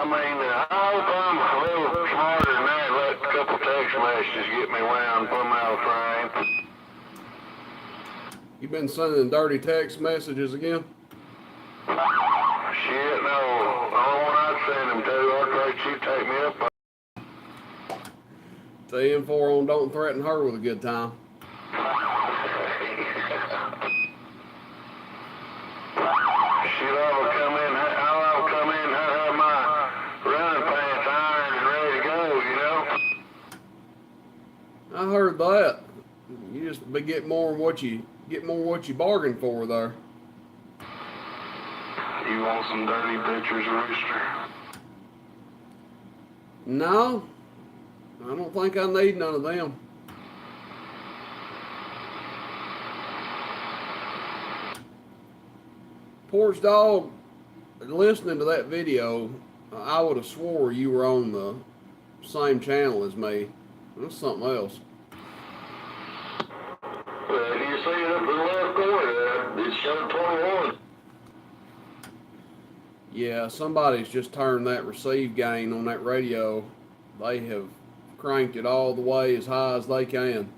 mean, I hope I'm a little smarter than that. Let a couple text messages get me wound, put me out of frame. You been sending dirty text messages again? Shit, no. The only one I'd send them to, I'd let you take me up on. TM4 on Don't Threaten Her with a good time. I'll come in, have my running pants ironed and ready to go, you know? I heard that. You just get more what you bargained for there. You want some dirty pictures, Rooster? No, I don't think I need none of them. Porch Dog, listening to that video, I would have swore you were on the same channel as me. That's something else. Well, you see it up in the left corner, it showed 21. Yeah, somebody's just turned that receive gain on that radio. They have cranked it all the way as high as they can.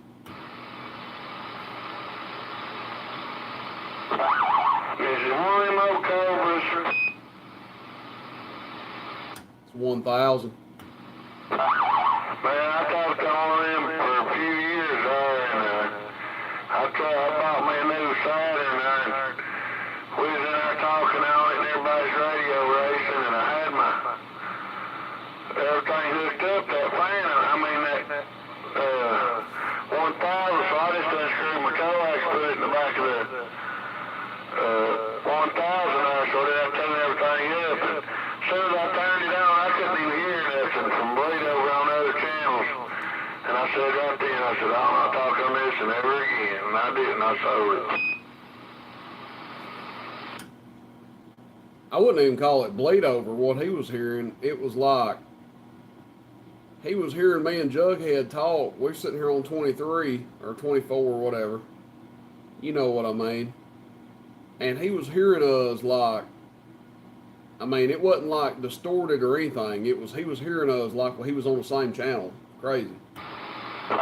Is it one of them old Cobras? It's 1,000. Man, I talked to one of them for a few years there, and I bought me a new Saturn there, and we was in there talking on it, and everybody's radio racing, and I had everything hooked up, that fan, I mean, that 1,000, so I just unscrewed my coax, put it in the back of the 1,000 there, so that I turned everything up, and as soon as I turned it on, I couldn't even hear nothing from bleed over on other channels, and I said right then, I said, I'm not talking on this and ever again, and I didn't, I sold it. I wouldn't even call it bleed over. What he was hearing, it was like he was hearing me and Jughead talk. We're sitting here on 23 or 24 or whatever. You know what I mean. And he was hearing us like, I mean, it wasn't like distorted or anything. He was hearing us like he was on the same channel. Crazy. Yeah,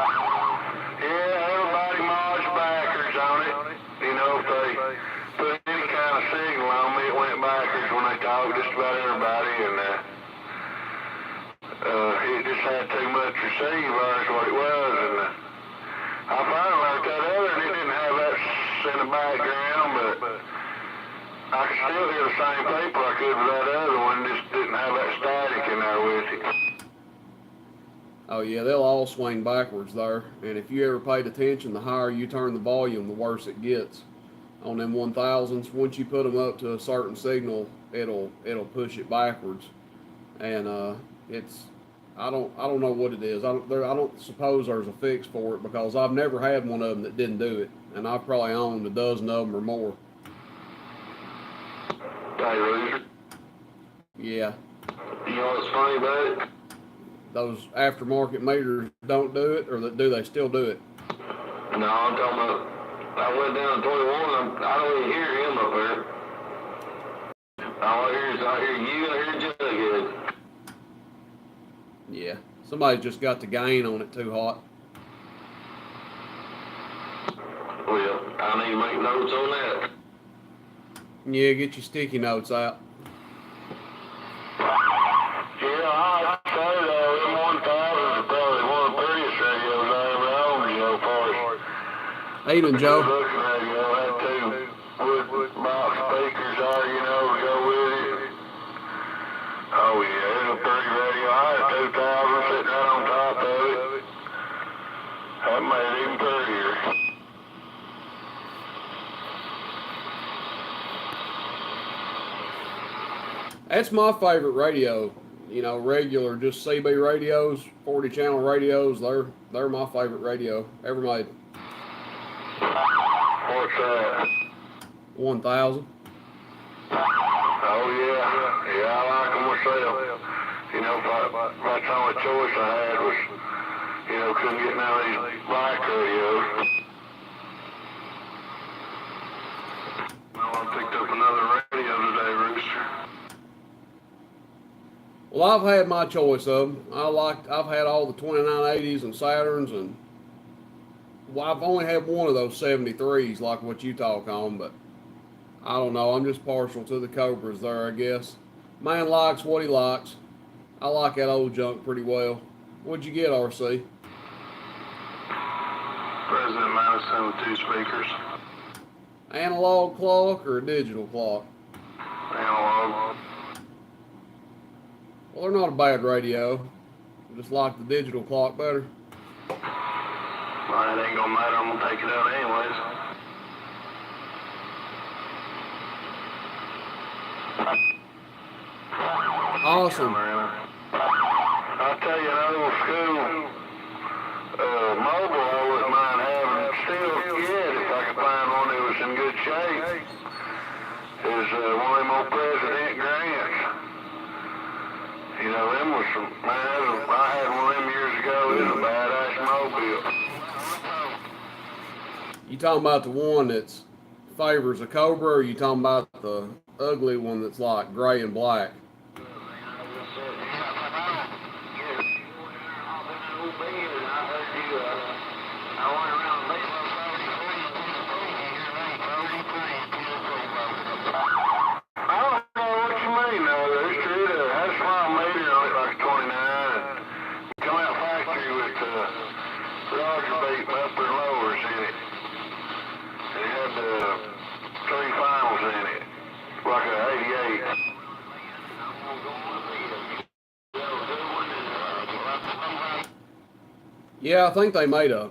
everybody mods backwards on it. You know, if they put any kind of signal on me, it went backwards when they talked, just about everybody, and it just had too much receive, that's what it was, and I finally like that other, and it didn't have that in the background, but I could still hear the same people I could with that other one, just didn't have that static in there with it. Oh yeah, they'll all swing backwards there, and if you ever paid attention, the higher you turn the volume, the worse it gets. On them 1,000s, once you put them up to a certain signal, it'll push it backwards, and I don't know what it is. I don't suppose there's a fix for it, because I've never had one of them that didn't do it, and I've probably owned a dozen of them or more. Hey, Loser. Yeah. You know what's funny about it? Those aftermarket meters don't do it, or do they still do it? No, I'm talking about, I went down to 21, I don't even hear him up there. All I hear is, I hear you, I hear Jughead. Yeah, somebody just got the gain on it too hot. Well, I need to make notes on that. Yeah, get your sticky notes out. Yeah, I'd say them 1,000 is probably one of the prettiest radios I ever owned, you know, for Evening, Joe. looking radio, had two wood box speakers there, you know, to go with it. Oh yeah, it's a pretty radio. I had 2,000 sitting right on top of it. That made it even prettier. That's my favorite radio. You know, regular, just CB radios, 40 channel radios. They're my favorite radio ever made. What's that? 1,000. Oh yeah, I like them myself. You know, that's the only choice I had was, you know, couldn't get none of these bike radios. Well, I picked up another radio today, Rooster. Well, I've had my choice of them. I've had all the 2980s and Saturns, and well, I've only had one of those 73s, like what you talk on. But I don't know. I'm just partial to the Cobras there, I guess. Man likes what he likes. I like that old junk pretty well. What'd you get, RC? President Madison with 2 speakers. Analog clock or a digital clock? Analog. Well, they're not a bad radio. I just like the digital clock better. Well, it ain't gonna matter. I'm gonna take it out anyways. Awesome. I'll tell you, an old school mobile I wouldn't mind having still yet if I could find one that was in good shape. Is one of them old President Grants. You know, them was some, man, I had one of them years ago. It was a badass mobile. You talking about the one that's favors a Cobra, or you talking about the ugly one that's like gray and black? Yeah, I think they made a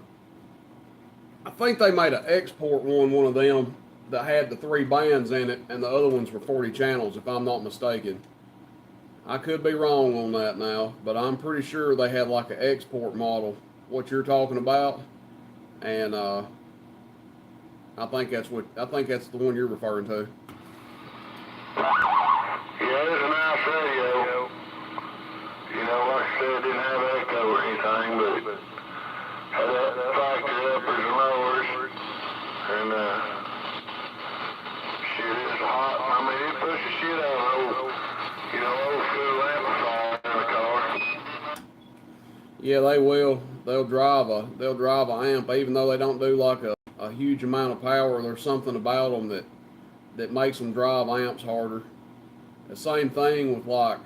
export one of them that had the 3 bands in it, and the other ones were 40 channels, if I'm not mistaken. I could be wrong on that now, but I'm pretty sure they had like an export model, what you're talking about, and I think that's the one you're referring to. Yeah, it's a nice radio. You know, like I said, it didn't have echo or anything, but had that factory uppers and lowers, and shit, it's hot. I mean, it pushed the shit out of old school amplifier in the car. Yeah, they will. They'll drive a amp, even though they don't do like a huge amount of power. There's something about them that makes them drive amps harder. The same thing with like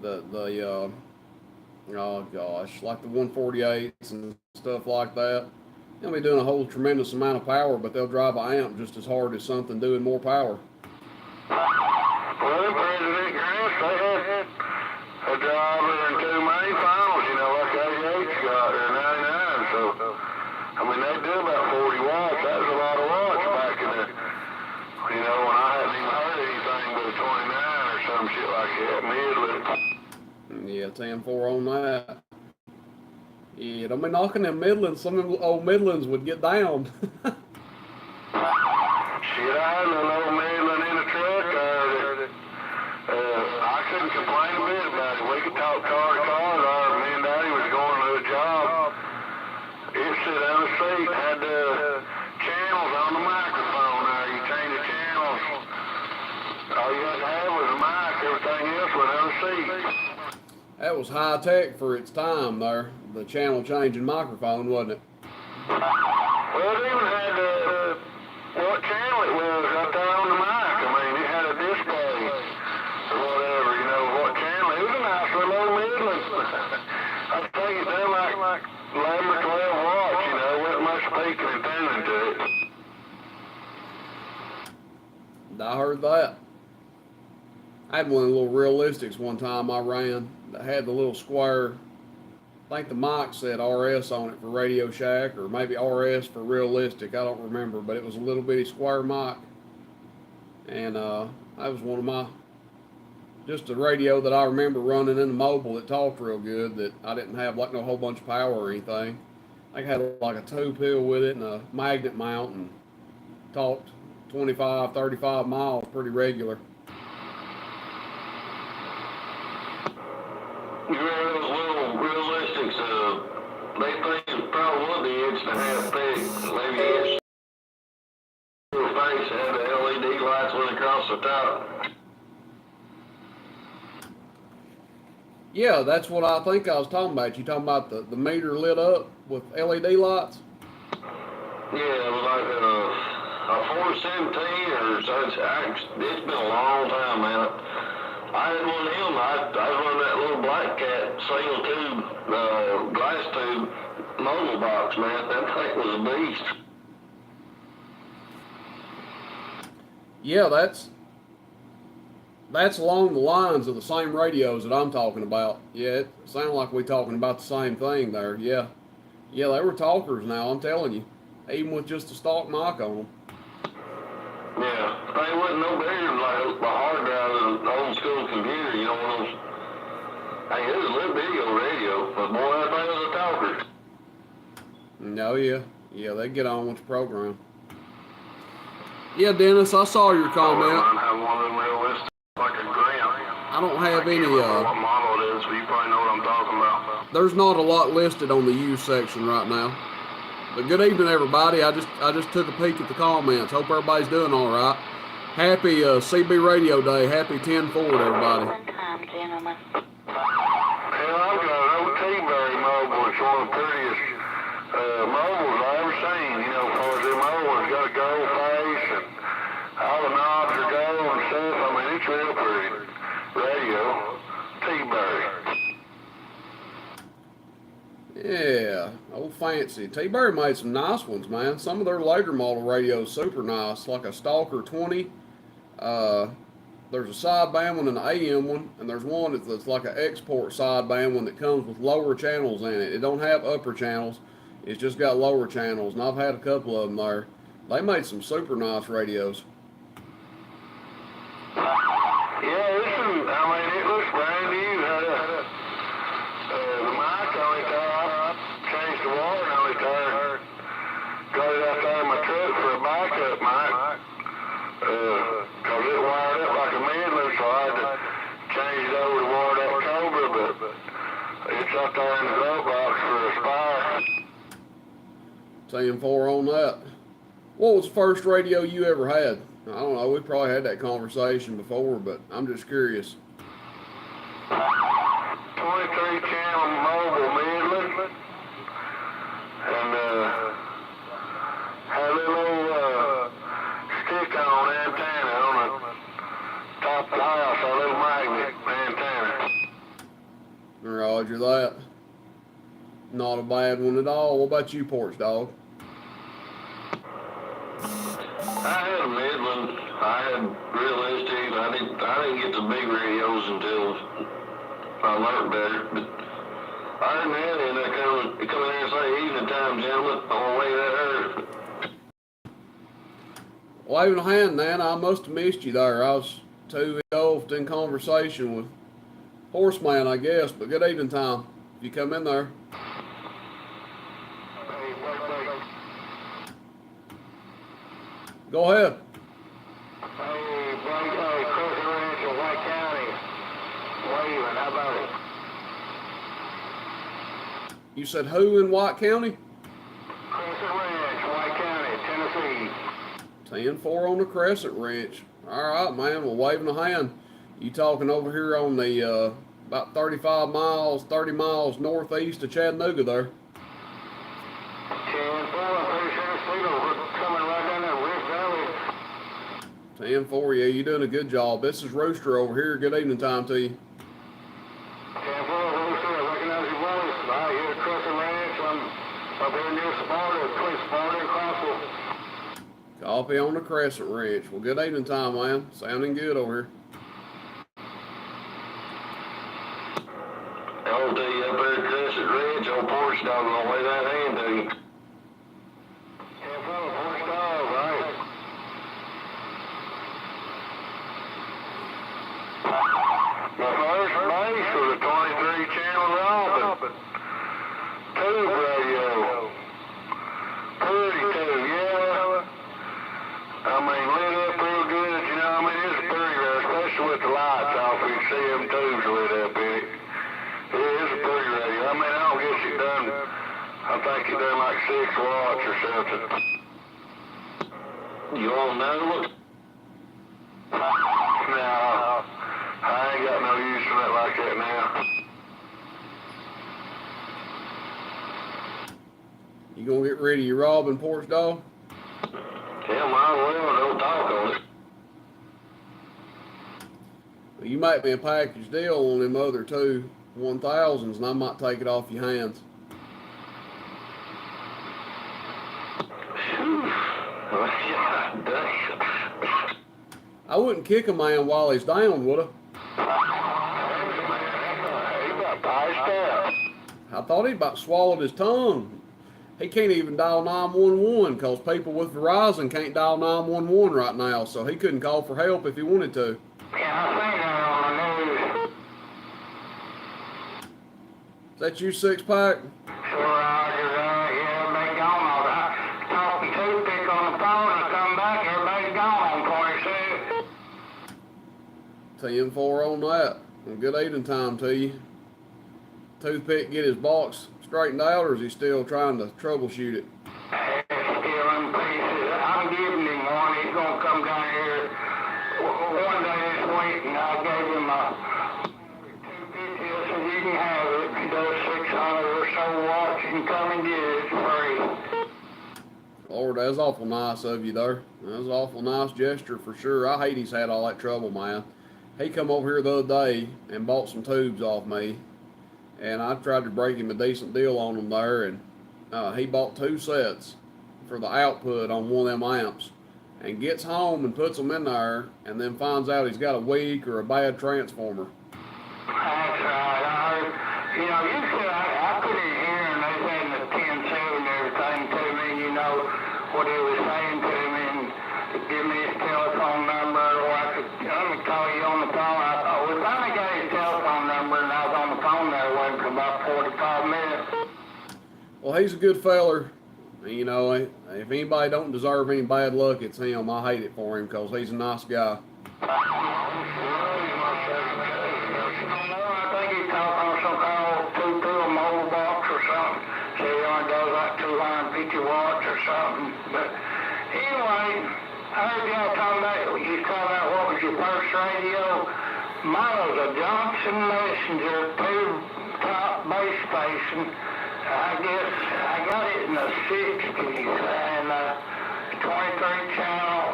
the oh gosh, like the 148s and stuff like that. They'll be doing a whole tremendous amount of power, but they'll drive an amp just as hard as something doing more power. Well, the President Grants, they had a driver and 2 main finals, you know, like 88's got or 99. So, I mean, they do about 40 watts. That was a lot of watts back in the, you know, when I hadn't even heard anything but a 29 or some shit like that, Midland. Yeah, 10-4 on that. Yeah, don't be knocking them Midlands. Some of them old Midlands would get down. Shit, I had a little old Midland in the truck there that I couldn't complain a bit about it. We could talk car to car. Me and Daddy was going to a job. It sit on the seat, had the channels on the microphone there. You change the channels. All you had to have was a mic. Everything else was on the seat. That was high tech for its time there. The channel changing microphone, wasn't it? Well, it even had what channel it was right there on the mic. I mean, it had a display or whatever, you know, what channel. It was a nice little old Midland. I think it done like 11 or 12 watts, you know, wasn't much peaking and tuning to it. I heard that. I had one of the little realistics one time I ran that had the little square, I think the mic said RS on it for Radio Shack, or maybe RS for realistic, I don't remember, but it was a little bitty square mic. And that was one of my, just a radio that I remember running in the mobile that talked real good, that I didn't have like no whole bunch of power or anything. I had like a 2-pill with it and a magnet mount, and talked 25, 35 miles pretty regular. You remember those little realistics, they think it probably would be inch and a half thick, maybe inch. Little face had the LED lights went across the top. Yeah, that's what I think I was talking about. You talking about the meter lit up with LED lights? Yeah, it was like a 417 or so. It's been a long time, man. I had one of them. I was running that little black cat single tube, glass tube mobile box, man. That thing was a beast. Yeah, that's along the lines of the same radios that I'm talking about. Yeah, it sounded like we talking about the same thing there. Yeah, yeah, they were talkers now. I'm telling you, even with just a stock mic on them. Yeah, they wasn't no bigger than like a hard drive of an old school computer. You know, one of those. Hey, it was a little video radio, but boy, that thing was a talker. No, yeah, yeah, they get on with the program. Yeah, Dennis, I saw your comment. I have one of them realistic, like a grant. I don't have I any. can't remember what model it is, but you probably know what I'm talking about. There's not a lot listed on the used section right now. But good evening, everybody. I just took a peek at the comments. Hope everybody's doing all right. Happy CB Radio Day. Happy 10/4 to everybody. Sometime, gentlemen. Hell, I've got an old T-Berry mobile. It's one of the prettiest mobiles I've ever seen. You know, as far as them old ones, got a gold face and all the knobs are gold and stuff. I mean, it's real pretty. Radio, T-Berry. Yeah, old fancy. T-Berry made some nice ones, man. Some of their later model radios super nice, like a Stalker 20. There's a sideband one and an AM one, and there's one that's like an export sideband one that comes with lower channels in it. It don't have upper channels. It's just got lower channels, and I've had a couple of them there. They made some super nice radios. Yeah, I mean, it looks brand new. The mic on it, changed the wire on it there. Got it out there in my truck for a backup mic. Cause it wired up like a midland, so I had to change it over to wired up Cobra, but it's out there in the glove box for a spire. 10/4 on that. What was the first radio you ever had? I don't know. We probably had that conversation before, but I'm just curious. 23 channel mobile midland, and had a little stick-on antenna on the top of the house, a little magnet antenna. Roger that. Not a bad one at all. What about you, Porch Dog? I had a Midland. I had realistic. I didn't get the big radios until I learned better. But I didn't have any. They come in there and say, "Evening time, gentlemen, on the way there." Waving a hand, man. I must have missed you there. I was too engulfed in conversation with Horseman, I guess. But good evening time. If you come in there. Go ahead. Hey, Crescent Ranch in White County. Waving, how about it? You said who in White County? Crescent Ranch, White County, Tennessee. 10/4 on the Crescent Ranch. All right, man. Well, waving a hand. You talking over here on the about 30 miles northeast of Chattanooga there. 10/4, I'm pretty sure the signal was coming right down that Rift Valley. 10/4, yeah, you're doing a good job. This is Rooster over here. Good evening time to you. 10/4, Rooster, I recognize your voice. I hear the Crescent Ranch. I'm up here near Sparta, between Sparta and Crossville. Copy on the Crescent Ranch. Well, good evening time, man. Sounding good over here. Old D up there at Crescent Ranch, old Porch Dog gonna lay that hand to you. 10/4, Porch Dog, right? My first base was a 23 channel Robin. Tube radio. Pretty tube, yeah. I mean, lit up real good, you know, I mean, it's pretty rare, especially with the lights off, you can see them tubes lit up in it. It is a pretty radio. I mean, I don't guess it done, I think it done like 6 watts or something. You want another one? No, I ain't got no use for that like that now. You gonna get rid of your robbing porch dog? Yeah, might as well. Don't talk on it. Well, you make me a package deal on them other two 1000s, and I might take it off your hands. I wouldn't kick a man while he's down, would I? I thought he about swallowed his tongue. He can't even dial 911 because people with Verizon can't dial 911 right now, so he couldn't call for help if he wanted to. Yeah, I seen that on the news. Is that you, six-pack? Sure, yeah, everybody gone. I talked to Toothpick on the phone, and I come back, everybody's gone on 26. 10-4 on that. Well, good eating time to you. Toothpick get his box straightened out, or is he still trying to troubleshoot it? Still in pieces. I'm giving him one. He's going to come down here one day this week, and I gave him a $250. I said, you can have it. He does 600 or so watts. You can come and get it. It's free. Lord, that's awful nice of you there. That was an awful nice gesture for sure. I hate he's had all that trouble, man. He come over here the other day and bought some tubes off me, and I tried to break him a decent deal on them there, and he bought 2 sets for the output on one of them amps, and gets home and puts them in there, and then finds out he's got a weak or a bad transformer. That's right. You know, you said I couldn't hear him. They said the 10-7 and everything to me, you know, what he was saying to me, and to give me his telephone number, or I could, let me call you on the phone. We finally got his telephone number, and I was on the phone there with him for about 45 minutes. Well, he's a good feller. You know, if anybody don't deserve any bad luck, it's him. I hate it for him because he's a nice guy. I think he's talking on some kind of two-pill mobile box or something. So he only does like 250 watts or something. But anyway, I heard y'all talking about, you talking about what was your first radio? Mine was a Johnson Messenger two-top base station. I guess I got it in the 60s, and 23 channel,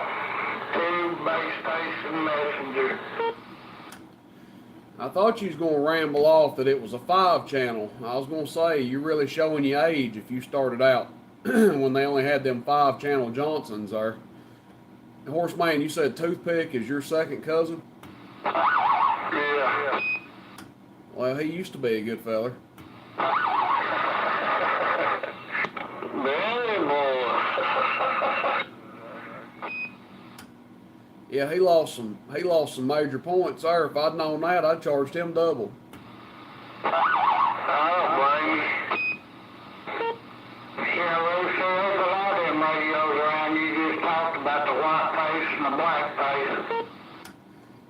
2 base station Messenger. I thought you was going to ramble off that it was a 5 channel. I was going to say, you're really showing your age if you started out when they only had them 5 channel Johnsons there. Horseman, you said Toothpick is your second cousin? Yeah. Well, he used to be a good feller. Very boy. Yeah, he lost some major points there. If I'd known that, I'd charged him double. I don't blame you. Yeah, Lucy, there's a lot of them radios around. You just talked about the white face and the black face.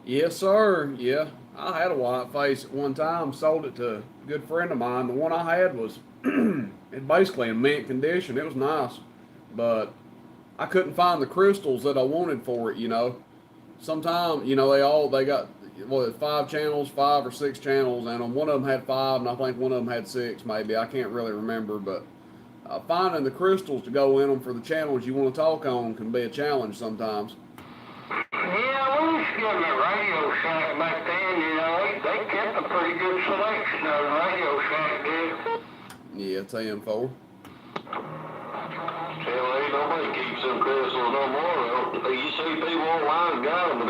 Yes, sir. Yeah, I had a white face at one time. Sold it to a good friend of mine. The one I had was it basically in mint condition. It was nice, but I couldn't find the crystals that I wanted for it. You know, sometimes they got 5 channels, 5 or 6 channels, and one of them had 5, and I think one of them had 6. Maybe I can't really remember, but finding the crystals to go in them for the channels you want to talk on can be a challenge sometimes. Yeah, we used to get them at Radio Shack back then, you know. They kept a pretty good selection of them, Radio Shack did. Yeah, 10-4. Hell, ain't nobody keeps them crystals no more, though. You see people online got them, but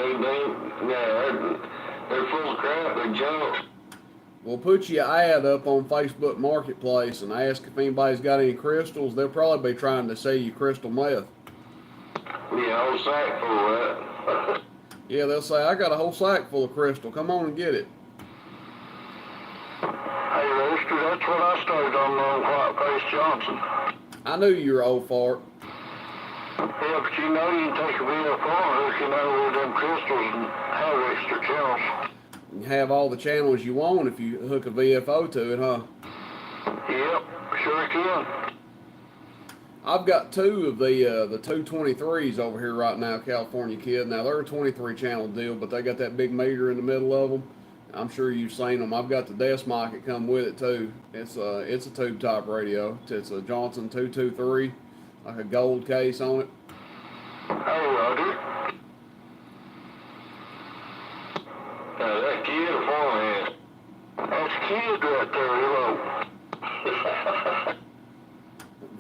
they're full of crap, they're junk. We'll put you an ad up on Facebook Marketplace and ask if anybody's got any crystals. They'll probably be trying to sell you crystal meth. Yeah, whole sack full of that. Yeah, they'll say, I got a whole sack full of crystal. Come on and get it. Hey, Rooster, that's what I started on Whiteface Johnson. I knew you were old fart. Yeah, but you know you can take a VFR, hook it over with them crystals and have extra channels. You have all the channels you want if you hook a VFO to it, huh? Yep, sure can. I've got 2 of the 223s over here right now, California Kid. Now, they're a 23 channel deal, but they got that big meter in the middle of them. I'm sure you've seen them. I've got the desk mic that come with it too. It's a tube type radio. It's a Johnson 223, like a gold case on it. Hey, Roger. That kid or forehand? That's kid right there, hello.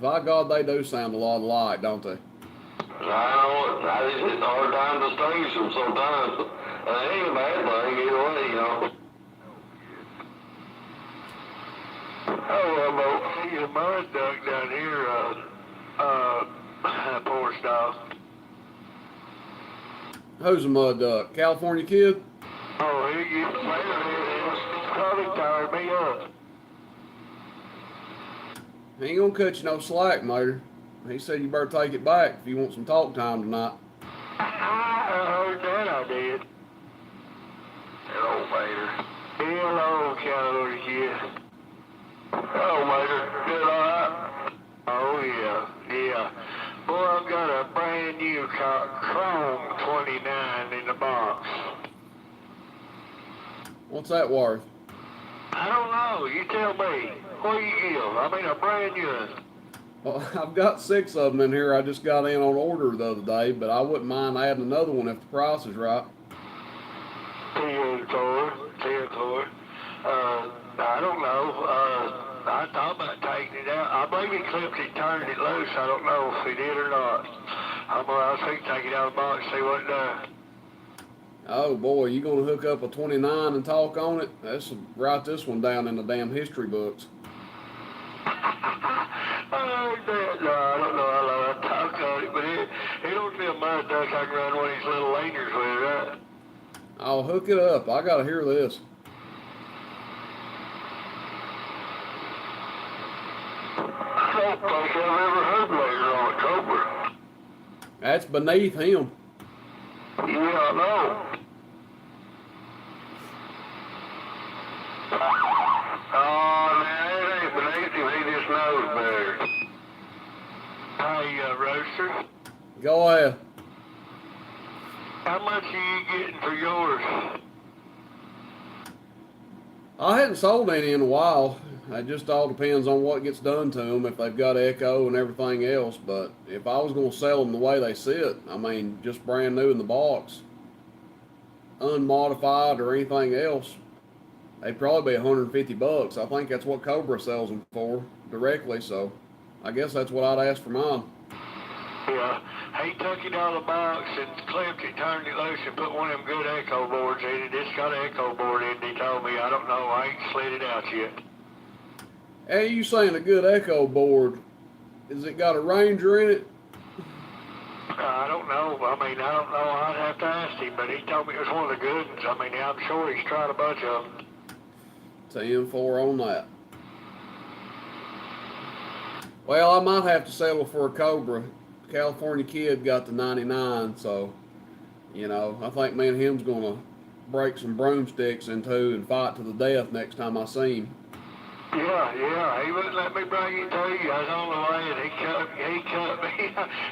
By God, they do sound a lot alike, don't they? I just hit a hard time to distinguish them sometimes. It ain't a bad thing either way, you know. Oh, well, see a mud duck down here, poor stuff. Who's a mud duck? California kid? Oh, he gets later, he's probably tired me up. He ain't gonna cut you no slack, Mater. He said you better take it back if you want some talk time tonight. I heard that, I did. Hello, Mater. Hello, California kid. Hello, Mater. Good, all right? Oh, yeah. Boy, I've got a brand new Chrome 29 in the box. What's that worth? I don't know. You tell me. What do you give? I mean, a brand new one. Well, I've got 6 of them in here. I just got in on order the other day, but I wouldn't mind adding another one if the price is right. 10 for. I don't know. I thought about taking it out. I believe he clipped it, turned it loose. I don't know if he did or not. I was thinking take it out of the box, see what it does. Oh boy, you gonna hook up a 29 and talk on it? Let's write this one down in the damn history books. No, I don't know how long I talk on it, but it don't be a mud duck I can run one of these little laners with, right? I'll hook it up. I gotta hear this. I don't think I've ever heard later on a cobra. That's beneath him. Yeah, I know. Oh, man, it ain't beneath him. He just knows better. Hey, Roaster. Go ahead. How much are you getting for yours? I hadn't sold any in a while. It just all depends on what gets done to them, if they've got echo and everything else. But if I was going to sell them the way they sit, I mean, just brand new in the box, unmodified or anything else, they'd probably be $150. I think that's what Cobra sells them for directly. So I guess that's what I'd ask for mine. Yeah, he took it out of the box and clipped it, turned it loose, and put one of them good echo boards in it. It's got an echo board in it, he told me. I don't know, I ain't slid it out yet. Hey, you saying a good echo board? Is it got a Ranger in it? I don't know. I mean, I don't know. I'd have to ask him, but he told me it was one of the good ones. I mean, I'm sure he's tried a bunch of them. 10-4 on that. Well, I might have to settle for a Cobra. California kid got the 99, so, you know, I think me and him's going to break some broomsticks in two and fight to the death next time I see him. Yeah, he wouldn't let me bring it to you. I was on the way and he cut me,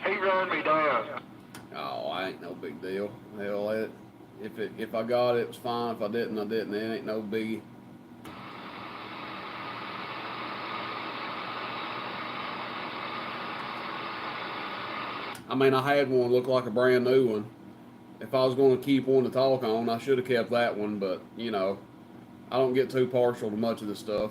he ran me down. Oh, I ain't no big deal. Hell, if I got it, it was fine. If I didn't, I didn't. It ain't no biggie. I mean, I had one look like a brand new one. If I was going to keep one to talk on, I should have kept that one, but, you know, I don't get too partial to much of this stuff.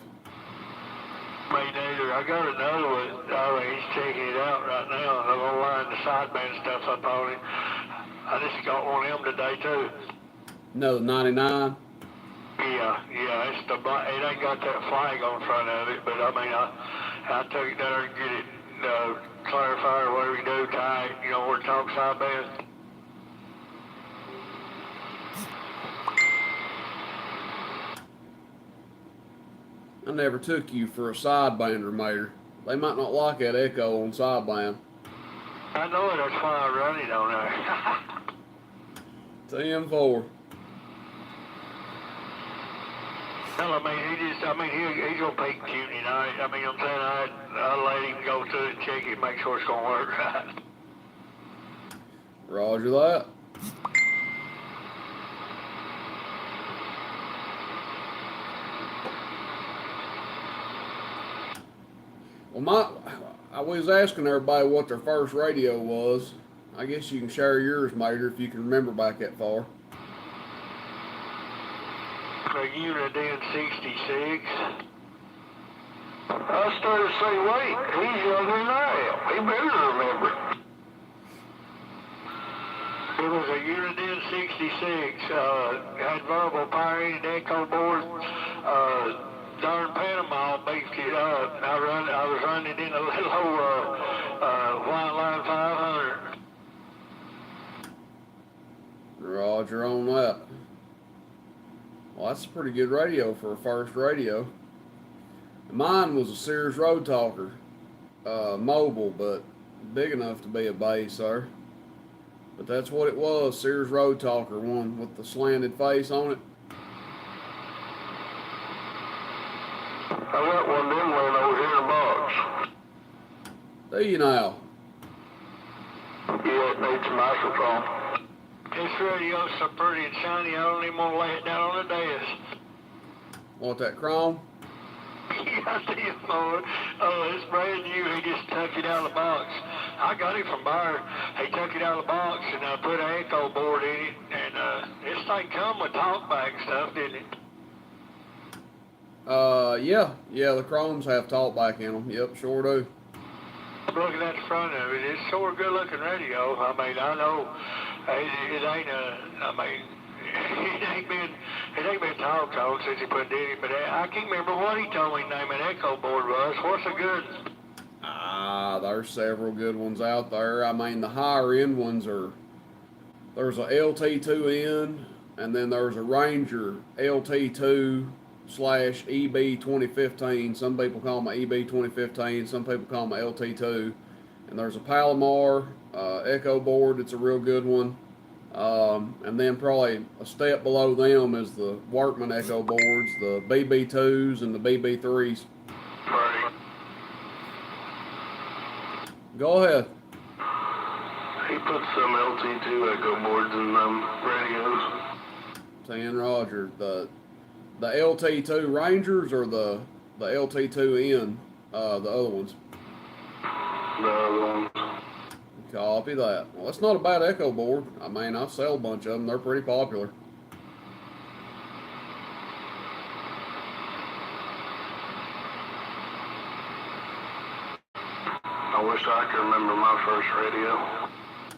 Me neither. I got another one. Oh, he's checking it out right now. I'm going to line the sideband stuff up on it. I just got one of them today, too. Another 99? Yeah, it's it ain't got that flag on front of it, but I mean, I took it down there and get it clarified or whatever you do, tie it, you know, where it talks sideband. I never took you for a sidebander, Mater. They might not like that echo on sideband. I know it, that's why I run it on there. 10-4. Well, I mean, he's gonna be cute tonight. I mean, I'm saying I'll let him go to it and check it, make sure it's gonna work right. Roger that. I was asking everybody what their first radio was. I guess you can share yours, Mater, if you can remember back that far. A unit in 66. I started to say, wait, he's younger than I am. He better remember. It was a unit in 66. Had variable power rated echo board. Darn Panama beefed it up. I was running in a little old White Line 500. Roger on that. Well, that's a pretty good radio for a first radio. Mine was a Sears Road Talker, mobile, but big enough to be a bass, sir. But that's what it was, Sears Road Talker, one with the slanted face on it. I got one of them laying over here in a box. Do you now? Yeah, it needs a microphone. This radio's so pretty and shiny, I don't even want to lay it down on the desk. Want that chrome? I see it, Lord. Oh, it's brand new. He just took it out of the box. I got it from Bayer. He took it out of the box and I put an echo board in it. And this thing come with talkback stuff, didn't it? Yeah, the chromes have talkback in them. Yep, sure do. Looking at the front of it, it's sort of good looking radio. I mean, I know it ain't it ain't been talk since he put it in it, but I can't remember what he told me the name of the echo board was. What's a good? There's several good ones out there. I mean, the higher end ones there's a LT2N, and then there's a Ranger LT2/EB 2015. Some people call them EB 2015, some people call them LT2. And there's a Palomar echo board. It's a real good one. And then probably a step below them is the Workman echo boards, the BB2s and the BB3s. Right. Go ahead. He put some LT2 echo boards in them radios. Saying Roger, the LT2 Rangers or the LT2N, the other ones? The other ones. Copy that. Well, that's not a bad echo board. I mean, I sell a bunch of them. They're pretty popular. I wish I could remember my first radio.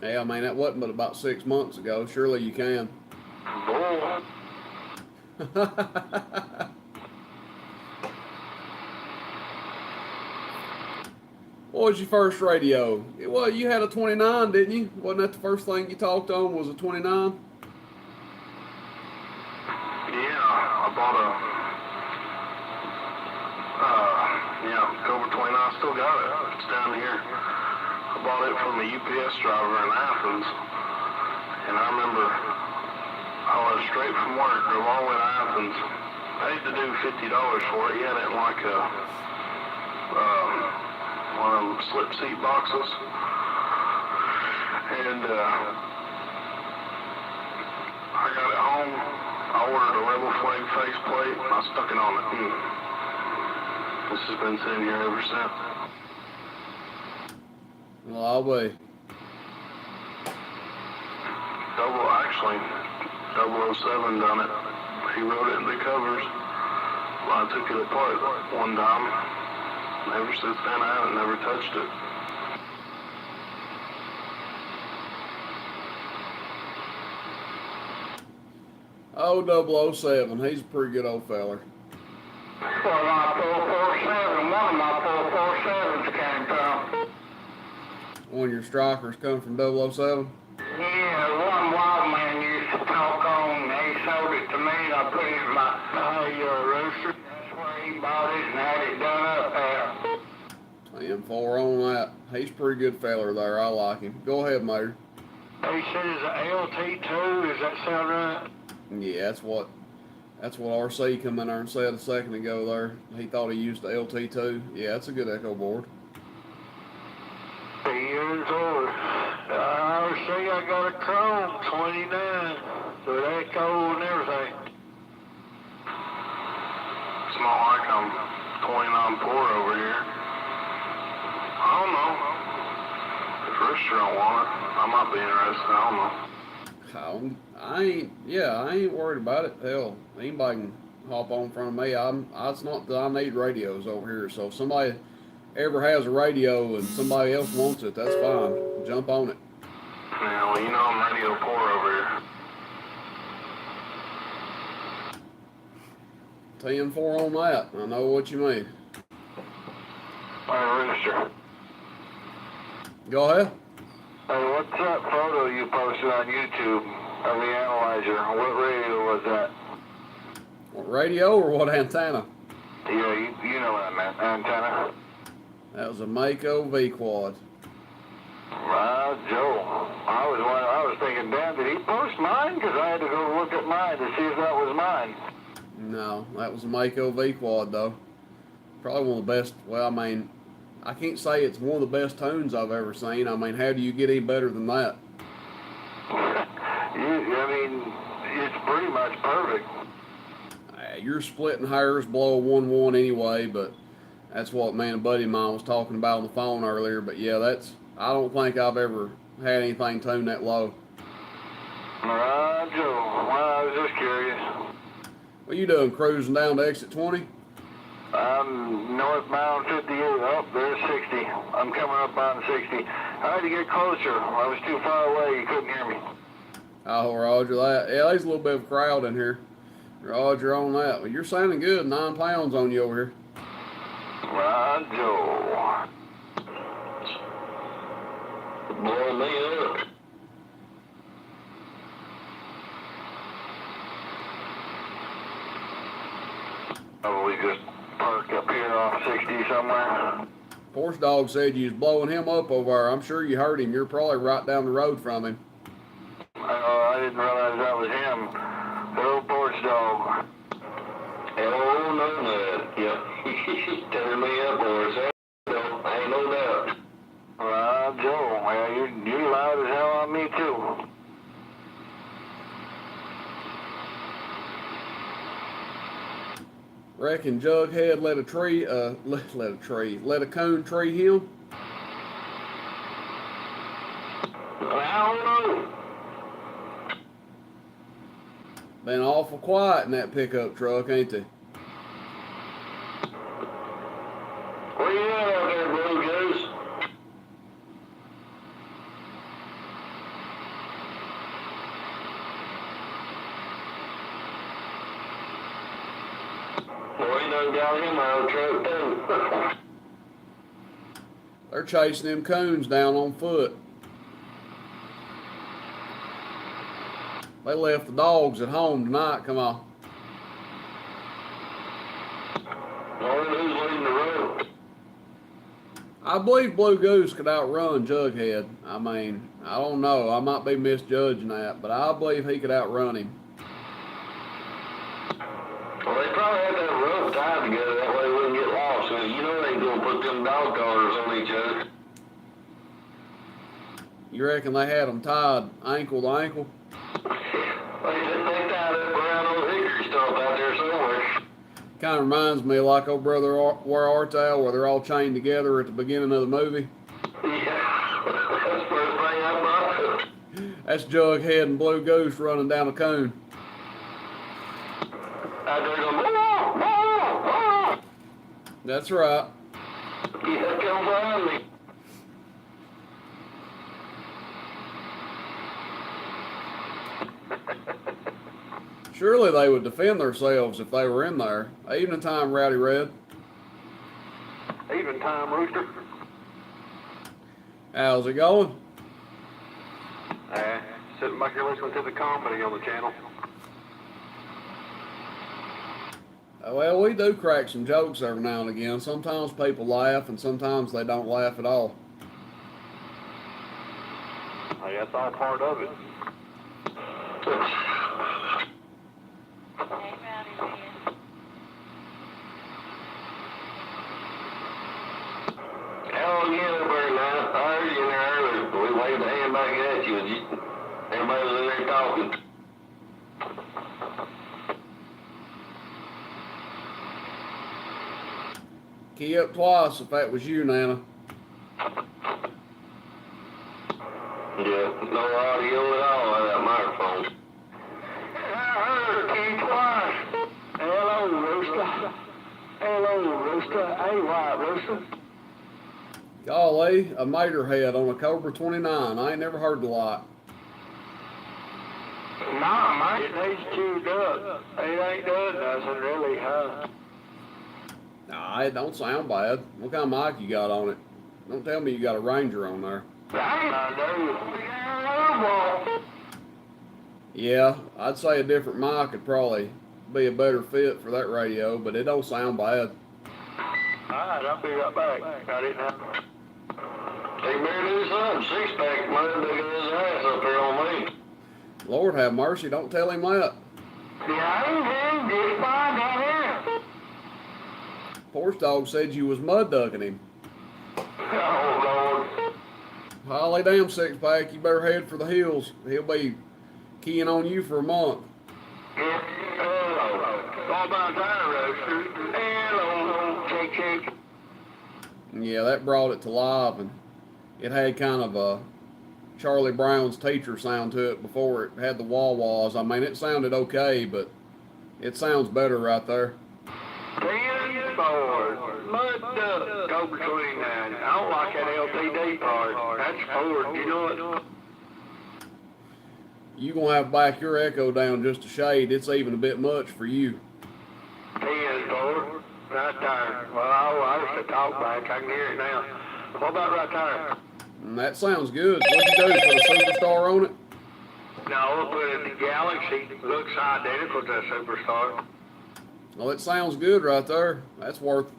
Yeah, I mean, that wasn't but about 6 months ago. Surely you can. Boy. What was your first radio? Well, you had a 29, didn't you? Wasn't that the first thing you talked on was a 29? Yeah, I bought a Cobra 29. I still got it. It's down here. I bought it from a UPS driver in Athens. And I remember I was straight from work, drove all the way to Athens, paid to do $50 for it. He had it in like a one of them slip seat boxes. And I got it home. I ordered a Rebel Flag faceplate and I stuck it on it. This has been sitting here ever since. Well, I'll wait. 007 done it. He wrote it in the covers. Well, I took it apart one time. Ever since then, I haven't never touched it. Oh, 007. He's a pretty good old feller. Well, my 447, one of my 447s came from. One of your strikers come from 007? Yeah, one wild man used to talk on. He sold it to me, and I put it in my rooster. That's where he bought it and had it done up there. And 4 on that. He's a pretty good feller there. I like him. Go ahead, Mater. He said it's a LT2. Does that sound right? Yeah, that's what RC come in there and said a second ago there. He thought he used the LT2. Yeah, that's a good echo board. Years old. RC, I got a Chrome 29 with echo and everything. It's not like I'm 29 poor over here. I don't know. If Rooster don't want it, I might be interested. I don't know. I ain't worried about it. Hell, anybody can hop on in front of me. It's not that I need radios over here. So if somebody ever has a radio and somebody else wants it, that's fine. Jump on it. Yeah, well, you know I'm radio poor over here. 10-4 on that. I know what you mean. Hey, Rooster. Go ahead. Hey, what's that photo you posted on YouTube of the analyzer? What radio was that? What radio or what antenna? Yeah, you know what I meant. Antenna. That was a Mako V-Quad. Joe. I was thinking, damn, did he post mine? Because I had to go look at mine to see if that was mine. No, that was a Mako V-Quad though. Probably one of the best. Well, I mean, I can't say it's one of the best tunes I've ever seen. I mean, how do you get any better than that? I mean, it's pretty much perfect. You're splitting hairs below a 1-1 anyway, but that's what me and a buddy of mine was talking about on the phone earlier. But yeah, I don't think I've ever had anything tuned that low. Joe. Well, I was just curious. What you doing, cruising down to exit 20? I'm northbound 58. Oh, there's 60. I'm coming up on 60. I had to get closer. I was too far away. You couldn't hear me. Oh, Roger that. Yeah, there's a little bit of a crowd in here. Roger on that. Well, you're sounding good. 9 pounds on you over here. Joe. Blowing me up. Probably just park up here off 60 somewhere. Horse Dog said you was blowing him up over there. I'm sure you heard him. You're probably right down the road from him. I didn't realize that was him. Hello, Porch Dog. Hello, no that. Yep. Turning me up, boys. Ain't no doubt. Joe, well, you're loud as hell on me, too. Reckon Jughead let a coon tree him? I don't know. Been awful quiet in that pickup truck, ain't they? Where you at out there, Blue Goose? Boy, you done got him out of the truck, too. They're chasing them coons down on foot. They left the dogs at home tonight. Come on. Who's leading the road? I believe Blue Goose could outrun Jughead. I mean, I don't know. I might be misjudging that, but I believe he could outrun him. Well, they probably had that rope tied together. That way we wouldn't get lost. So you know they ain't going to put them dog collars on each other. You reckon they had them tied ankle to ankle? They tied up around old hickory stump out there somewhere. Kind of reminds me like old brother Where Art Thou, where they're all chained together at the beginning of the movie. Yeah, that's the first thing I thought of. That's Jughead and Blue Goose running down a coon. Out there going, whoa. That's right. Yeah, come find me. Surely they would defend themselves if they were in there. Evening time, Rowdy Red. Evening time, Rooster. How's it going? Sitting back here listening to the comedy on the channel. Well, we do crack some jokes every now and again. Sometimes people laugh and sometimes they don't laugh at all. I guess all part of it. Hell yeah, everybody now. I heard you in there earlier. We waved a hand back at you and everybody was in there talking. Key up twice if that was you, Nana. No audio at all on that microphone. I heard you twice. Hello, Rooster. Hello, Rooster. Hey, White Rooster. Golly, a mater head on a Cobra 29. I ain't never heard the like. No, mate, it needs chewed up. It ain't done nothing really, huh? Nah, it don't sound bad. What kind of mic you got on it? Don't tell me you got a Ranger on there. I do. Yeah, I'd say a different mic could probably be a better fit for that radio, but it don't sound bad. Alright, I'll be right back. Got it now. He better do something. Six-pack mud big as his ass up here on me. Lord have mercy, don't tell him that. Yeah, I ain't just fine down here. Horse dog said you was mud ducking him. Oh, Lord. Holly damn six-pack, you better head for the hills. He'll be keying on you for a month. Yeah, hello. All about that, Rooster. Hello, check. Yeah, that brought it to life, and it had kind of a Charlie Brown's teacher sound to it before it had the wah-wahs. I mean, it sounded okay, but it sounds better right there. 10-4. Mud duck. Cobra 29. I don't like that LTD part. That's Ford, you know it? You gonna have to back your echo down just a shade. It's even a bit much for you. 10-4. Right there. Well, I was to talk back. I can hear it now. What about right there? And that sounds good. What'd you do? Put a Superstar on it? No, but the Galaxy looks identical to a Superstar. Well, it sounds good right there. That's worth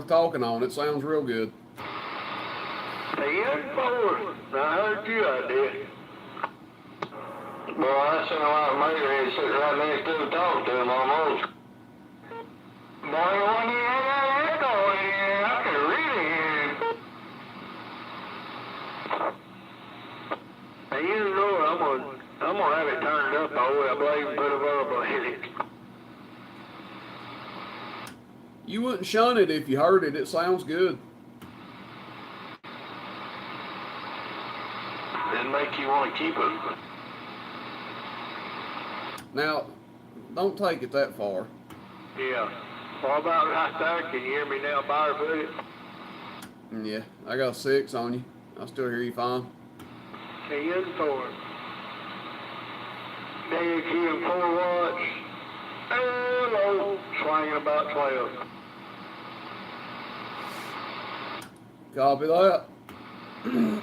talking on. It sounds real good. 10-4. I heard you, I did. Boy, I sound like a mater sitting right next to him talking to him almost. Boy, when you had that echo in here, I could really hear him. Now, you know I'm gonna have it turned up, I believe, and put a variable in it. You wouldn't shun it if you heard it. It sounds good. Didn't make you want to keep it. Now, don't take it that far. Yeah. What about right there? Can you hear me now, barefooted? Yeah, I got 6 on you. I still hear you fine. 10-4. DQ 4 watts. Hello. Swinging about 12. Copy that. Can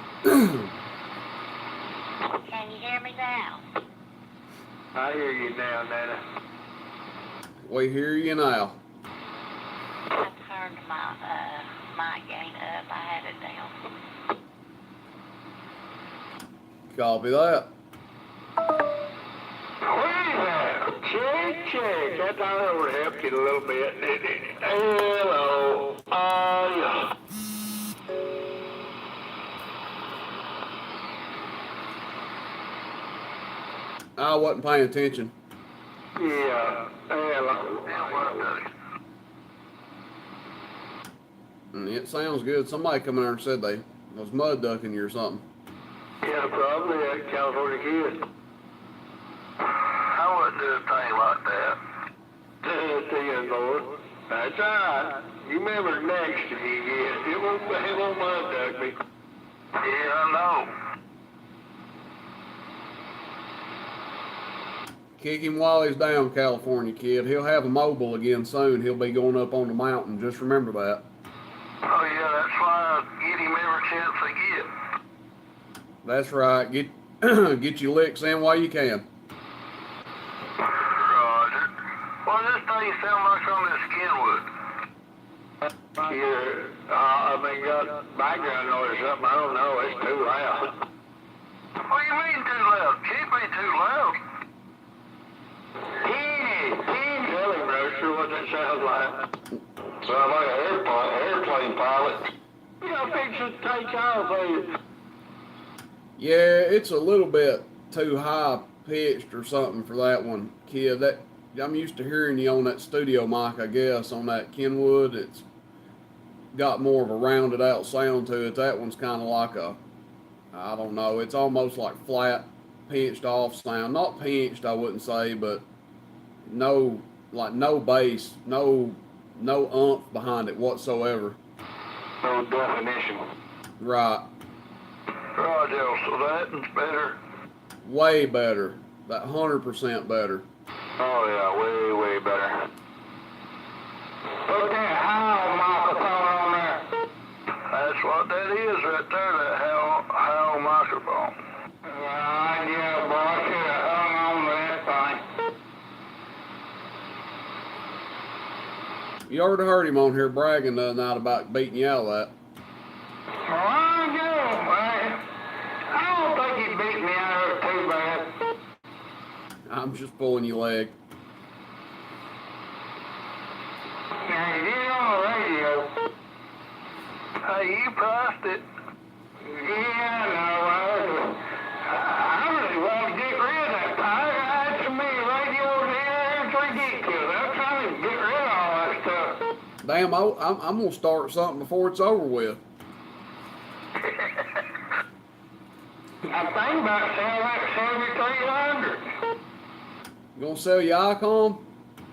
you hear me now? I hear you now, Nana. We hear you now. I turned my gain up. I had it down. Copy that. Check. I thought that would help you a little bit. Hello. Yeah. I wasn't paying attention. Yeah. Hello. And it sounds good. Somebody come in there and said they was mud ducking you or something. Yeah, probably a California kid. I wouldn't do a thing like that. 10-4. That's all right. You remember next if you get. It won't mud duck me. Yeah, I know. Kick him while he's down, California kid. He'll have a mobile again soon. He'll be going up on the mountain. Just remember that. Oh, yeah, that's why I get him every chance I get. That's right. Get your licks in while you can. Roger. Well, this thing sound like on this Kenwood. Yeah, I mean, got background noise or something. I don't know. It's too loud. What do you mean too loud? Can't be too loud. Tell him, Rooster, what that sounds like. Sound like an airplane pilot. You gotta fix it to take off, eh? Yeah, it's a little bit too high pitched or something for that one, kid. That I'm used to hearing you on that studio mic, I guess. On that Kenwood, it's got more of a rounded out sound to it. That one's kind of like I don't know. It's almost like flat, pinched off sound. Not pinched, I wouldn't say, but no, like no bass, no oomph behind it whatsoever. No definition. Right. Right, yeah, so that's better. Way better. That 100% better. Oh yeah, way better. Put that howl microphone on there. That's what that is right there, that howl microphone. Yeah, boy, I should have hung on to that thing. You already heard him on here bragging the other night about beating you out of that. Well, I do, man. I don't think he beat me out of it too bad. I'm just pulling your leg. Now, he did on the radio. Hey, you priced it. Yeah, no, I really want to get rid of that pipe. I had so many radios here, it's ridiculous. I'm trying to get rid of all that stuff. Damn, I'm going to start something before it's over with. I'm thinking about selling that 7300. You going to sell your Icon?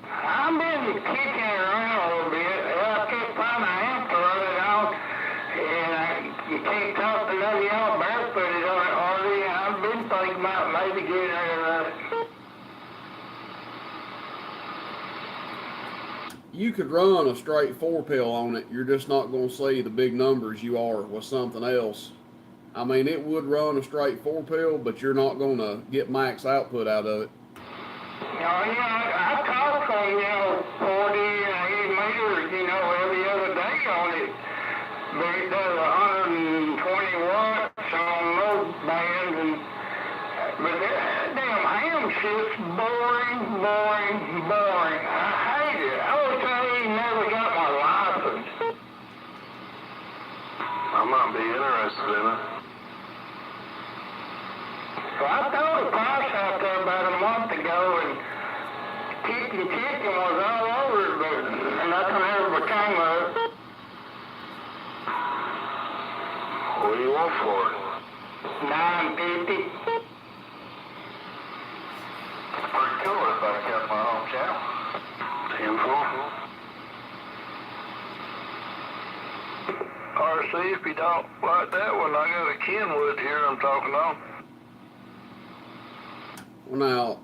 I've been kicking it around a little bit. I can't find an amp to run it on, and you can't talk to none of y'all barefooted on it hardly. I've been thinking about maybe getting rid of it. You could run a straight 4-pill on it. You're just not going to see the big numbers you are with something else. I mean, it would run a straight 4-pill, but you're not going to get max output out of it. I talk on, 40 and 80 meters, every other day on it. But it does 120 watts on those bands. But that damn ham shit's boring. I hate it. I wish I ain't never got my license. I might be interested in it. So I threw the price out there about a month ago, and chicken was all over it, but nothing ever came of it. What do you want for it? $9.50. Pretty cool if I kept my own channel. 10-4. RC, if you don't like that one, I got a Kenwood here I'm talking on. Well, now,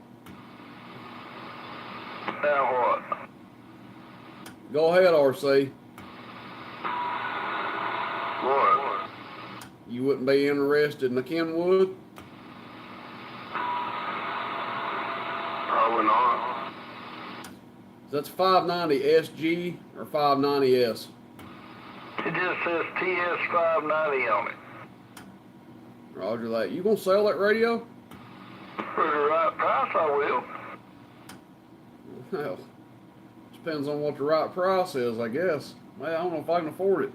Now what? go ahead, RC. What? You wouldn't be interested in the Kenwood? Probably not. That's 590 SG or 590S? It just says TS590 on it. Roger that. You gonna sell that radio? For the right price, I will. Well, depends on what the right price is, I guess. Well, I don't know if I can afford it.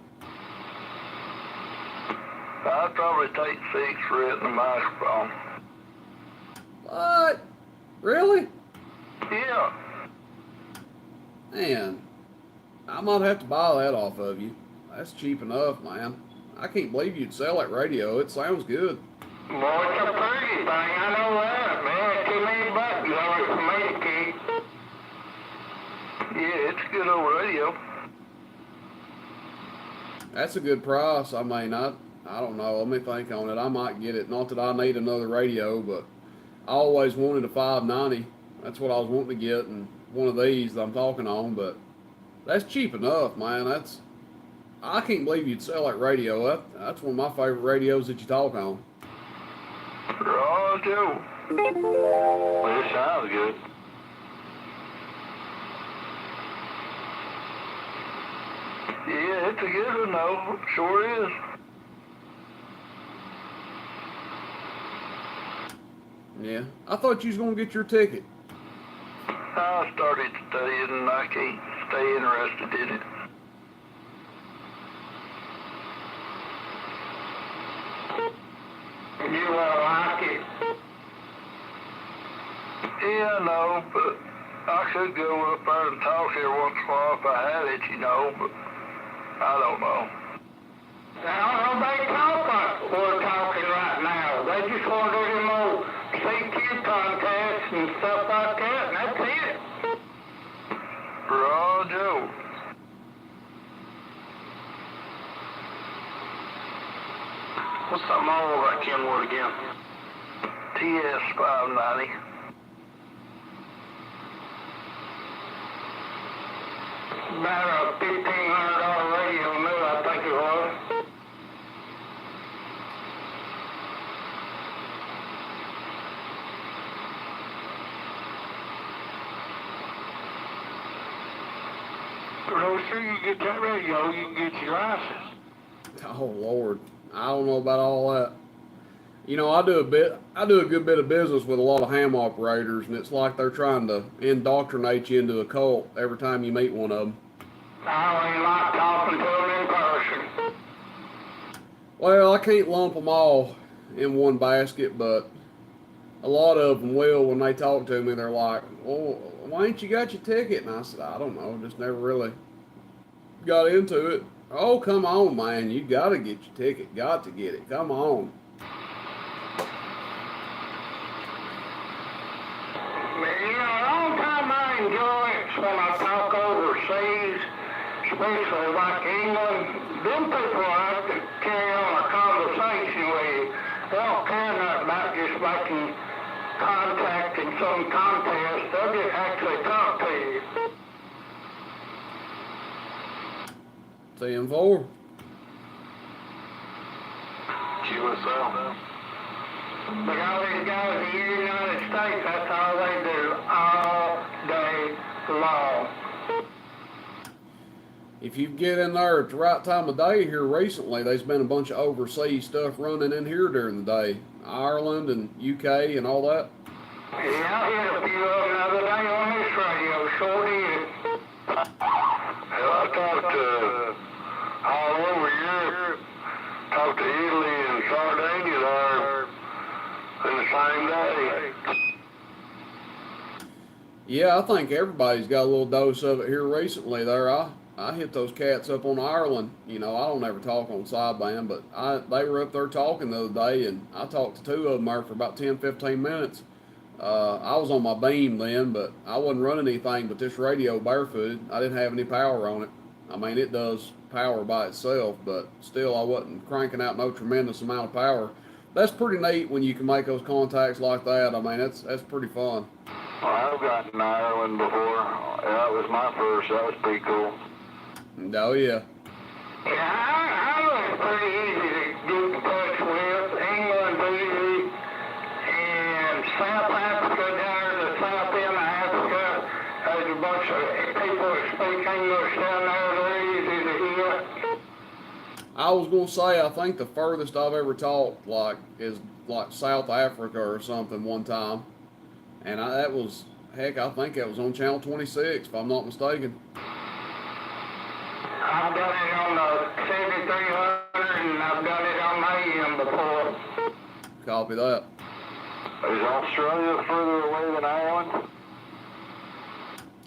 I'd probably take 6 for it in the microphone. What? Really? Yeah. Man, I might have to buy that off of you. That's cheap enough, man. I can't believe you'd sell that radio. It sounds good. Boy, it's a pretty thing, I know that, man. Too many buttons on it for me to keep. Yeah, it's a good old radio. That's a good price. I mean, I don't know. Let me think on it. I might get it. Not that I need another radio, but I always wanted a 590. That's what I was wanting to get, and one of these that I'm talking on, but that's cheap enough, man. I can't believe you'd sell that radio. That's one of my favorite radios that you talk on. Roger. Well, it sounds good. Yeah, it's a good one, though. Sure is. Yeah. I thought you was going to get your ticket. I started studying and I can't stay interested in it. You like it? Yeah, I know, but I could go up there and talk here once in a while if I had it, but I don't know. Now, nobody talk like we're talking right stuff like that, and that's it. Roger. What's that model of that Kenwood again? TS 590. About a $1,500 radio new, I think it was. No, sure, you get that radio, you can get your license. Oh Lord, I don't know about all that. You know, I do a good bit of business with a lot of ham operators, and it's like they're trying to indoctrinate you into a cult every time you meet one of them. I ain't like talking to them in person. Well, I can't lump them all in one basket, but a lot of them will. When they talk to me, they're like, "Well, why ain't you got your ticket?" And I said, "I don't know, just never really got into it." "Oh, come on, man, you got to get your ticket. Got to get it. Come on." You know, the only time I enjoy it's when I talk overseas, especially like England. Them people like to carry on a conversation with you. They don't care nothing about just making contact in some contest. They'll just actually talk to you. 10-4. QSL. But all these guys in the United States, that's all they do all day long. If you get in there at the right time of day here recently, there's been a bunch of overseas stuff running in here during the day. Ireland and UK and all that. Yeah, I hit a few of them the other day on this radio, sure did. Hell, I talked to all over Europe. Talked to Italy and Sardinia there in the same day. Yeah, I think everybody's got a little dose of it here recently there. I hit those cats up on Ireland. You know, I don't ever talk on sideband, but they were up there talking the other day, and I talked to two of them there for about 10, 15 minutes. I was on my beam then, but I wasn't running anything but this radio barefooted. I didn't have any power on it. I mean, it does power by itself, but still I wasn't cranking out no tremendous amount of power. That's pretty neat when you can make those contacts like that. I mean, that's pretty fun. Well, I've gotten in Ireland before. That was my first. That was pretty cool. Oh, yeah. Yeah, Ireland's pretty easy to get in touch with. England's easy. And South Africa, down to the south end of Africa, there's a bunch of people that speak English down there. They're easy to hear. I was gonna say, I think the furthest I've ever talked is South Africa or something one time, and that was heck. I think that was on Channel 26, if I'm not mistaken. I've done it on the 7300 and I've done it on my AM before. Copy that. Is Australia further away than Ireland?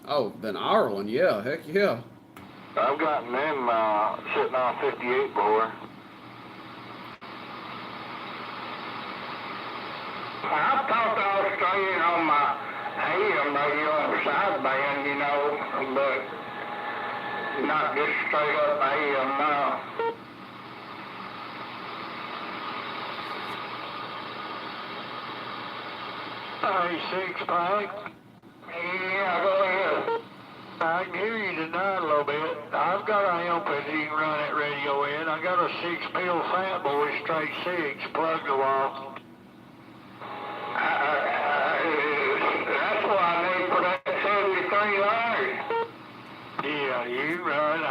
Oh, then Ireland, yeah, heck yeah. I've gotten them sitting on 58 before. I've talked to Australian on my AM radio on sideband, you know, but not just straight up AM now. Hey, Six Pack. Yeah, go ahead. I can hear you tonight a little bit. I've got an amp that you can run that radio in. I got a 6-pill Fat Boy straight 6 plug the wall. That's what I need for that 73 line. Yeah, you right.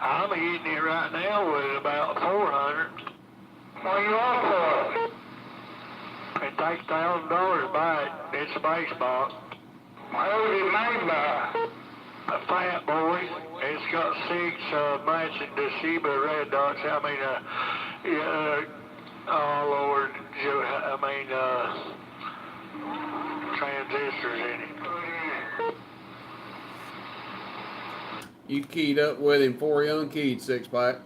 I'm eating it right now with about 400. What do you want for it? It takes $1,000 to buy it. It's a bass box. What was it made by? A Fat Boy. It's got 6 matching Toshiba red dots. I mean, oh Lord, transistors in it. You keyed up with him before he unkeyed, 6-pack.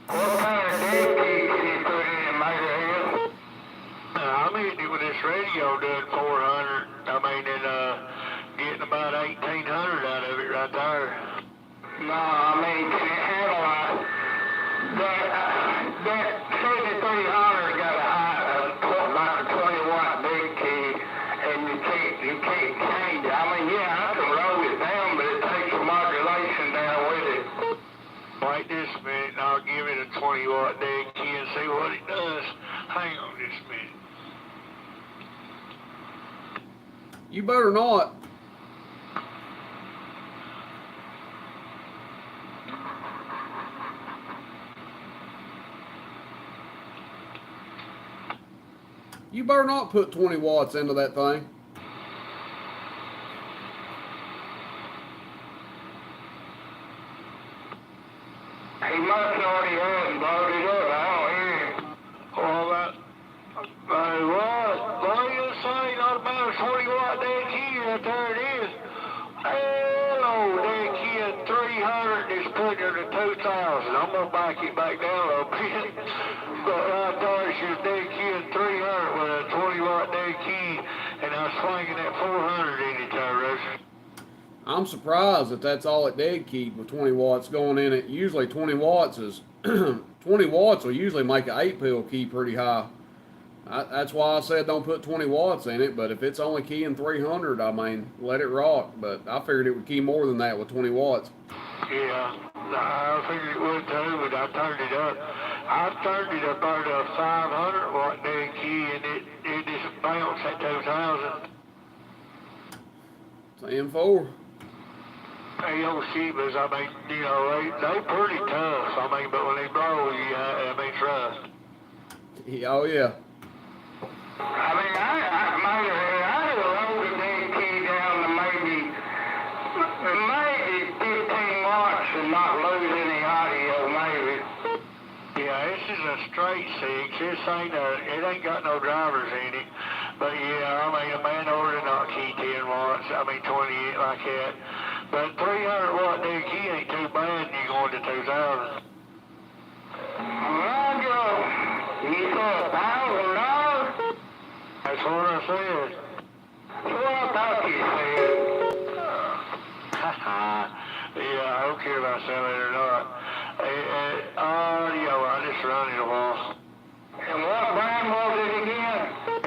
What kind of dead key can you put in, Major Hill? I'm in getting it with this radio doing 400. I mean, and getting about 1,800 out of it right there. No, I mean, can it handle that 7300 got a like a 20-watt big key, and you can't change it. I mean, yeah, I can roll it down, but it takes the modulation down with it. Wait this minute, and I'll give it a 20-watt dead key and see what it does. Hang on this minute. You better not. You better not put 20 watts into that thing. He must already have blowed it up. I don't hear him. All that. What are you saying? Not about a 20-watt dead key right there it is. Hello, dead key at 300 is putting her to 2,000. I'm going to back it back down a little bit. But right there, she's dead key at 300 with a 20-watt dead key, and I'm swinging at 400 in it there, Russ. I'm surprised that that's all it dead keyed with 20 watts going in it. Usually 20 watts is 20 watts will usually make an 8-pill key pretty high. That's why I said don't put 20 watts in it, but if it's only keying 300, I mean, let it rock. But I figured it would key more than that with 20 watts. Yeah, I figured it would too, but I turned it up. I turned it up there to a 500-watt dead key, and it just bounced at 2,000. 10-4. Hey, old Shebas, I mean, you know, they pretty tough. I mean, but when they blow, I mean, trust. Yeah, oh, yeah. I mean, I rolled the dead key down to maybe 15 watts and not lose any audio, maybe. Yeah, this is a straight 6. It ain't got no drivers in it. But yeah, I mean, a man order not key 10 watts. I mean, 28 like that. But 300-watt dead key ain't too bad, and you're going to 2,000. Roger, you said $1,000? That's what I said. That's what I thought you said. Yeah, I don't care if I sell it or not. I just run it a while. And what brand was it again?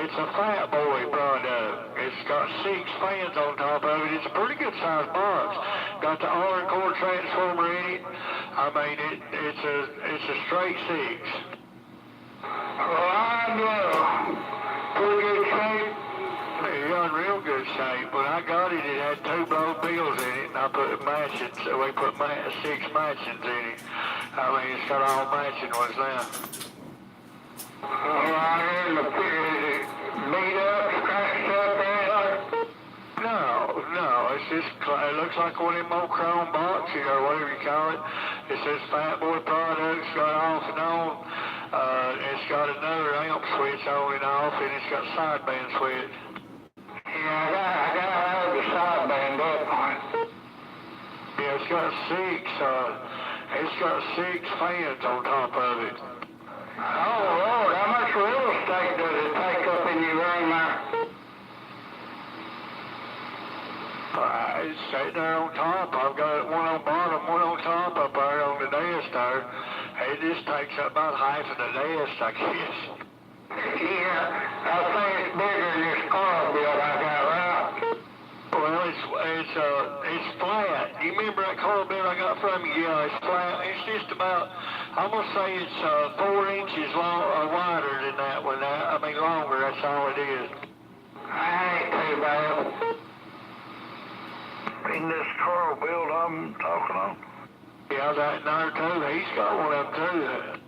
It's a Fat Boy product. It's got 6 fans on top of it. It's a pretty good sized box. Got the R-core transformer in it. I mean, it's a straight 6. Well, I know. Pretty good shape. Yeah, in real good shape. When I got it, it had 2 blow bills in it, and I put matching. So we put 6 matchings in it. I mean, it's got all matching ones now. I heard the picture beat up, scratched up, and No, it's just, it looks like one of them old chrome boxes or whatever you call it. It says Fat Boy Products, got off and on. It's got another amp switch on and off, and it's got sideband switch. yeah, I got out of the sideband up on. Yeah, it's got 6 fans on top of it. Oh, Lord, how much real estate does it take up in your room there? It's sitting there on top. I've got one on bottom, one on top up there on the desk there. It just takes up about half of the desk, I guess. Yeah, I think it's bigger than this car build I got, right? Well, it's flat. You remember that car bill I got from you? Yeah, it's flat. It's just about, I'm gonna say it's 4 inches long or wider than that one. I mean longer. That's all it is. I ain't too bad. In this car build I'm talking on? Yeah, that in there too. He's got one of them too.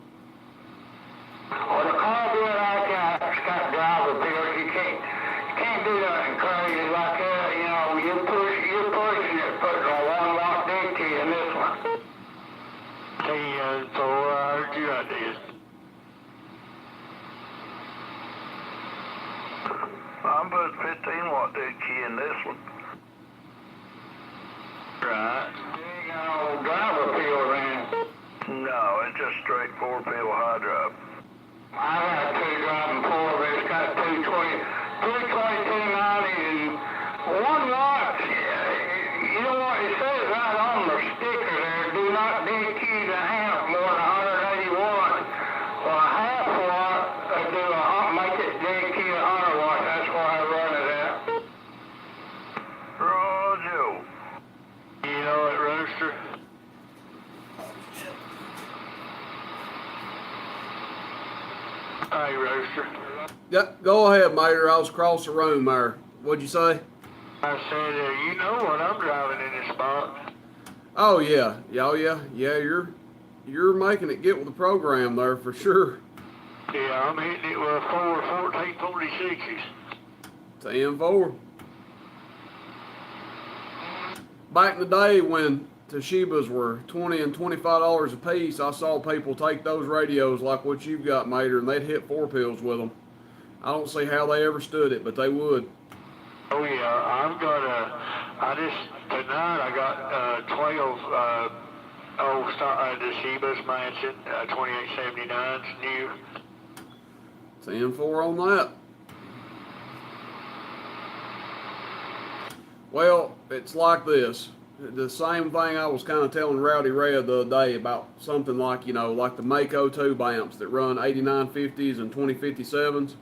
Well, the car build I got's got driver pills. You can't do nothing crazy like that. You know, you're pushing it, putting a 1-watt dead key in this one. 10, 4, I heard you out there. I'm putting 15-watt dead key in this one. Right. You got no driver pill in. No, it's just straight 4-pill high drive. I got 2 driving 4, but it's got 2 222.90s, and 1 watt, you know what it says right on the sticker there, do not DQ the amp more than 180 watts. Well, a half watt make it DQ 100 watts, that's why I run it at. Roger. You know it, Rooster? Hey, Rooster. Yeah, go ahead, Mater. I was across the room there. What'd you say? I said, you know what I'm driving in this spot. Oh yeah, yeah. You're making it get with the program there for sure. Yeah, I'm hitting it with 1446s. 10-4. Back in the day when Toshibas were $20 and $25 a piece, I saw people take those radios like what you've got, Mater, and they'd hit 4 pills with them. I don't see how they ever stood it, but they would. Oh yeah, tonight I got 12 Toshibas Mansion 2879s new. 10-4 on that. Well, it's like this. The same thing I was kind of telling Rowdy Red the other day about something like, like the Mako tube amps that run 8950s and 2057s.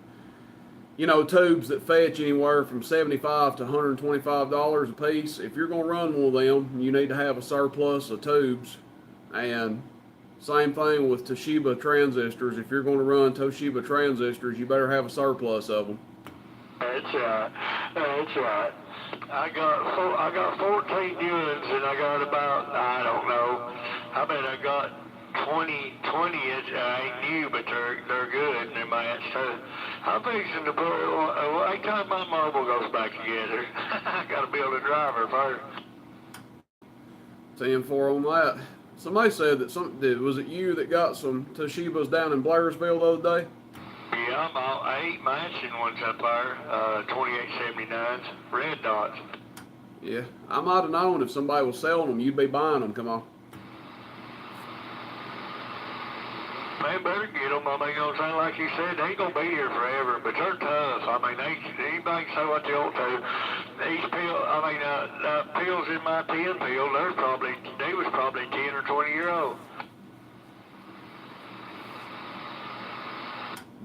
Tubes that fetch anywhere from $75 to $125 a piece. If you're going to run one of them, you need to have a surplus of tubes. And same thing with Toshiba transistors. If you're going to run Toshiba transistors, you better have a surplus of them. That's right. That's right. I got 14 new ones, and I got about, I don't know, I bet I got 20 ain't new, but they're good, and they match. So I'm fixing to put, anytime my marble goes back together, I got to build a driver first. 10-4 on that. Somebody said that was it you that got some Toshibas down in Blairsville the other day? Yeah, I bought 8 matching ones up there, 2879s, red dots. Yeah, I might have known if somebody was selling them, you'd be buying them. Come on. Man, better get them. I mean, like you said, they ain't gonna be here forever, but they're tough. I mean, anybody can say what they want to. These pills in my 10 pill, they was probably 10 or 20 years old.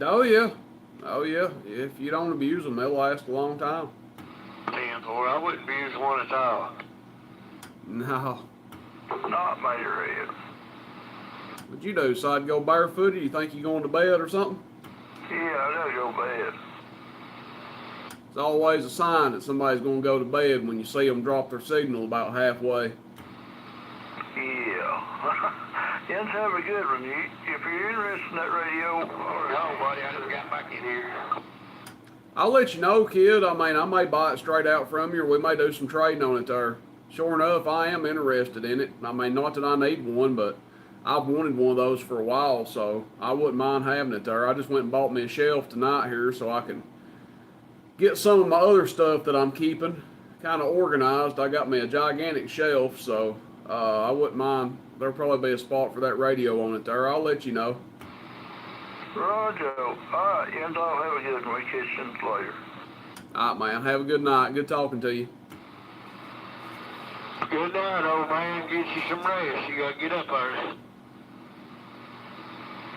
Oh yeah. If you don't abuse them, they'll last a long time. 10-4. I wouldn't abuse one at all. No. Not my red. What'd you do? So I'd go barefooted? You think you going to bed or something? Yeah, I gotta go to bed. It's always a sign that somebody's going to go to bed when you see them drop their signal about halfway. Yeah. It's have a good one. If you're interested in that radio, no, buddy, I just got back in here. I'll let you know, kid. I may buy it straight out from you, or we may do some trading on it there. Sure enough, I am interested in it. Not that I need one, but I've wanted one of those for a while, so I wouldn't mind having it there. I just went and bought me a shelf tonight here so I can get some of my other stuff that I'm keeping kind of organized. I got me a gigantic shelf, so I wouldn't mind. There'll probably be a spot for that radio on it there. I'll let you know. Roger. All right, and I'll have a good one. We catch you later. All right, man. Have a good night. Good talking to you. Good night, old man. Get you some rest. You got to get up early.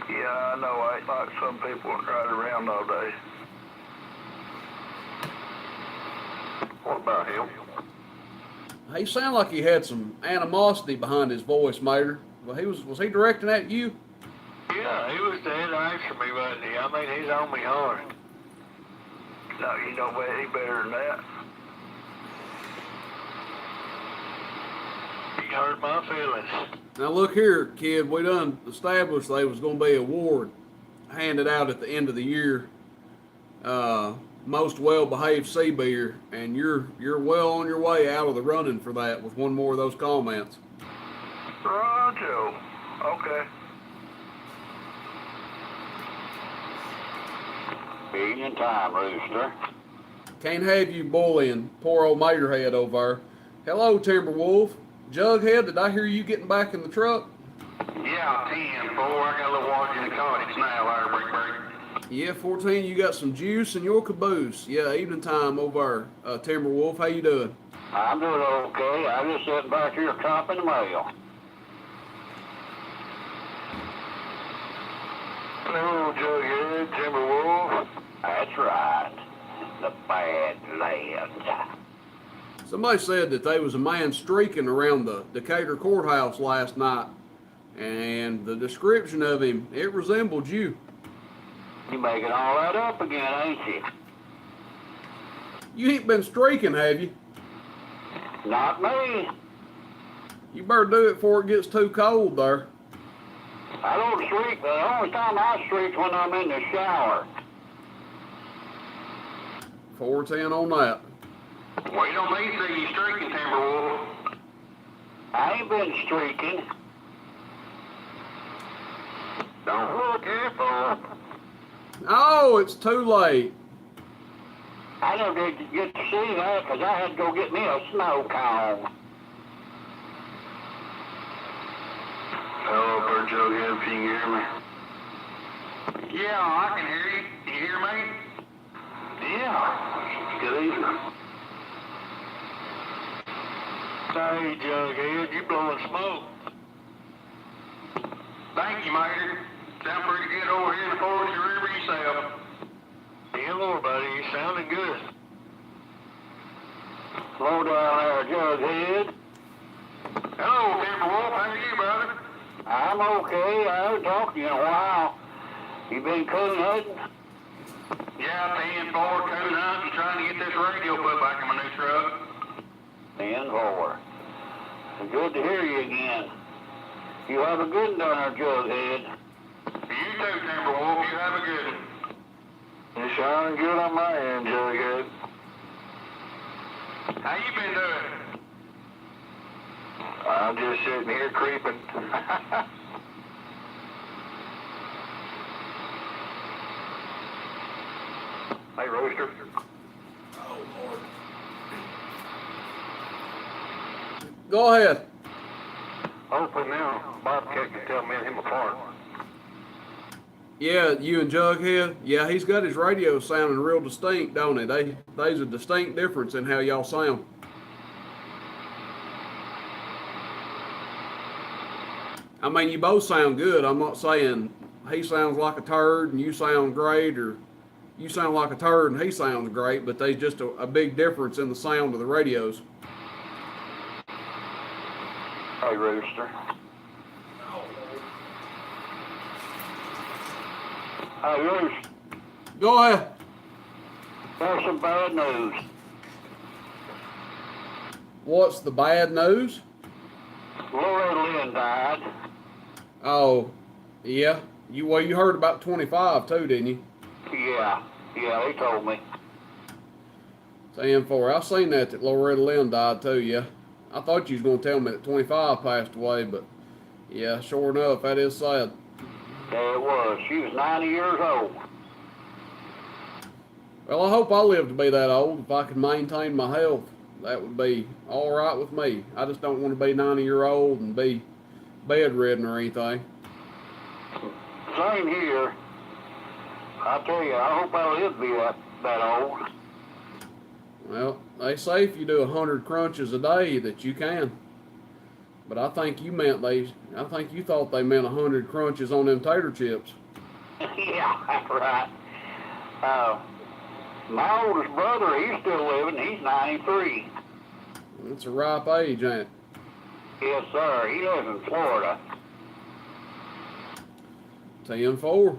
Yeah, I know. I ain't like some people ride around all day. What about him? He sounded like he had some animosity behind his voice, Mater. Well, was he directing at you? Yeah, he was dead after me, wasn't he? I mean, he's on me hard. No, you know any better than that. He hurt my feelings. Now look here, kid. We done established there was going to be an award handed out at the end of the year. Most well-behaved sea beer, and you're well on your way out of the running for that with one more of those comments. Roger. Okay. Evening time, Rooster. Can't have you bullying poor old Materhead over there. Hello, Timberwolf. Jughead, did I hear you getting back in the truck? Yeah, 10-4. I got a little water in the cottage now, Brick. Yeah, 14, you got some juice in your caboose. Yeah, evening time over there. Timberwolf, how you doing? I'm doing okay. I'm just sitting back here chopping the mail. Hello, Jughead, Timberwolf. That's right. The Badlands. Somebody said that there was a man streaking around the Decatur courthouse last night, and the description of him, it resembled you. You making all that up again, ain't you? You ain't been streaking, have you? Not me. You better do it before it gets too cold there. I don't streak. The only time I streak when I'm in the shower. 410 on that. We don't need to see you streaking, Timberwolf. I ain't been streaking. Don't look careful. Oh, it's too late. I never did get to see that because I had to go get me a snow cone. Hello, Bert Jughead, if you can hear me. Yeah, I can hear you. Can you hear me? Yeah. Good evening. Hey, Jughead, you blowing smoke. Thank you, Major. Sound pretty good over here in the Forest River yourself. Yeah, Lord, buddy, you sounding good. Slow down there, Jughead. Hello, Timberwolf. How are you, brother? I'm okay. I haven't talked to you in a while. You been coon hunting? Yeah, 10-4, coon hunting, trying to get this radio put back in my new truck. 10-4. Good to hear you again. You have a good one down there, Jughead. You too, Timberwolf. You have a good one. You're shining good on my end, Jughead. How you been doing? I'm just sitting here creeping. Hey, Rooster. Oh, Lord. Go ahead. Hopefully now Bobcat can tell me and him apart. Yeah, you and Jughead. Yeah, he's got his radio sounding real distinct, don't he? There's a distinct difference in how y'all sound. I mean, you both sound good. I'm not saying he sounds like a turd and you sound great, or you sound like a turd and he sounds great, but there's just a big difference in the sound of the radios. Hey, Rooster. Hey, Rooster. Go ahead. There's some bad news. What's the bad news? Laura Lynn died. Oh, yeah. You heard about 25 too, didn't you? Yeah, they told me. 10-4. I seen that Loretta Lynn died too, yeah. I thought you was going to tell me that 25 passed away, but yeah, sure enough, that is sad. Yeah, it was. She was 90 years old. Well, I hope I live to be that old. If I can maintain my health, that would be all right with me. I just don't want to be 90-year-old and be bedridden or anything. Same here. I tell you, I hope I live to be that old. Well, they say if you do 100 crunches a day that you can. But I think you thought they meant 100 crunches on them tater chips. Yeah, that's right. My oldest brother, he's still living. He's 93. It's a ripe age, ain't it? Yes, sir. He lives in Florida. 10-4.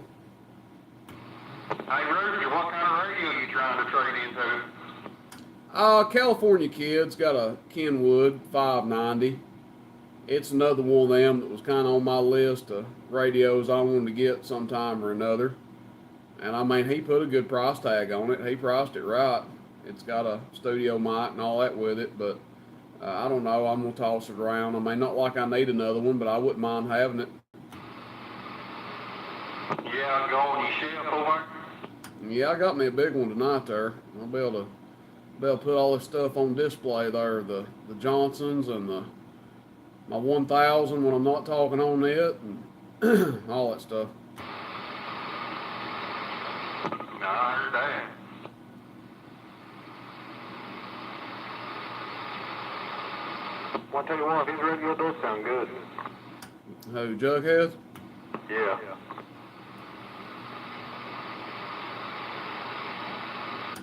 Hey, Rooster, what kind of radio you trying to trade into? California Kid's got a Kenwood 590. It's another one of them that was kind of on my list of radios I wanted to get sometime or another. And I mean, he put a good price tag on it. He priced it right. It's got a studio mic and all that with it, but I don't know. I'm going to toss it around. I mean, not like I need another one, but I wouldn't mind having it. Yeah, go on your shelf over. Yeah, I got me a big one tonight there. I'll be able to put all this stuff on display there, the Johnsons and my 1000 when I'm not talking on it and all that stuff. I heard that. Well, I tell you what, his radio does sound good. Who, Jughead? Yeah.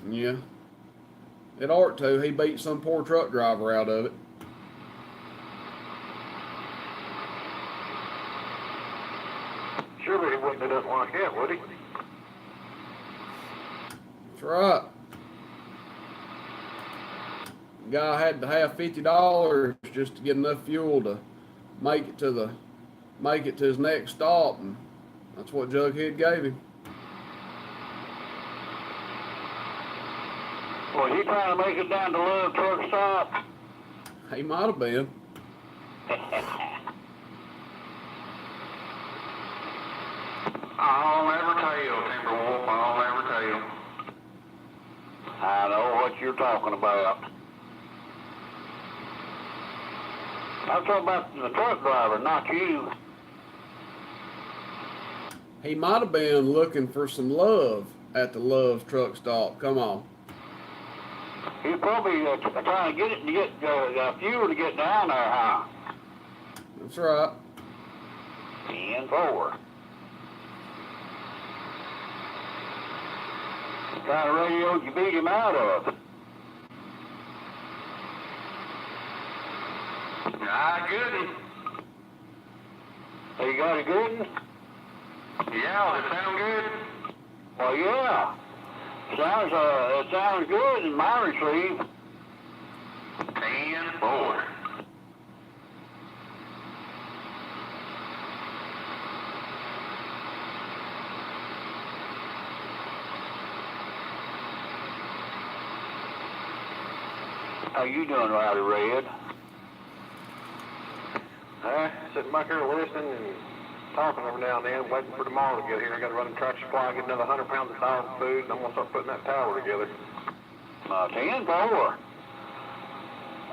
Yeah. It ought to. He beat some poor truck driver out of it. Surely he wouldn't have done like that, would he? That's right. Guy had to have $50 just to get enough fuel to make it to his next stop, and that's what Jughead gave him. Was he trying to make it down to Love Truck Stop? He might have been. I'll never tell, Timberwolf. I'll never tell. I know what you're talking about. I'm talking about the truck driver, not you. He might have been looking for some love at the Love truck stop. Come on. He's probably trying to get fuel to get down there, huh? That's right. 10-4. What kind of radio did you beat him out of? I couldn't. You got a good one? Yeah, does it sound good? Well, yeah. It sounds good in my receive. 10-4. How you doing, Rowdy Red? Sitting back here listening and talking every now and then, waiting for tomorrow to get here. I got to run to Tractor Supply, get another 100 pounds of dog food, and I'm going to start putting that tower together. 10-4.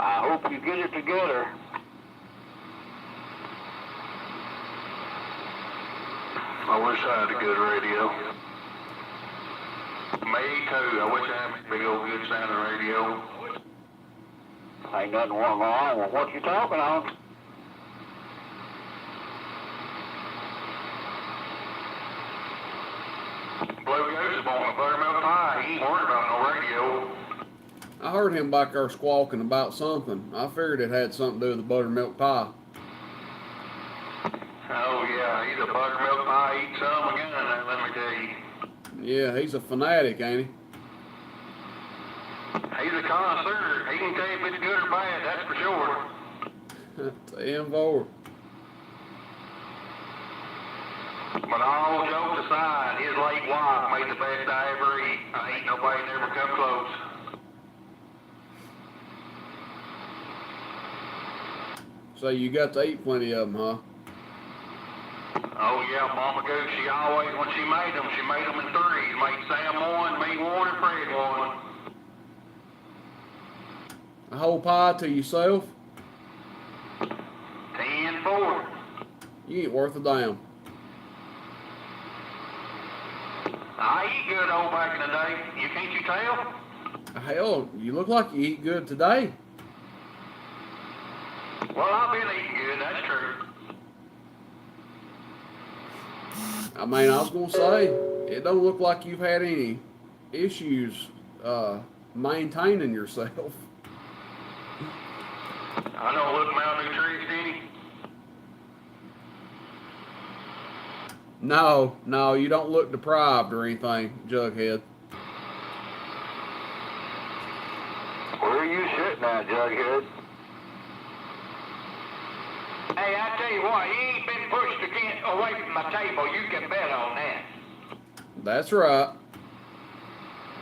I hope you get it together. I wish I had a good radio. Me too. I wish I had a big old good sounding radio. Ain't nothing wrong with what you talking on. Blue Goose is wanting a buttermilk pie. He ain't worried about no radio. I heard him back there squawking about something. I figured it had something to do with the buttermilk pie. Oh yeah, he's a buttermilk pie. Eat some again, let me tell you. Yeah, he's a fanatic, ain't he? He's a connoisseur. He can tell you if it's good or bad, that's for sure. 10-4. But all jokes aside, his late wife made the best I ever eat. Ain't nobody never come close. So you got to eat plenty of them, huh? Oh yeah, Mama Goose, she always, when she made them in threes. Made Sam one, me one, and Fred one. A whole pie to yourself? 10-4. You ain't worth a damn. I eat good old back in the day. Can't you tell? Hell, you look like you eat good today. Well, I've been eating good, that's true. I mean, I was going to say, it don't look like you've had any issues maintaining yourself. I don't look malnourished any. No, you don't look deprived or anything, Jughead. Where are you sitting at, Jughead? Hey, I tell you what, he ain't been pushed away from my table. You can bet on that. That's right.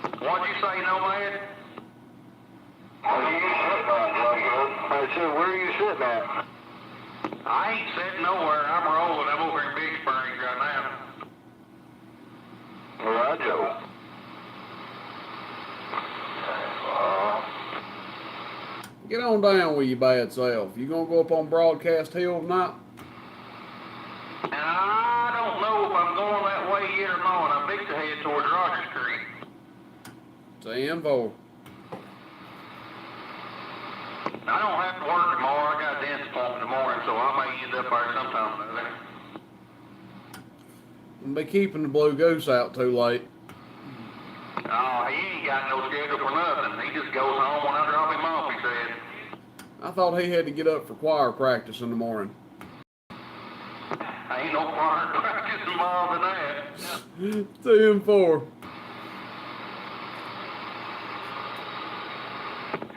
What'd you say, Nomad? Where are you sitting at, Jughead? I said, where are you sitting at? I ain't sitting nowhere. I'm rolling. I'm over in Big Springs right now. Right, Joe. Get on down with your bad self. You gonna go up on Broadcast Hill tonight? And I don't know if I'm going that way yet or not. I'm fixing to head towards Rogers Creek. 10-4. I don't have to work tomorrow. I got a dentist appointment in the morning, so I may end up there sometime or other. I'll be keeping the blue goose out too late. Oh, he ain't got no schedule for nothing. He just goes home when I drop him off, he said. I thought he had to get up for choir practice in the morning. Ain't no choir practice involved in that. 10-4.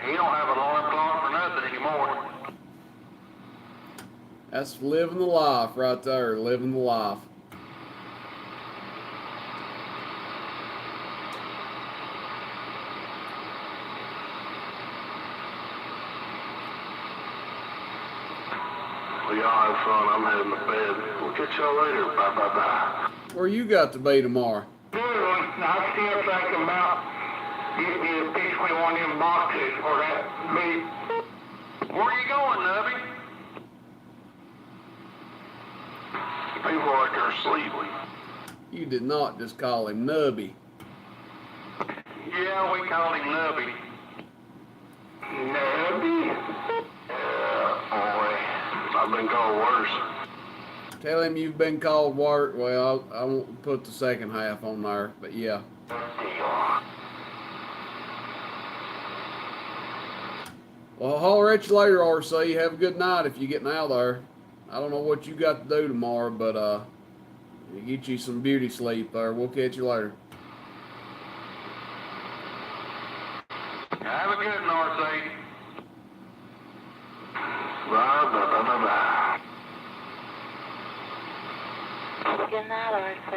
He don't have an alarm clock for nothing anymore. That's living the life right there, living the life. Well, y'all have fun. I'm heading to bed. We'll catch y'all later. Bye, bye, bye. Where you got to be tomorrow? Good one. I still thinking about getting you a piece of one of them boxes for that meat. Where you going, Nubby? People like they're asleep. You did not just call him Nubby. Yeah, we called him Nubby. Nubby? Boy, I've been called worse. Tell him you've been called work. Well, I won't put the second half on there, but yeah. Well, I'll holler at you later, RC. Have a good night if you're getting out there. I don't know what you got to do tomorrow, but get you some beauty sleep there. We'll catch you later. Have a good one, RC. Bye, bye, bye, bye, bye. Good night, RC.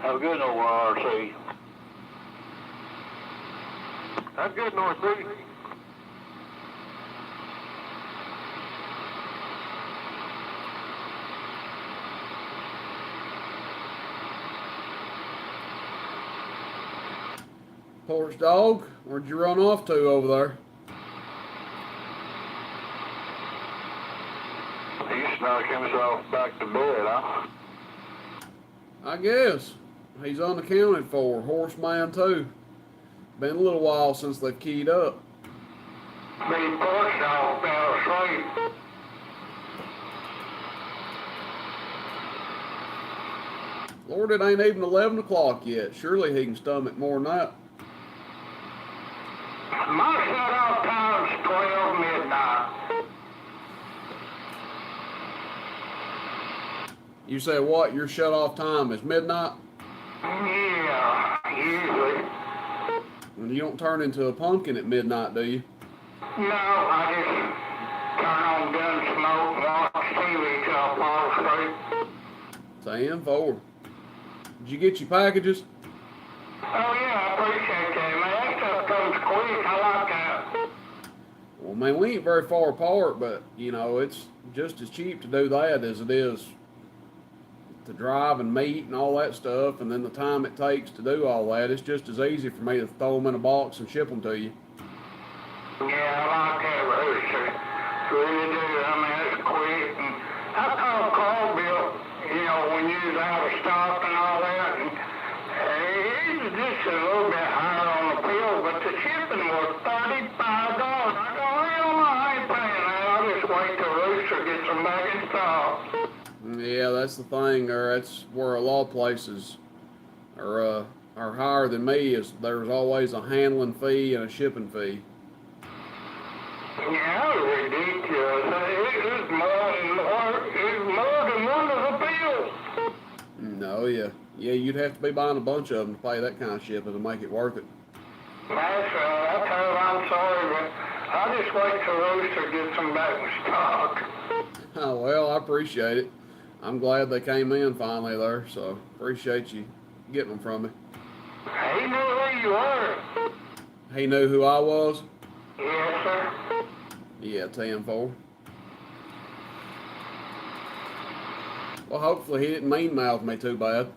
Have a good one over RC. That's good, Northsea. Porch dog, where'd you run off to over there? He snuck himself back to bed, huh? I guess. He's unaccounted for. Horseman too. Been a little while since they've keyed up. Big porch dog fell asleep. Lord, it ain't even 11 o'clock yet. Surely he can stomach more than that. My shut-off time's 12 midnight. You say what? Your shut-off time is midnight? Yeah, usually. And you don't turn into a pumpkin at midnight, do you? No, I just turn on gun smoke and watch TV till I fall asleep. 10-4. Did you get your packages? Oh yeah, I appreciate that, man. That stuff comes quick. I like that. Well, man, we ain't very far apart, but, you know, it's just as cheap to do that as it is to drive and meet and all that stuff, and then the time it takes to do all that, it's just as easy for me to throw them in a box and ship them to you. Yeah, I like that, Rooster. Really do. I mean, it's quick. And I called Carlville, you know, when you was out of stock and all that, and it was just a little bit higher on the bill, but the shipping was $35. I go, hell no, I ain't paying that. I'll just wait till Rooster gets them back in stock. Yeah, that's the thing, or that's where a lot of places are higher than me, is there's always a handling fee and a shipping fee. Yeah, it was ridiculous. It was more than one of the bills. No, yeah. Yeah, you'd have to be buying a bunch of them to pay that kind of shipping to make it worth it. That's right. I tell you, I'm sorry, but I'll just wait till Rooster gets them back in stock. Oh, well, I appreciate it. I'm glad they came in finally there, so appreciate you getting them from me. He knew who you were. He knew who I was? Yes, sir. Yeah, 10-4. Well, hopefully he didn't mean mouth me too bad.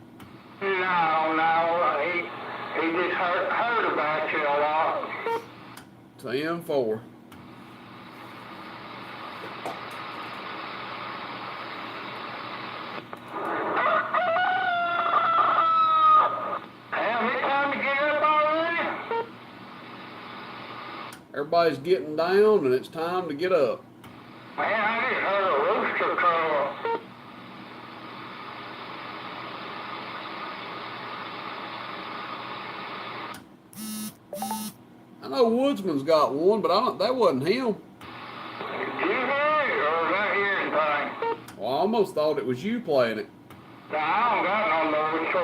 No, he just heard about you a lot. 10-4. everybody's getting down and it's time to get up. Man, I just heard a rooster crow. I know Woodsman's got one, but that wasn't him. Did you hear it, or was I hearing things? Well, I almost thought it was you playing it. Now, I don't got no noise, so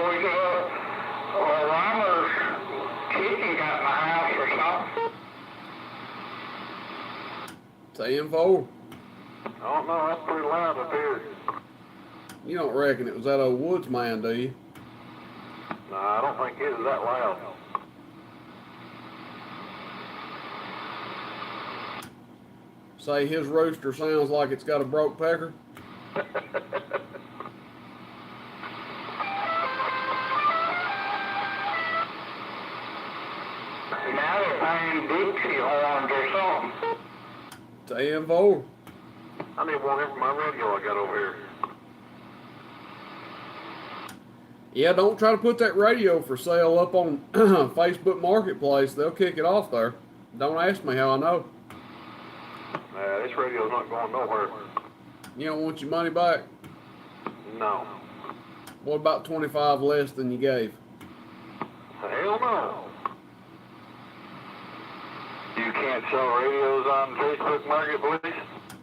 Reimer's kitchen got in the house or something. 10-4. I don't know, that's pretty loud up here. You don't reckon it was that old Woods man, do you? No, I don't think it is that loud. Say his rooster sounds like it's got a broke pecker. Now they're playing Dixie horns or something. 10-4. I need one here for my radio I got over here. Yeah, don't try to put that radio for sale up on Facebook Marketplace. They'll kick it off there. Don't ask me how I know. This radio's not going nowhere. You don't want your money back? No. What about 25 less than you gave? Hell no. You can't sell radios on Facebook Marketplace?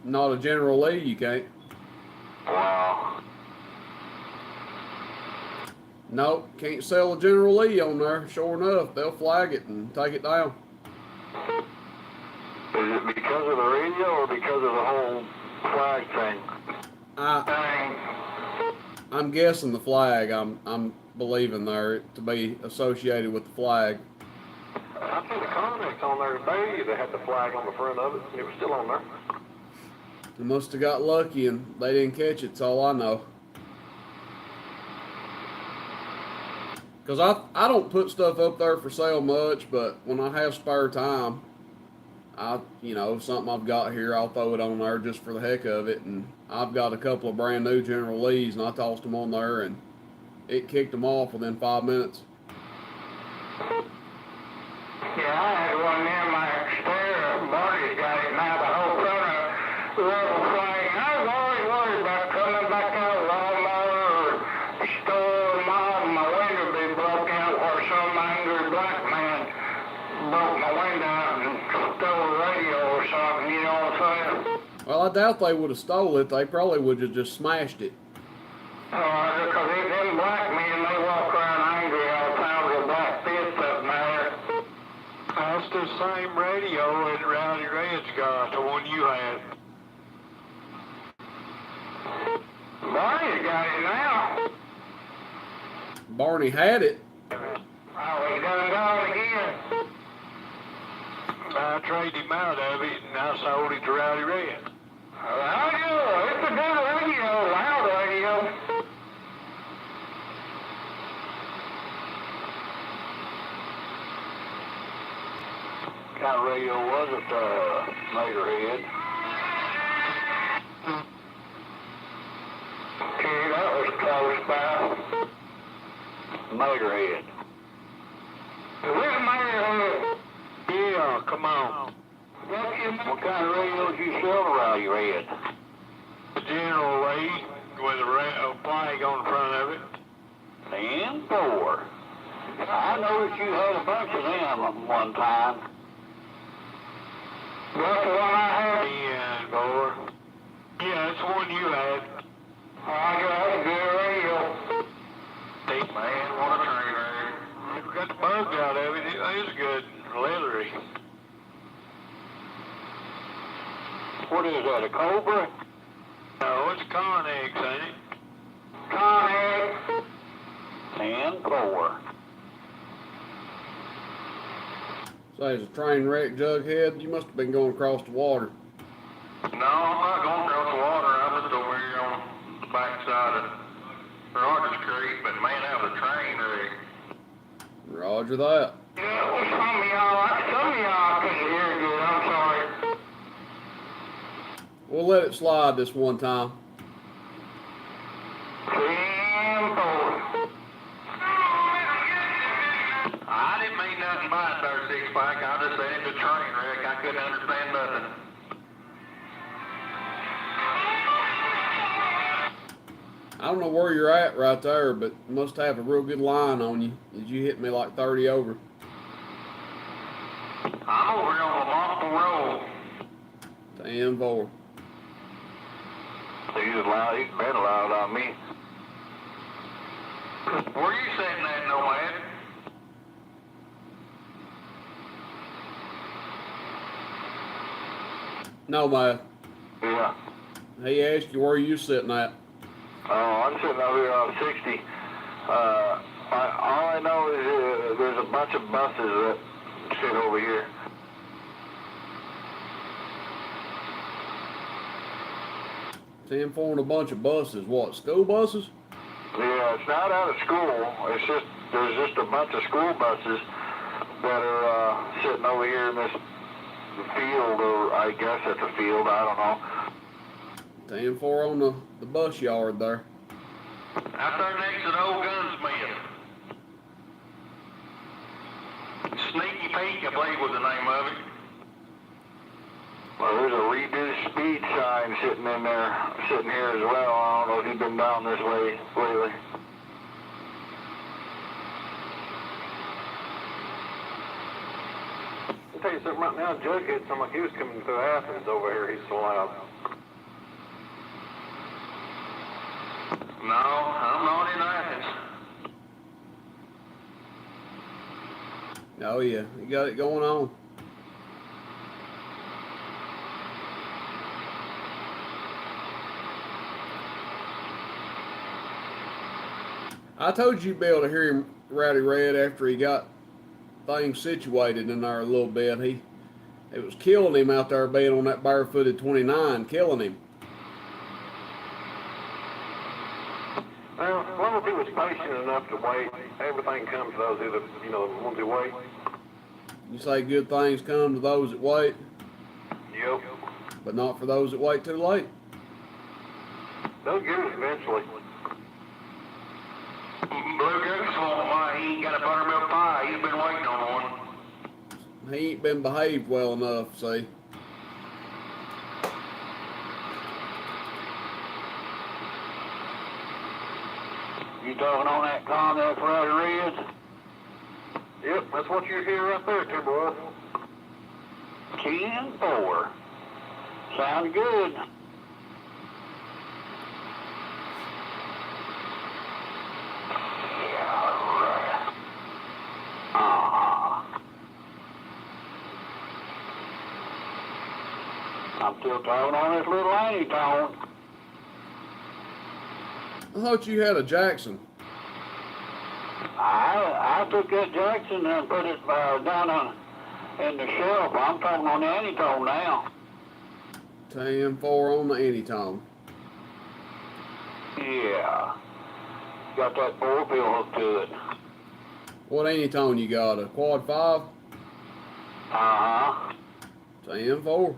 Not a General Lee, you can't. Wow. Nope, can't sell a General Lee on there. Sure enough, they'll flag it and take it down. Is it because of the radio or because of the whole flag thing? I'm guessing the flag. I'm believing there to be associated with the flag. I seen the Connex on there today. They had the flag on the front of it, and it was still on there. They must have got lucky and they didn't catch it. That's all I know. Because I don't put stuff up there for sale much, but when I have spare time, something I've got here, I'll throw it on there just for the heck of it. And I've got a couple of brand new General Lees, and I tossed them on there, and it kicked them off within 5 minutes. Yeah, I had one in my exterior. Marty's got it now, the whole front of the rebel flag. I was always worried about coming back out of Walmart or store mom, my window be broke out, or some angry black man broke my window out and stole a radio or something, you know what I'm saying? Well, I doubt they would have stole it. They probably would have just smashed it. Because them black men, they walk around angry all the time with a black fist up in there. That's the same radio that Rowdy Red's got, the one you had. Barney's got it now. Barney had it. Oh, he's done gone again. I traded him out of it and I sold it to Rowdy Red. Radio, it's a good radio, loud radio. What kind of radio was it, Motorhead? Gee, that was close by. Motorhead. Where's Motorhead? Yeah, come on. What kind of radios you sell to Rowdy Red? The General Lee with a flag on the front of it. 10-4. I noticed you had a bunch of them one time. That's the one I had. 10-4. Yeah, that's the one you had. I got a good radio. Man, what a train wreck. We got the bugs out of it. It is good. Leathery. What is that, a Cobra? No, it's a Connex, ain't it? Connex. 10-4. Say, it's a train wreck, Jughead. You must have been going across the water. No, I'm not going across the water. I'm just over here on the backside of Rogers Creek, but man, that was a train wreck. Roger that. Yeah, well, some of y'all couldn't hear good. I'm sorry. We'll let it slide this one time. 10-4. I didn't mean nothing by it there, six-pack. I just said it's a train wreck. I couldn't I don't know where you're at right there, but you must have a real good line on you. Did you hit me like 30 over? I'm over here on the Monster Road. 10-4. He's loud. He's been loud on me. Where you sitting at, Nomad? No, man. Yeah. He asked you where you sitting at. Oh, I'm sitting over here on 60. All I know is there's a bunch of buses that sit over here. Ten four and a bunch of buses. What, school buses? Yeah, it's not out of school. It's just there's just a bunch of school buses that are sitting over here in this field, or I guess it's a field. I don't know. 10-4 on the bus yard there. Out there next to the old gunsmith. Sneaky Pete, I believe was the name of it. Well, there's a reduced speed sign sitting in there, sitting here as well. I don't know if you've been down this way lately. I'll tell you something right now, Jughead sounded like he was coming through Athens over here. He's so loud. No, I'm not in Athens. Oh yeah, you got it going on. I told you you'd be able to hear him Rowdy Red after he got things situated in there a little bit. It was killing him out there being on that barefooted 29, killing him. Well, as long as he was patient enough to wait, everything comes to those who, the ones who wait. You say good things come to those that wait, Yep. but not for those that wait too late. They'll get it eventually. Blue Goose won't mind. He ain't got a buttermilk pie. He's been waiting on one. He ain't been behaved well enough, see. You talking on that com there for Rowdy Red? Yep, that's what you hear right there, Timberwolf. 10-4. Sounds good. I'm still talking on this little Annie tone. I thought you had a Jackson. I took that Jackson and put it down in the shelf. I'm talking on the Annie tone now. 10-4 on the anytone. Yeah. Got that 4-pill hooked to it. What anytone you got? A quad 5? Uh-huh. 10-4.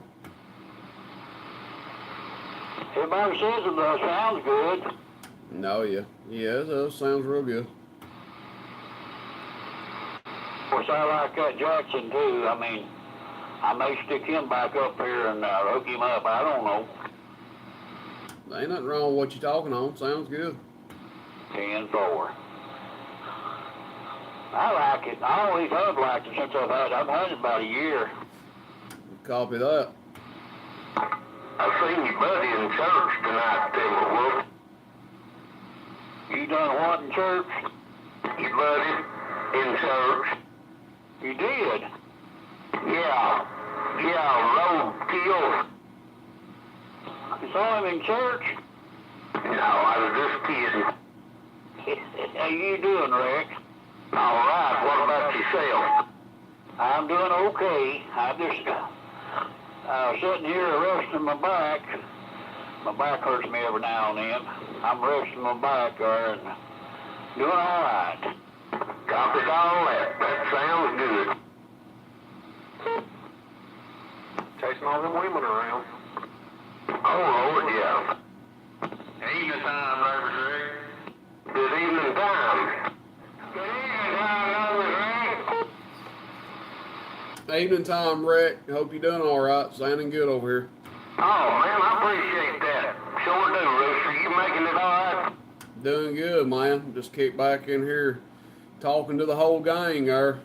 Everybody says it sounds good. No, yeah. Yeah, it does. Sounds real good. Of course, I like that Jackson, too. I mean, I may stick him back up here and hook him up. I don't know. There ain't nothing wrong with what you're talking on. Sounds good. 10-4. I like it. I always have liked it since I've had it about a year. Copy that. I seen your buddy in church tonight, Timberwolf. You done what in church? Your buddy in church. You did? Yeah, roadkill. You saw him in church? No, I was just kidding. How you doing, Rick? All right, what about yourself? I'm doing okay. I'm just sitting here resting my back. My back hurts me every now and then. I'm resting my back there and doing all right. Copies all that. That sounds good. Chasing all them women around. Oh, Lord, yeah. Evening time, Reverend Rick. Good evening time. Good evening time, Reverend Rick. Evening time, Rick. Hope you're doing all right. Sounding good over here. Oh, man, I appreciate that. Sure do, Rooster. You making it all right? Doing good, man. Just kicked back in here talking to the whole gang there.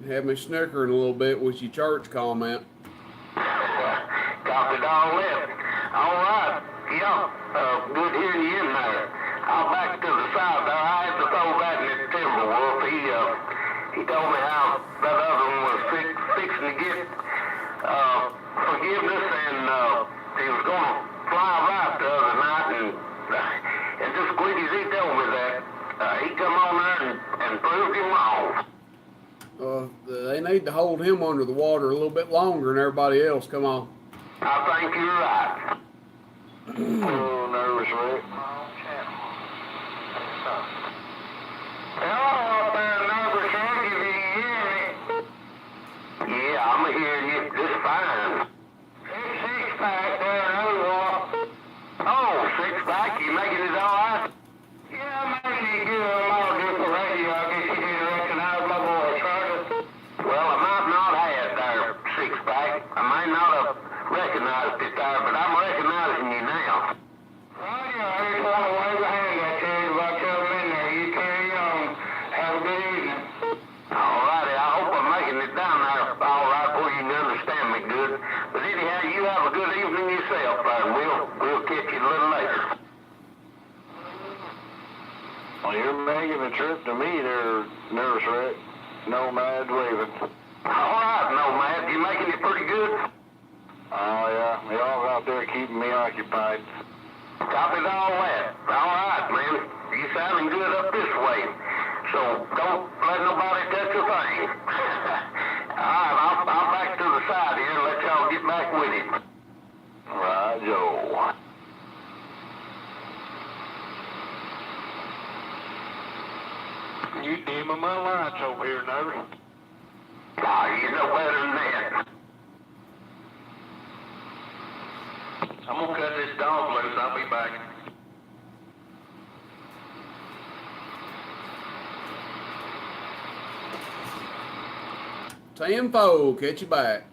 Had me snickering a little bit with your church comment. Copied all that. All right. Yeah, good hearing you in there. I'll back to the side there. I had to throw that in the Timberwolf. He told me how that other one was fixing to get forgiveness, and he was going to fly right the other night, and just quick as he told me that, he come on there and proved him wrong. They need to hold him under the water a little bit longer than everybody else. Come on. I think you're right. Oh, nervous, Rick. Hello up there, nervous, Rick, if you can hear me. Yeah, I'm hearing you just fine. Six-pack there, another one. Oh, six-pack, you making it all right? Yeah, I'm making it good. I'm all good for radio. I guess you didn't recognize my voice, right? Well, I might not have there, six-pack. I might not have recognized it there, but I'm recognizing you now. Right, I just want to wave a hand at you about coming in there. You carry on. Have a good evening. All righty, I hope I'm making it down there all right where you can understand me good. But anyhow, you have a good evening yourself, and we'll catch you a little later. Well, you're making a trip to me there, Nurse Rick. Nomad waving. All right, Nomad, you making it pretty good? Oh, yeah. Y'all out there keeping me occupied. Copied all that. All right, man. You sounding good up this way. So don't let nobody touch a thing. All right, I'll back to the side here and let y'all get back with it. Right, Joe. You dimming my lights over here, Nervous. Ah, you know better than that. I'm gonna cut this dog loose. I'll be back. Tempo, catch you back.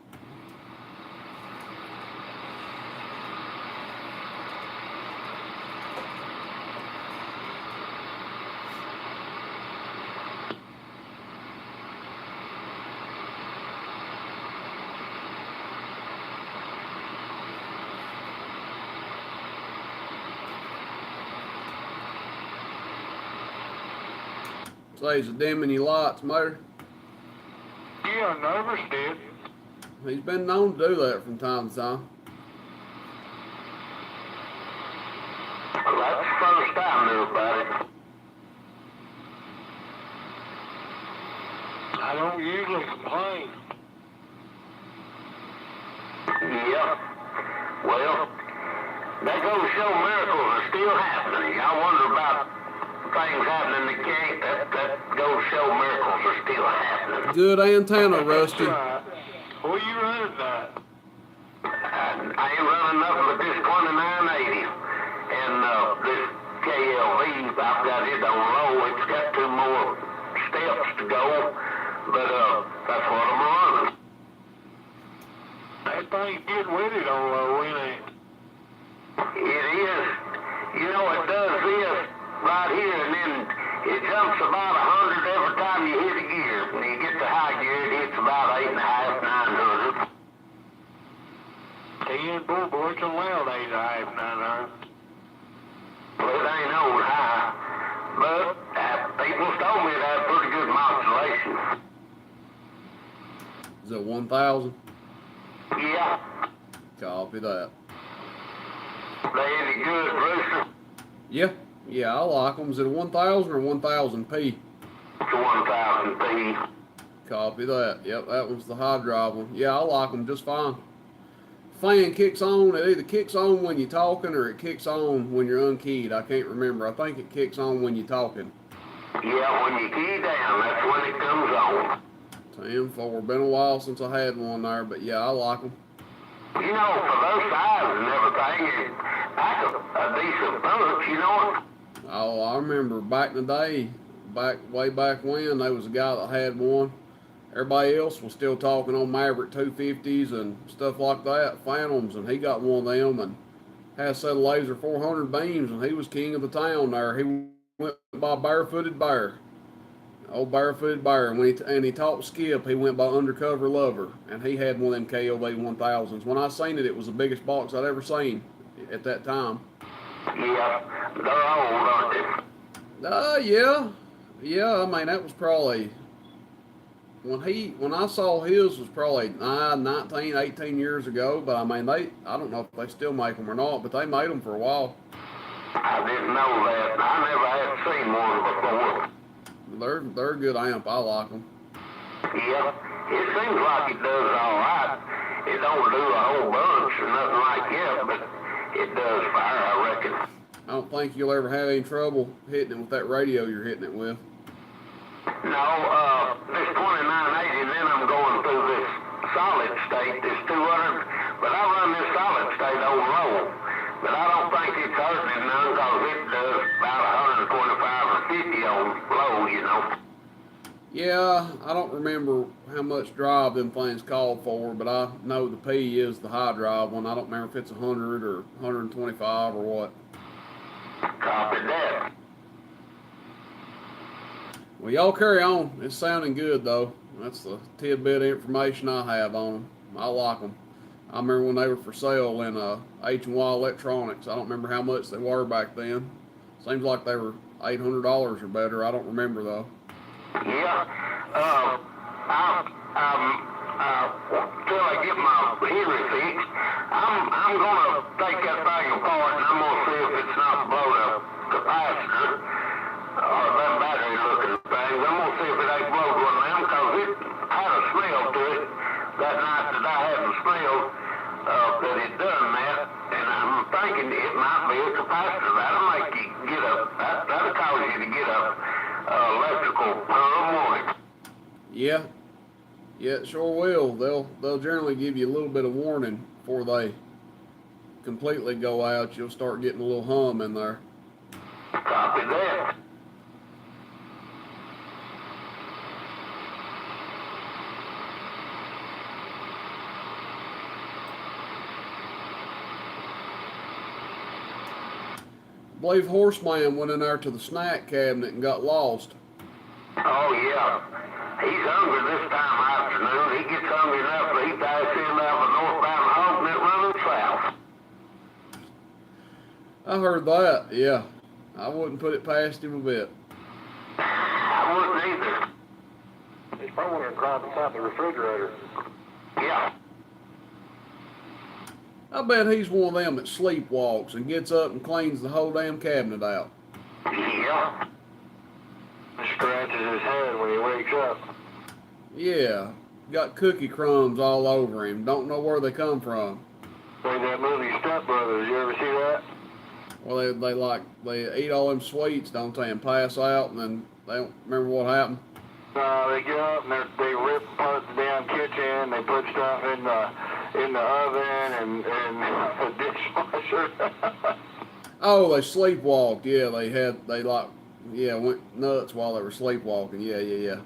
Says a dimming your lights, Mater. Yeah, Nervous did. He's been known to do that from time to time. Well, that's the first time, everybody. I don't usually complain. Yep. Well, that goes to show miracles are still happening. I wonder about things happening that can't. That goes to show miracles are still happening. Good antenna, Rusty. That's right. Where you running that? I ain't running nothing but this 2980. And this KLV, I've got it on low. It's got 2 more steps to go. But that's what I'm running. That thing's getting with it on low, ain't it? It is. You know, it does this right here, and then it jumps about 100 every time you hit a gear. When you get to high gear, it hits about 8.5, 900. Ten boy, it's allowed 8.5, 900. Well, it ain't on high, but people told me it had pretty good modulation. Is it 1,000? Yeah. Copy that. They any good, Rooster? Yeah, I like them. Is it a 1,000 or 1,000p? It's a 1,000p. Copy that. Yep, that one's the high drive one. Yeah, I like them just fine. Fan kicks on. It either kicks on when you're talking or it kicks on when you're unkeyed. I can't remember. I think it kicks on when you're talking. Yeah, when you key down, that's when it comes on. 10-4. Been a while since I had one there, but yeah, I like them. You know, for those sizes and everything, that's a decent bunch, you know. Oh, I remember back in the day, way back when, there was a guy that had one. Everybody else was still talking on Maverick 250s and stuff like that, Phantoms, and he got one of them and had a set of laser 400 beams, and he was king of the town there. He went by Barefooted Bear. Old Barefooted Bear. And he taught Skip, he went by Undercover Lover. And he had one of them KOV 1000s. When I seen it, it was the biggest box I'd ever seen at that time. Yeah, they're old, aren't they? Yeah. Yeah, I mean, that was probably... When I saw his was probably 19, 18 years ago. But I mean, I don't know if they still make them or not, but they made them for a while. I didn't know that. I never had seen one before. They're a good amp. I like them. Yeah, it seems like it does all right. It don't do a whole bunch or nothing like that, but it does fire, I reckon. I don't think you'll ever have any trouble hitting it with that radio you're hitting it with. No, this 2980, then I'm going through this solid state, this 200, but I run this solid state on low. But I don't think it's hurting it none because it does about 125 or 50 on low, you know. Yeah, I don't remember how much drive them things called for, but I know the P is the high drive one. I don't remember if it's 100 or 125 or what. Copy that. Well, y'all carry on. It's sounding good, though. That's the tidbit of information I have on them. I like them. I remember when they were for sale in H&Y Electronics. I don't remember how much they were back then. Seems like they were $800 or better. I don't remember, though. Yeah, till I get my hearing fixed, I'm gonna take that thing apart and I'm gonna see if it's not blown a capacitor or them battery looking things. I'm gonna see if it ain't blowed one of them because it had a smell to it that night that I hadn't smelled that it done that, and I'm thinking it might be a capacitor. That'll make you get that'll cause you to get a electrical warning. Yeah, it sure will. They'll generally give you a little bit of warning before they completely go out. You'll start getting a little hum in there. Copy that. I believe Horseman went in there to the snack cabinet and got lost. Oh, yeah. He's hungry this time of afternoon. He gets hungry enough that he passes in out the northbound hog and it running south. I heard that, yeah. I wouldn't put it past him a bit. I wouldn't either. He's probably going to drive inside the refrigerator. Yeah. I bet he's one of them that sleepwalks and gets up and cleans the whole damn cabinet out. Yeah. Scratches his head when he wakes up. Yeah, got cookie crumbs all over him. Don't know where they come from. Like that movie Step Brothers, you ever see that? Well, they eat all them sweets, don't they, and pass out, and then they don't remember what happened. They get up and they rip apart the damn kitchen. They put stuff in the oven and the dishwasher. Oh, they sleepwalked. Yeah, they went nuts while they were sleepwalking. Yeah. This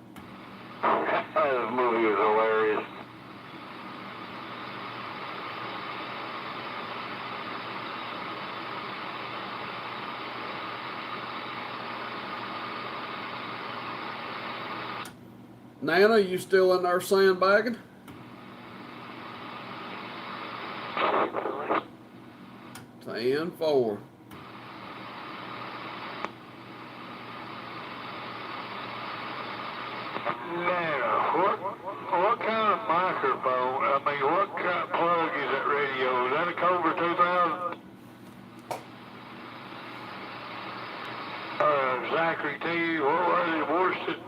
movie is hilarious. Nana, you still in there sandbagging? 10-4. Now, what kind of microphone, what kind of plug is that radio? Is that a Cobra 2000? Zachary T, what was it, Worsted?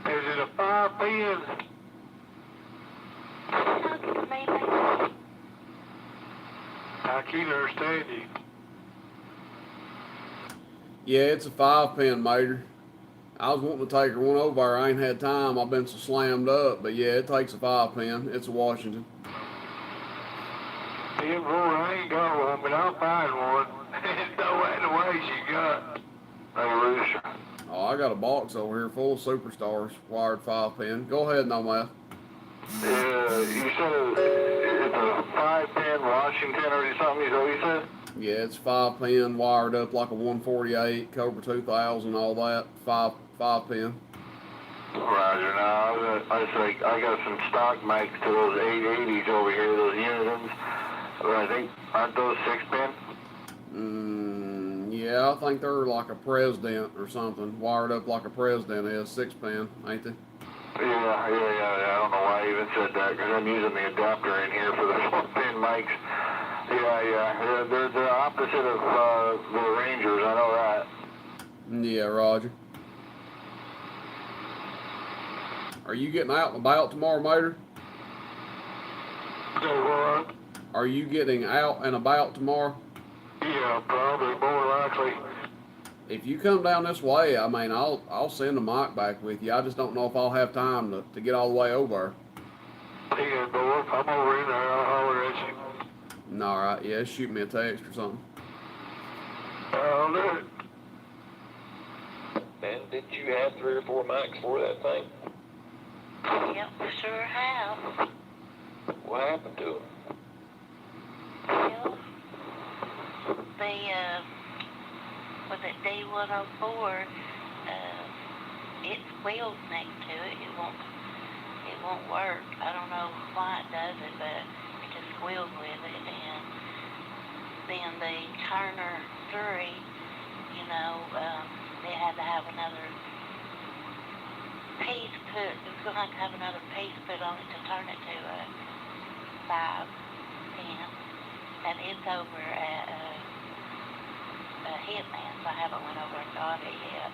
Is it a 5-pin? I can't understand you. Yeah, it's a 5-pin mater. I was wanting to take her one over there. I ain't had time. I've been so slammed up. But yeah, it takes a 5-pin. It's a Washington. Yeah, boy, I ain't got one, but I'll find one. No matter what you got. Hey, Rooster. Oh, I got a box over here full of Superstars, wired 5-pin. Go ahead, Nomad. Yeah, you said it's a 5-pin Washington or something, is that what you said? Yeah, it's 5 pin wired up like a 148 Cobra 2000, all that. Five pin. Roger. Now, I got some stock mics to those 880s over here, those Unitons. I think, aren't those 6-pin? Yeah, I think they're like a President or something, wired up like a President is, 6-pin, ain't they? Yeah. I don't know why I even said that, because I'm using the adapter in here for the 4-pin mics. Yeah. They're the opposite of the Rangers, I know that. Yeah, Roger. Are you getting out and about tomorrow, Mater? So what? Are you getting out and about tomorrow? Yeah, probably, more likely. If you come down this way, I mean, I'll send the mic back with you. I just don't know if I'll have time to get all the way over Yeah, boy, if I'm over in there, I'll holler at you. there. All right, yeah, shoot me a text or something. I'll do it. Man, didn't you have 3 or 4 mics for that thing? Yep, we sure have. What happened to them? Well, with that D104, it squeals next to it. It won't work. I don't know why it does it, but it just squeals with it. And then the Turner 3, they had to have another piece put. It was going to have another piece put on it to turn it to a 5-pin, and it's over at Hitman, so I haven't went over and got it yet.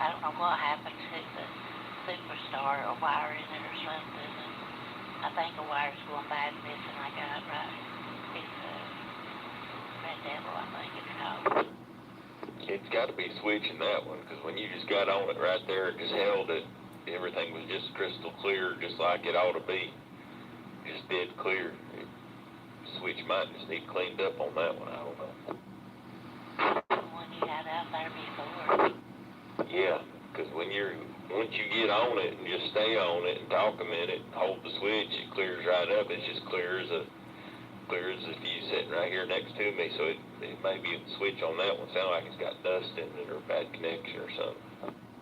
I don't know what happened to the Superstar or wiring it or something. And I think a wire's going bad in this, and I got it right. It's Red Devil, I think it's called. It's got to be switching that one, because when you just got on it right there, it just held it. Everything was just crystal clear, just like it ought to be. Just dead clear. Switch might just need cleaned up on that one, I don't know. The one you had out there before. Yeah, because once you get on it and just stay on it and talk a minute and hold the switch, it clears right up. It's just clear as if you sitting right here next to me. So it may be a switch on that one. Sound like it's got dust in it or a bad connection or something.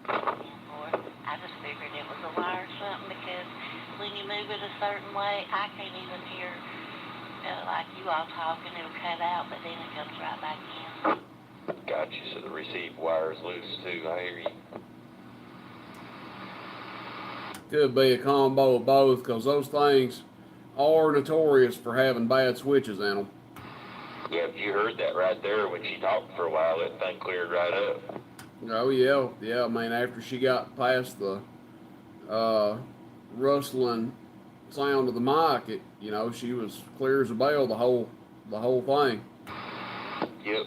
I just figured it was a wire or something, because when you move it a certain way, I can't even hear, like you all talking, it'll cut out, but then it comes right back in. Got you, so the receive wire is loose too, I hear you. Could be a combo of both, because those things are notorious for having bad switches in them. Yeah, but you heard that right there when she talked for a while, that thing cleared right up. Oh yeah. I mean, after she got past the rustling sound of the mic, she was clear as a bell the whole thing. Yep.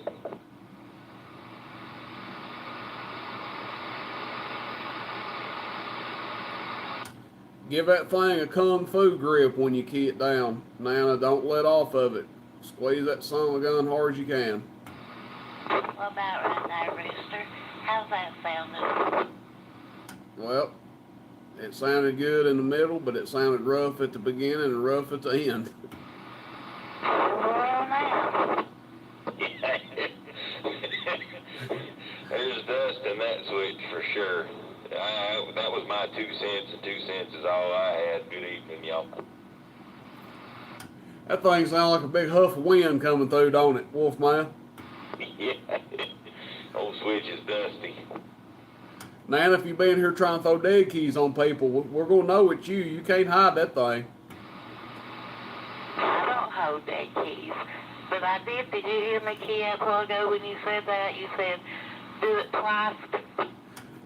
Give that thing a kung fu grip when you key it down. Nana, don't let off of it. Squeeze that son of a gun hard as you can. What about right now, Rooster? How's that sounding? Well, it sounded good in the middle, but it sounded rough at the beginning and rough at the end. Well, now. There's dust in that switch for sure. That was my 2 cents, and 2 cents is all I had. Good evening, y'all. That thing sounds like a big huff of wind coming through, don't it, Wolfman? Yeah. Old switch is dusty. Now, if you've been here trying to throw dead keys on people, we're going to know it's you. You can't hide that thing. I don't hold dead keys. But I did. Did you hear me key up a while ago when you said that? You said, do it twice.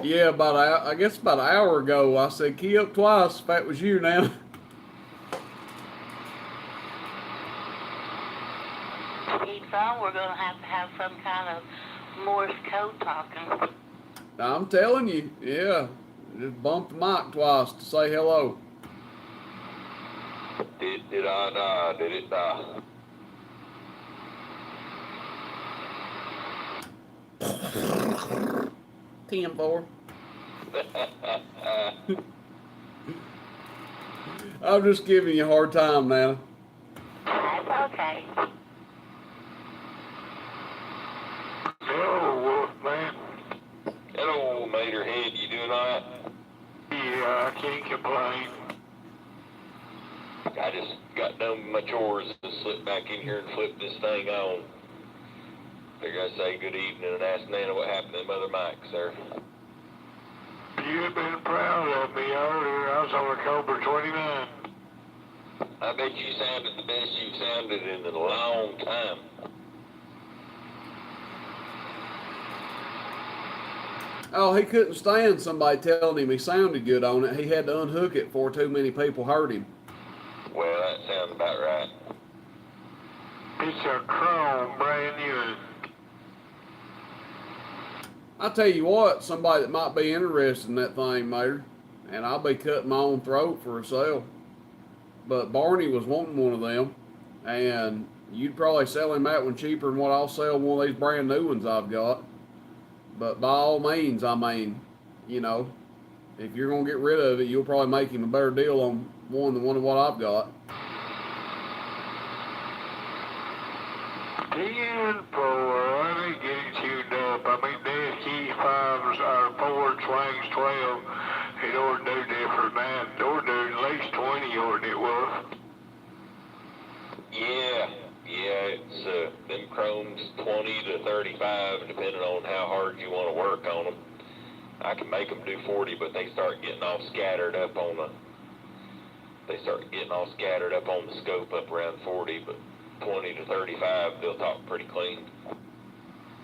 Yeah, I guess about an hour ago, I said key up twice if that was you now. Keeps on, we're going to have some kind of Morse code talking. I'm telling you, yeah. Just bump the mic twice to say hello. Did it die? 10-4. I'm just giving you a hard time, Nana. I Okay. Hello, Wolfman. Hello, Materhead. You doing all right? Yeah, I can't complain. I just got done with my chores and slipped back in here and flipped this thing on. Figure I'd say good evening and ask Nana what happened to Mother Mike, sir. You've been proud of me earlier. I was on a Cobra 29. I bet you sounded the best you've sounded in a long time. Oh, he couldn't stand somebody telling him he sounded good on it. He had to unhook it before too many people heard him. Well, that sounds about right. It's a chrome, brand new. I tell you what, somebody that might be interested in that thing, Mater, and I'll be cutting my own throat for a sale. But Barney was wanting one of them, and you'd probably sell him that one cheaper than what I'll sell one of these brand new ones I've got. But by all means, I mean, you know, if you're going to get rid of it, you'll probably make him a better deal on one than one of what I've got. 10-4, I ain't getting tuned up. I mean, Dad's key 5s are 4 swings 12. It ought to do different than that. It ought to do at least 20, oughtn't it, Wolf? Yeah, it's them chromes 20 to 35, depending on how hard you want to work on them. I can make them do 40, but they start getting all scattered up on the scope up around 40, but 20 to 35, they'll talk pretty clean.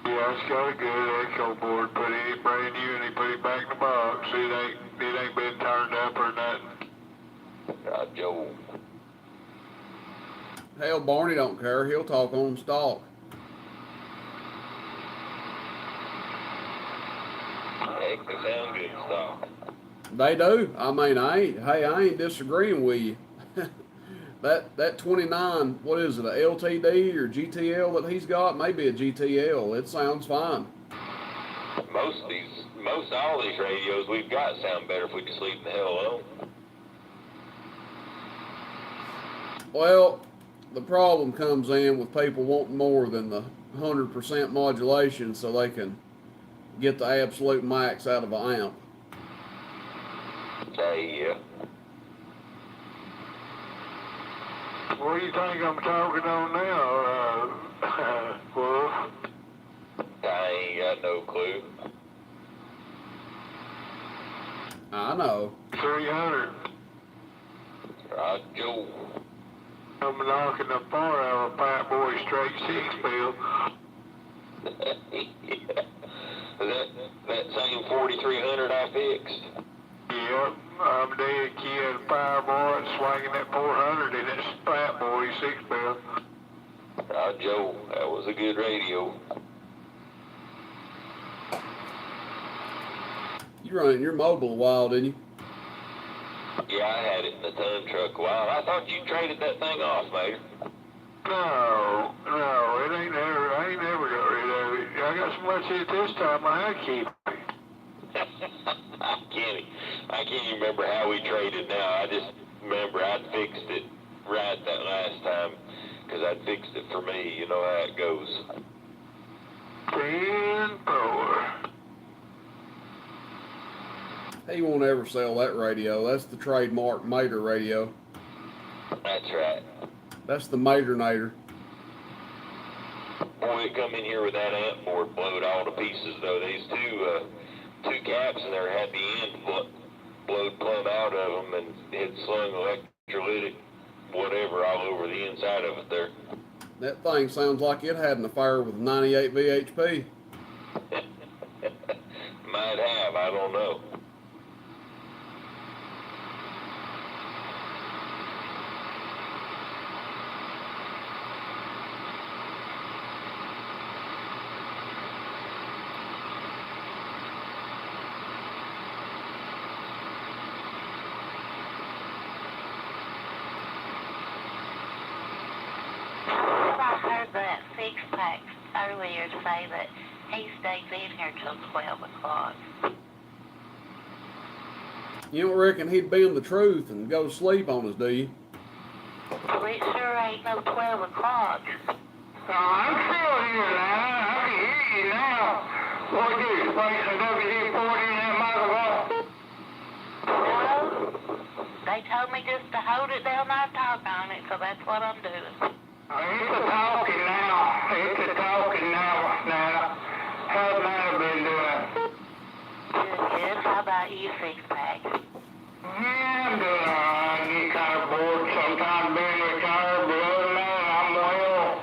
Yeah, it's got a good echo board. Put it brand new and he put it back in the box. It ain't been turned up or nothing. Joe. Hell, Barney don't care. He'll talk on stock. Heck, they sound good stock. They do. I mean, I ain't disagreeing with you. That 29, what is it, a LTD or GTL that he's got? Maybe a GTL. It sounds fine. Most all these radios we've got sound better if we just leave them the hell alone. Well, the problem comes in with people wanting more than the 100% modulation so they can get the absolute max out of an amp. Yeah. What do you think I'm talking on now, Wolf? I ain't got no clue. I know. 300. Joe. I'm knocking the 4-hour Fat Boy straight 6-bill. Yeah. That same 4300 I fixed. Yep, I'm dead kid, 5 boy, swinging that 400 in that Fat Boy 6-bill. Joe, that was a good radio. You running your mobile a while, didn't you? Yeah, I had it in the ton truck a while. I thought you traded that thing off, Mater. No, I ain't never got rid of it. I got so much of it this time, I had to keep it. I can't even remember how we traded now. I just remember I'd fixed it right that last time, because I'd fixed it for me. You know how it goes. 10-4. He won't ever sell that radio. That's the trademark Mater radio. That's right. That's the Maternator. Boy, it come in here with that amp board blowed all to pieces, though. These two caps in there had the end blowed plumb out of them, and it slung electrolytic whatever all over the inside of it there. That thing sounds like it had an affair with 98 VHP. Might have, I don't know. I heard that six-pack earlier say that he stays in here till 12 o'clock. You don't reckon he'd bend the truth and go to sleep on us, do you? Well, it sure ain't no 12 o'clock. I'm still here now. I can hear you now. What's this, placing WD-40 in that microphone? No, they told me just to hold it down there and talk on it, so that's what I'm doing. It's a talking now. It's a talking now, Nana. How's Nana been doing? Good. How about you, six-pack? Yeah, I'm doing alright. Get kind of bored sometimes being retired, but other than that, I'm well.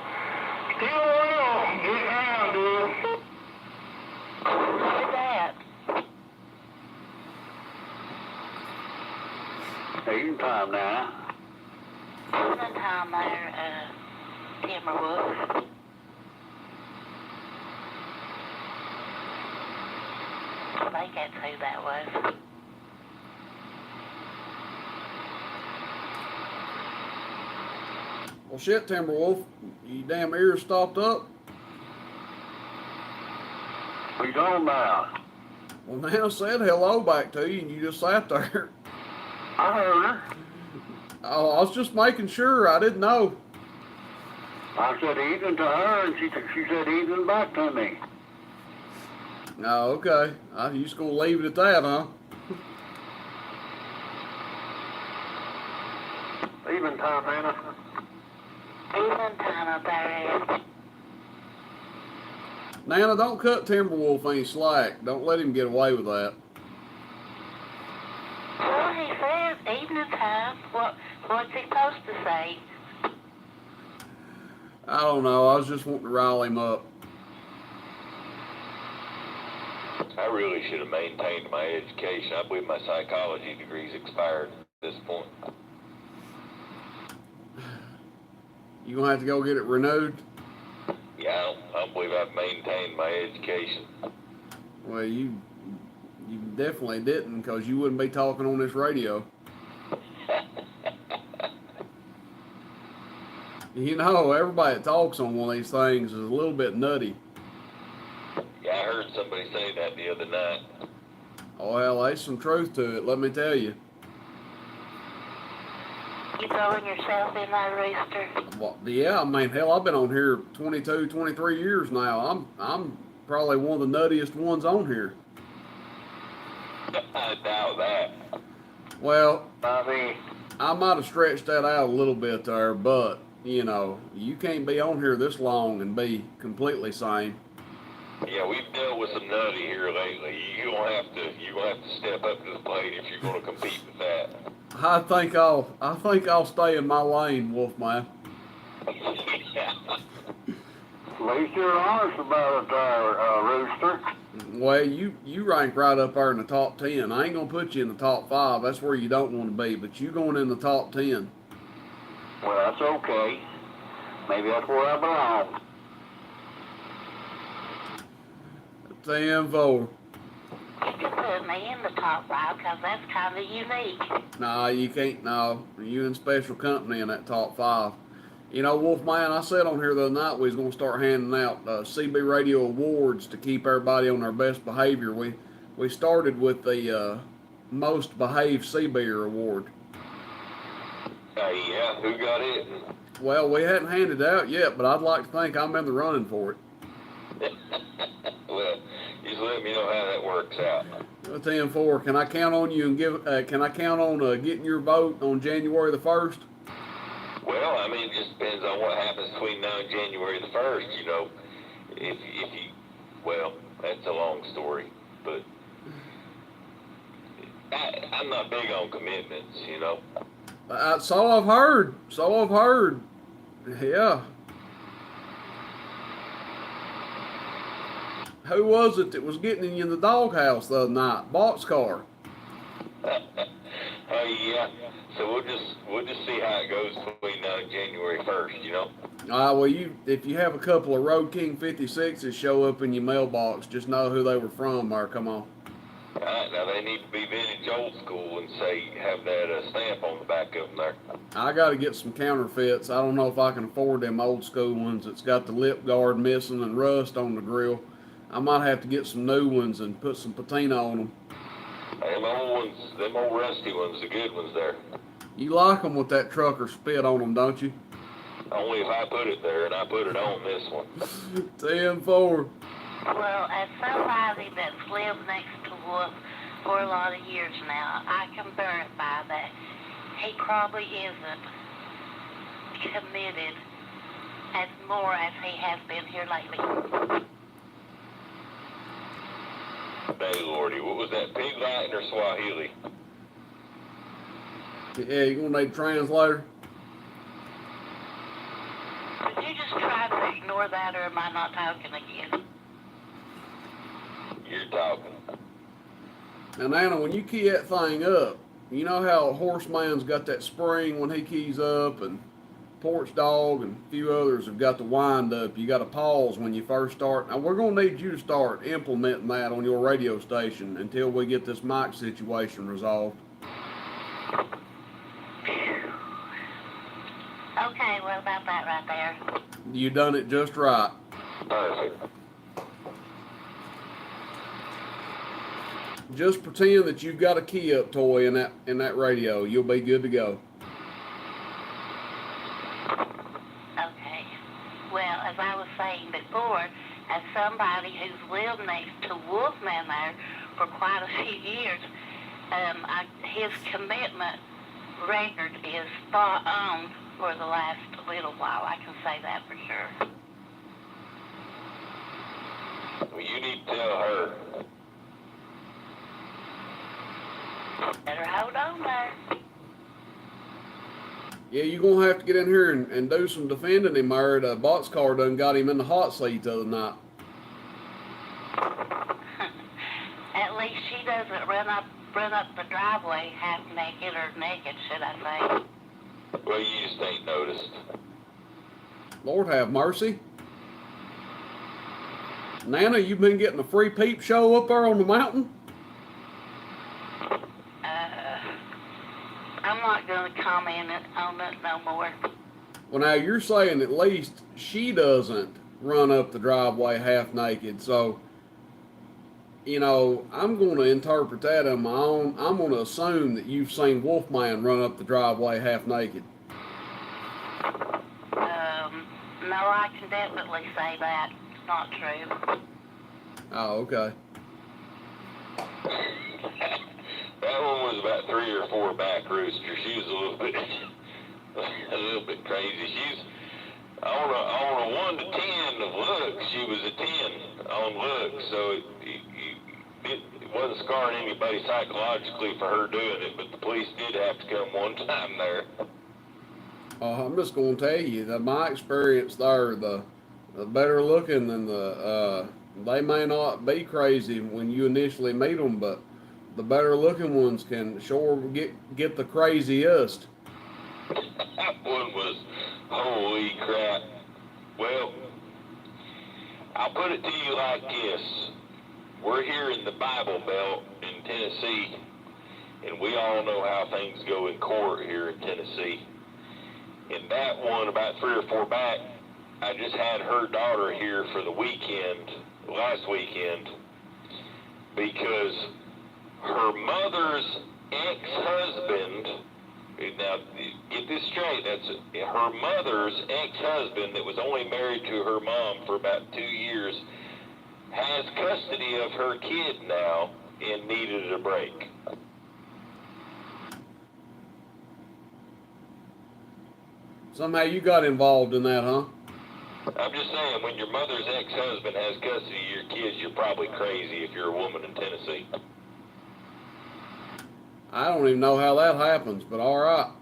Still well. Getting around, dude. Who's that? Evening time now. Evening time there, Timberwolf. I think that's who that was. Well, shit, Timberwolf, you damn ears stopped up. What you talking about? Well, now I said hello back to you, and you just sat there. I heard her. Oh, I was just making sure. I didn't know. I said evening to her, and she said evening back to me. Oh, okay. You just gonna leave it at that, huh? Evening time, Hannah. Evening time up there. Nana, don't cut Timberwolf any slack. Don't let him get away with that. Well, he says evening time. What's he supposed to say? I don't know. I was just wanting to rile him up. I really should have maintained my education. I believe my psychology degree's expired at this point. You gonna have to go get it renewed? Yeah, I don't believe I've maintained my education. Well, you definitely didn't, because you wouldn't be talking on this radio. You know, everybody that talks on one of these things is a little bit nutty. Yeah, I heard somebody say that the other night. Oh, well, there's some truth to it, let me tell you. You throwing yourself in there, Rooster? Well, yeah, I mean, hell, I've been on here 22, 23 years now. I'm probably one of the nuttiest ones on here. I doubt that. Well, Bobby. I might have stretched that out a little bit there, but, you know, you can't be on here this long and be completely sane. Yeah, we've dealt with some nutty here lately. You're gonna have to step up to the plate if you're gonna compete with that. I think I'll stay in my lane, Wolfman. Yeah. At least you're honest about it there, Rooster. Well, you rank right up there in the top 10. I ain't gonna put you in the top 5. That's where you don't want to be, but you going in the top 10. Well, that's okay. Maybe that's where I belong. 10-4. You can put me in the top 5 because that's kind of unique. Nah, you can't. No, you in special company in that top 5. You know, Wolfman, I said on here the other night we was gonna start handing out CB Radio awards to keep everybody on their best behavior. We started with the most behaved CBer award. Yeah, who got it? Well, we hadn't handed it out yet, but I'd like to think I'm in the running for it. Well, just let me know how that works out. 10-4. Can I count on you and can I count on getting your vote on January the 1st? Well, I mean, it just depends on what happens between now and January the 1st, you know. If you, well, that's a long story, but I'm not big on commitments, you know. So I've heard. Yeah. Who was it that was getting you in the doghouse the other night? Boxcar. Oh yeah. So we'll just see how it goes between now and January 1st, you know. Well, if you have a couple of Road King 56s show up in your mailbox, just know who they were from. Or come on. All right, now they need to be vintage old school and have that stamp on the back of them there. I got to get some counterfeits. I don't know if I can afford them old school ones that's got the lip guard missing and rust on the grill. I might have to get some new ones and put some patina on them. Them old rusty ones, the good ones there. You like them with that trucker spit on them, don't you? Only if I put it there, and I put it on this one. 10-4. Well, as somebody that's lived next to Wolf for a lot of years now, I can verify that he probably isn't committed as more as he has been here lately. Hey, Lordy, what was that, Pig Latin or Swahili? Yeah, you gonna need a translator? Could you just try to ignore that, or am I not talking again? You're talking. Now, Nana, when you key that thing up, you know how Horseman's got that spring when he keys up, and Porch Dog and a few others have got the wind up. You got to pause when you first start. Now, we're going to need you to start implementing that on your radio station until we get this mic situation resolved. Okay, what about that right there? You done it just right. Perfect. Just pretend that you've got a key up toy in that radio. You'll be good to go. Okay. Well, as I was saying before, as somebody who's lived next to Wolfman there for quite a few years, his commitment record is spot on for the last little while. I can say that for sure. Well, you need to tell her. Better hold on there. Yeah, you're going to have to get in here and do some defending him there. The boxcar done got him in the hot seat the other night. At least she doesn't run up the driveway half naked, or naked, should I say. Well, you just ain't noticed. Lord have mercy. Nana, you've been getting a free peep show up there on the mountain? I'm not going to comment on it no more. Well, now you're saying at least she doesn't run up the driveway half naked. So, you know, I'm going to interpret that on my own. I'm going to assume that you've seen Wolfman run up the driveway half naked. No, I can definitely say that. It's not true. Oh, okay. That one was about 3 or 4 back roosters. She was a little bit crazy. She's on a 1 to 10 of looks. She was a 10 on looks, so it wasn't scarring anybody psychologically for her doing it. But the police did have to come one time there. I'm just going to tell you that my experience there, the better looking than they may not be crazy when you initially meet them, but the better looking ones can sure get the craziest. That one was, holy crap. Well, I'll put it to you like this. We're here in the Bible Belt in Tennessee, and we all know how things go in court here in Tennessee. And that one, about 3 or 4 back, I just had her daughter here for the weekend, last weekend, because her mother's ex-husband, now get this straight, that's her mother's ex-husband that was only married to her mom for about 2 years, has custody of her kid now and needed a break. Somehow you got involved in that, huh? I'm just saying, when your mother's ex-husband has custody of your kids, you're probably crazy if you're a woman in Tennessee. I don't even know how that happens, but all right.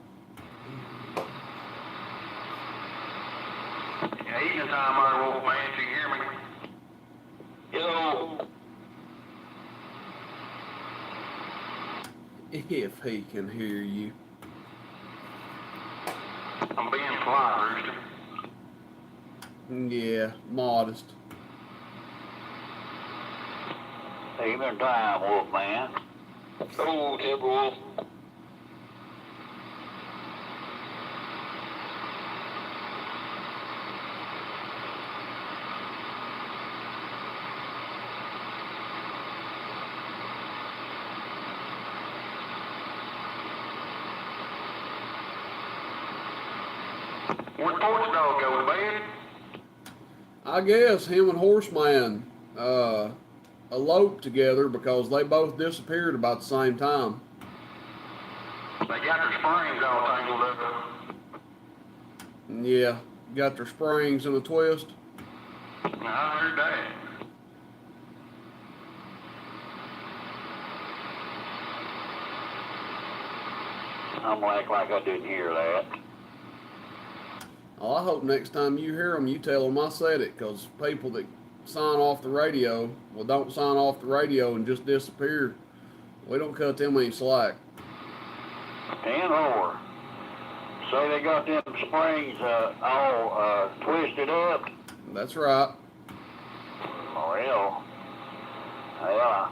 Yeah, evening time, our Wolfman, can you hear me? You know, If he can hear you. I'm being polite, Rooster. Yeah, modest. Evening time, Wolfman. oh, Timberwolf. Where'd Torch Dog go, man? I guess him and Horseman eloped together because they both disappeared about the same time. They got their springs all tangled up. Yeah, got their springs in a twist. I heard that. I'm like I didn't hear that. Oh, I hope next time you hear them, you tell them I said it, because people that sign off the radio, well, don't sign off the radio and just disappear. We don't cut them any slack. 10-4. Say they got them springs all twisted up. That's right. Well, yeah.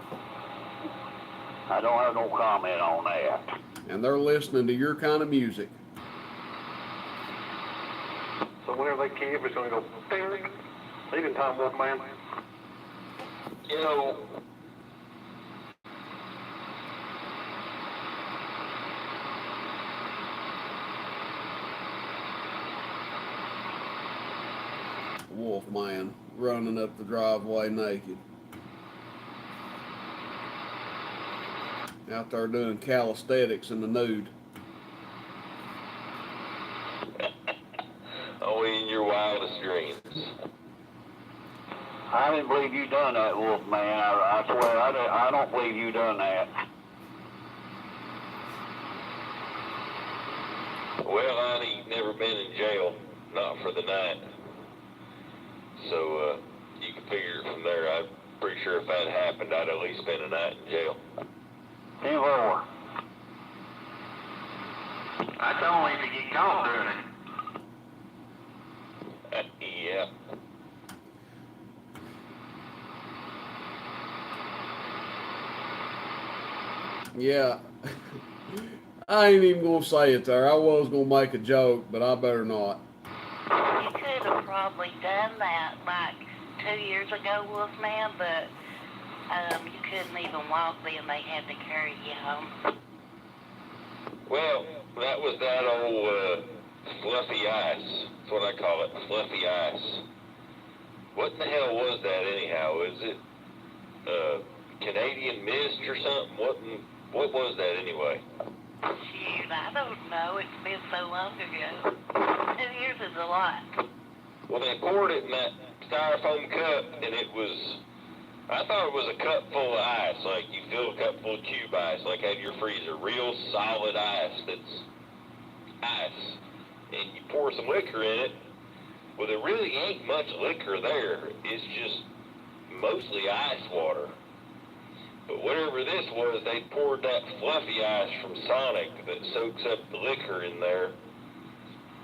I don't have no comment on that. And they're listening to your kind of music. So whenever they calve, it's going to go ding. Leaving time, Wolfman. You know, Wolfman running up the driveway naked. Out there doing calisthenics in the nude. only in your wildest dreams. I didn't believe you done that, Wolfman. I swear, I don't believe you done that. Well, I ain't never been in jail, not for the night. So, you can figure it from there. I'm pretty sure if that happened, I'd at least spend a night in jail. 10-4. That's only if you get caught doing it. Yeah. Yeah. I ain't even gonna say it there. I was gonna make a joke, but I better not. You could have probably done that like 2 years ago, Wolfman, but you couldn't even walk then. They had to carry you home. Well, that was that old fluffy ice. That's what I call it, fluffy ice. What in the hell was that anyhow? Is it Canadian mist or something? What was that anyway? Shoot, I don't know. It's been so long ago. 2 years is a lot. Well, they poured it in that styrofoam cup, and I thought it was a cup full of ice, like you fill a cup full of cube ice, like out of your freezer, real solid ice that's ice. And you pour some liquor in it. Well, there really ain't much liquor there. It's just mostly ice water. But whatever this was, they poured that fluffy ice from Sonic that soaks up the liquor in there.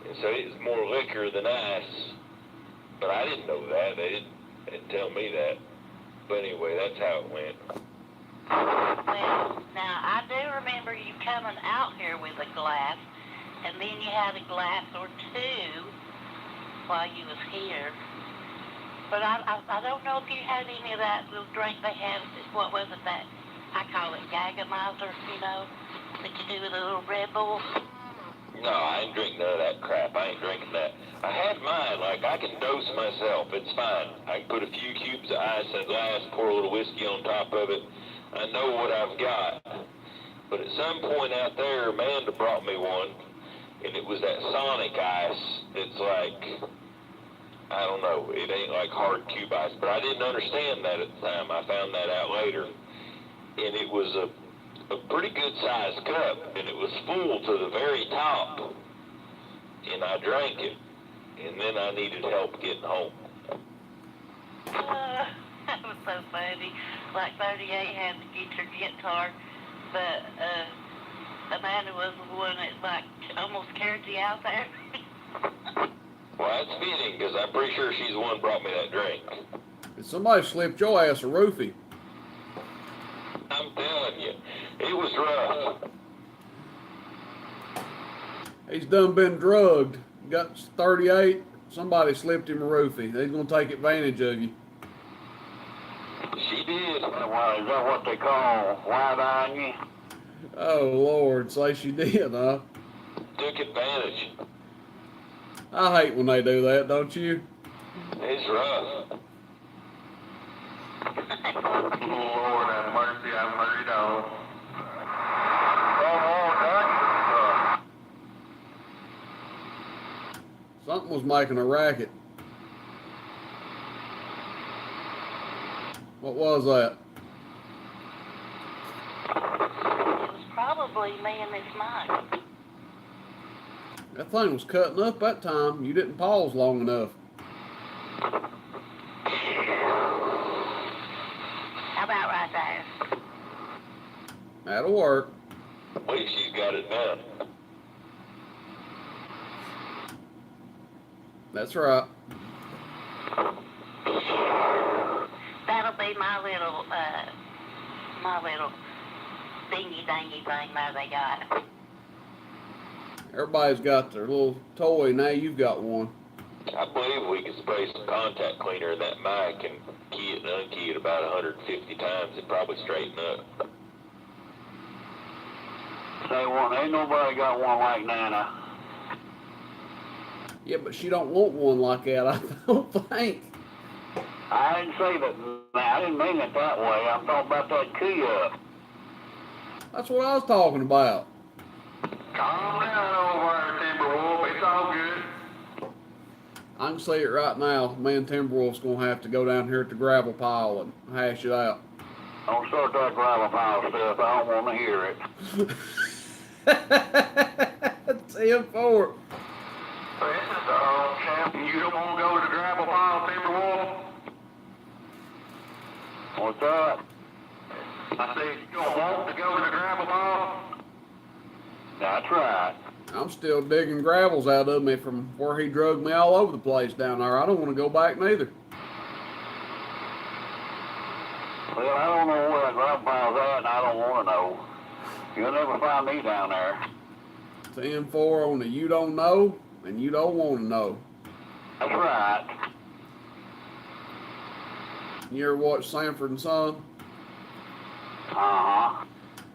And so it was more liquor than ice. But I didn't know that. They didn't tell me that. But anyway, that's how it went. Well, now, I do remember you coming out here with a glass, and then you had a glass or two while you was here. But I don't know if you had any of that little drink they had. What was it that? I call it Gagamizer, that you do with a little Red Bull. No, I ain't drinking none of that crap. I ain't drinking that. I had mine. Like, I can dose myself. It's fine. I can put a few cubes of ice in a glass, pour a little whiskey on top of it. I know what I've got. But at some point out there, Amanda brought me one, and it was that Sonic ice. It's like, I don't know, it ain't like hard cube ice, but I didn't understand that at the time. I found that out later. And it was a pretty good sized cup, and it was full to the very top. And I drank it, and then I needed help getting home. That was so funny. Like 38 had to get your guitar, but Amanda was the one that like almost carried you out there. Well, that's fitting, because I'm pretty sure she's the one who brought me that drink. If somebody slipped your ass a roofie. I'm telling you, it was rough. He's done been drugged. Got 38. Somebody slipped him a roofie. They're going to take advantage of you. She did. Well, is that what they call white-eyeing you? Oh, Lord. Say she did, huh? Took advantage. I hate when they do that, don't you? It's rough. Lord have mercy, I've heard it all. Something was making a racket. What was that? It was probably me and this mic. That thing was cutting up that time. You didn't pause long enough. How about right there? That'll work. At least she's got it now. That's right. That'll be my little dingy dingy thing there they got. Everybody's got their little toy. Now you've got one. I believe we could spray some contact cleaner in that mic and key it and unkey it about 150 times. It'd probably straighten up. Say one, ain't nobody got one like Nana. Yeah, but she don't want one like that, I don't think. I didn't say that. I didn't mean it that way. I'm talking about that key up. That's what I was talking about. Calm down over there, Timberwolf. It's all good. I can see it right now. Me and Timberwolf's going to have to go down here at the gravel pile and hash it out. Don't start that gravel pile stuff. I don't want to hear it. 10-4. Champ, you don't want to go to the gravel pile, Timberwolf? What's that? I said, you don't want to go to the gravel pile? That's right. I'm still digging gravels out of me from where he drugged me all over the place down there. I don't want to go back neither. Well, I don't know where that gravel pile's at, and I don't want to know. You'll never find me down there. 10-4 on the you don't know and you don't want to know. That's right. You ever watch Sanford and Son? Uh-huh.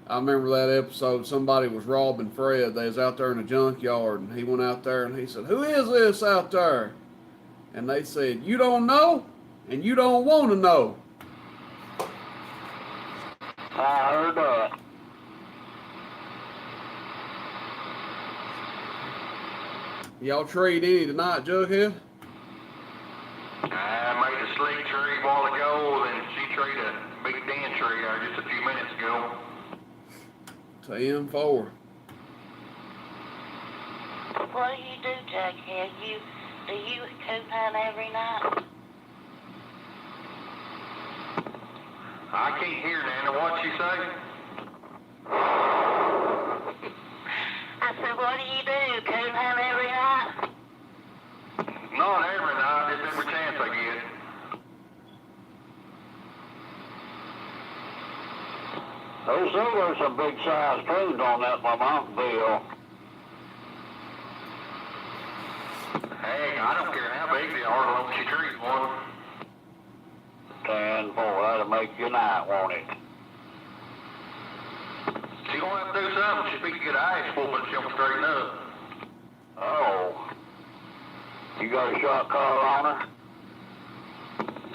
I remember that episode. Somebody was robbing Fred. They was out there in a junkyard, and he went out there and he said, "Who is this out there?" And they said, "You don't know, and you don't want to know." I heard that. Y'all trade any tonight, Jughead? I made a slick tree a while ago, and she traded a big den tree just a few minutes ago. 10-4. What do you do, Jughead? Do you coop hunt every night? I can't hear Nana. What'd she say? I said, what do you do? Coop hunt every night? Not every night, just every chance I get. They say there's some big size trees on that Lamont bill. Hey, I don't care how big they are, as long as she trees one. 10-4, that'll make you night, won't it? She gonna have to do something. She's fixing to get an ice whooping, she don't straighten up. Oh. You got a shot collar on her?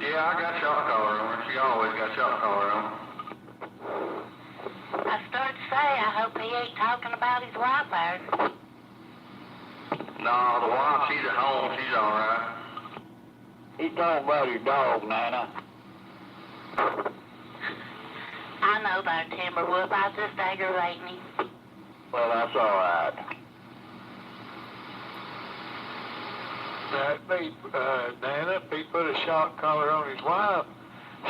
Yeah, I got shot collar on her. She always got shot collar on. I started to say, I hope he ain't talking about his wife there. No, the wife, she's at home. She's all right. He's talking about his dog, Nana. I know that, Timberwolf. I was just aggravating him. Well, that's all right. That be, Nana, if he put a shock collar on his wife,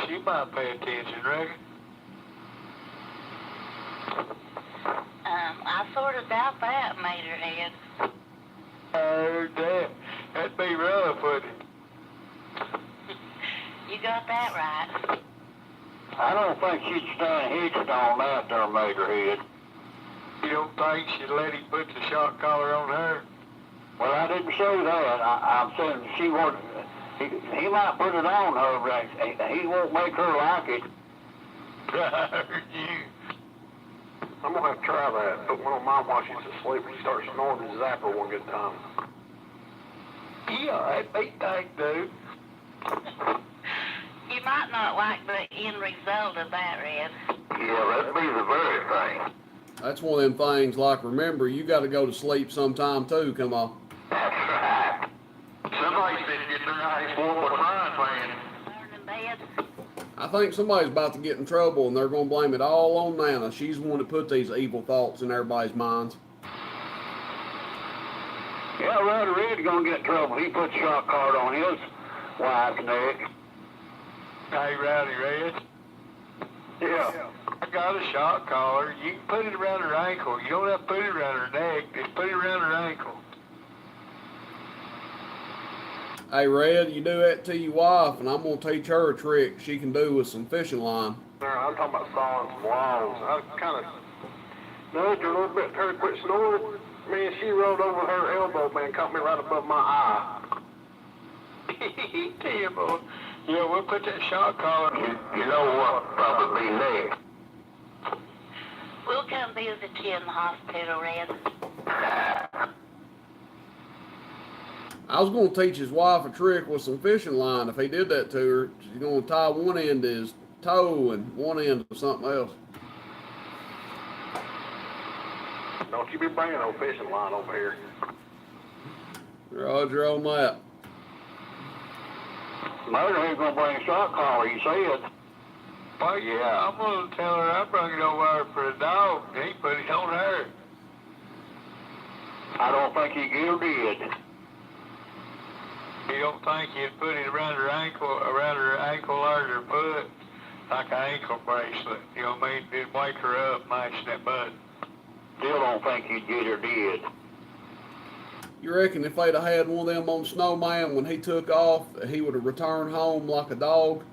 she might pay attention, reckon? I sort of doubt that, Materhead. Oh, damn. That'd be rough, wouldn't it? You got that right. I don't think she'd stand hitched on that there, Materhead. You don't think she'd let him put the shock collar on her? Well, I didn't say that. I'm saying she won't. He might put it on her, but he won't make her like it. You. I'm gonna have to try that. Put one on mine while she's asleep. She starts snoring and zap her one good time. Yeah, that big thing, dude. You might not like the end result of that, Red. Yeah, that'd be the very thing. That's one of them things, like, remember, you got to go to sleep sometime too, come on. That's right. Somebody said get their eyes full with frying pan. Learning bed. I think somebody's about to get in trouble, and they're going to blame it all on Nana. She's the one that put these evil thoughts in everybody's minds. Yeah, Rowdy Red's gonna get in trouble. He put a shock card on his wife's neck. Hey, Rowdy Red. Yeah. I got a shock collar. You can put it around her ankle. You don't have to put it around her neck. Just put it around her ankle. Hey, Red, you do that to your wife, and I'm going to teach her a trick she can do with some fishing line. I'm talking about sawing some logs. I kind of nudged her a little bit, her to quit snoring. Man, she rolled over her elbow, man, caught me right above my eye. Damn, boy. Yeah, we'll put that shock collar. You know what probably be next? We'll come visit you in the hospital, Red. I was going to teach his wife a trick with some fishing line. If he did that to her, she's going to tie one end to his toe and one end to something else. Don't you be bringing no fishing line over here. Roger on that. Murder ain't gonna bring a shock collar, you said. Well, yeah, I'm going to tell her I brought it over for a dog. He put it on her. I don't think he ever did. You don't think he'd put it around her ankle or her foot, like an ankle bracelet. You know what I mean? It'd wake her up, matching that button. Still don't think he did or did. You reckon if they'd have had one of them on Snowman when he took off, he would have returned home like a dog?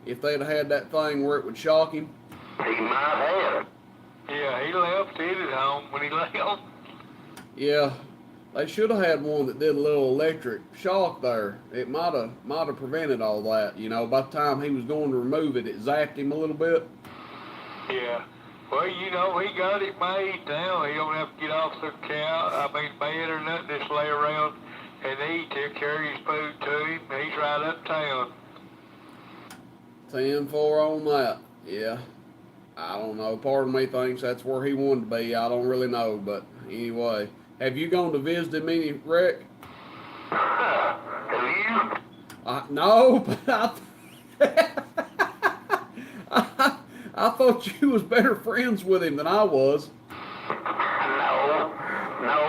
If they'd have had that thing where it would shock him? He might have. Yeah, he left it at home when he left. Yeah, they should have had one that did a little electric shock there. It might have prevented all that. You know, by the time he was going to remove it, it zapped him a little bit. Yeah. Well, you know, he got it made now. He don't have to get off the bed or nothing. Just lay around and eat. Take care of his food to him. He's right uptown. 10-4 on that. Yeah. I don't know. Part of me thinks that's where he wanted to be. I don't really know. But anyway, have you gone to visit him any, Rick? Have you? No, but I thought you was better friends with him than I was. No,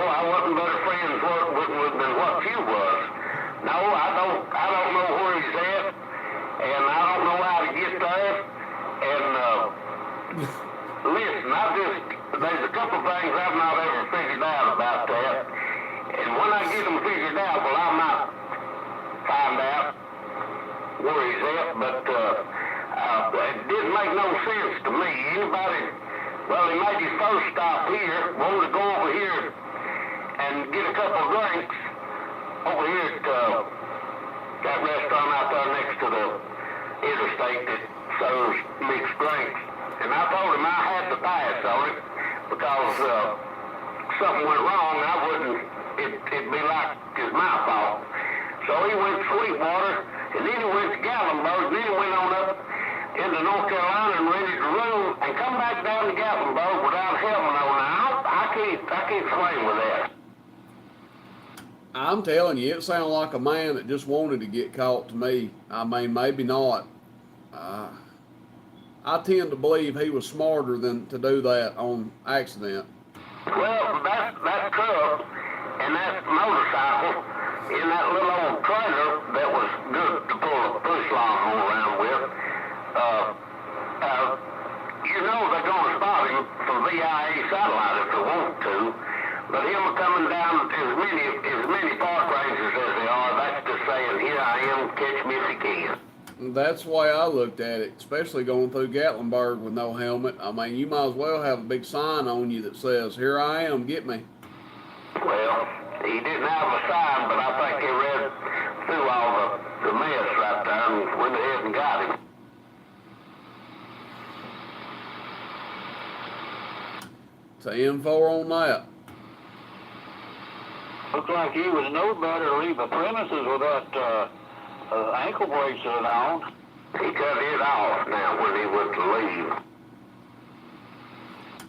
I wasn't better friends than what you was. No, I don't know where he's at, and I don't know how to get there. And listen, there's a couple things I've not ever figured out about that. And when I get them figured out, well, I might find out where he's at, but it didn't make no sense to me. Well, he made his first stop here, wanted to go over here and get a couple of drinks over here at that restaurant out there next to the interstate that serves mixed drinks. And I told him I had to pass on it because something went wrong. It'd be like it's my fault. So he went to Sweetwater, and then he went to Gatlinburg, then he went on up into North Carolina and rented a room and come back down to Gatlinburg without helping no now. I can't swing with that. I'm telling you, it sounded like a man that just wanted to get caught to me. I mean, maybe not. I tend to believe he was smarter than to do that on accident. Well, that truck and that motorcycle in that little old trailer that was good to pull a push lawnmower around with, you know they're going to spot him from VIA satellite if they want to, but him coming down as many park rangers as they are, that's just saying, here I am, catch me if you can. That's the way I looked at it, especially going through Gatlinburg with no helmet. I mean, you might as well have a big sign on you that says, here I am, get me. Well, he didn't have a sign, but I think he read through all the mess right there and went ahead and got him. It's 10-4 on that. Looked like he would know better to leave the premises without ankle bracelet on. He cut it off now when he went to leave.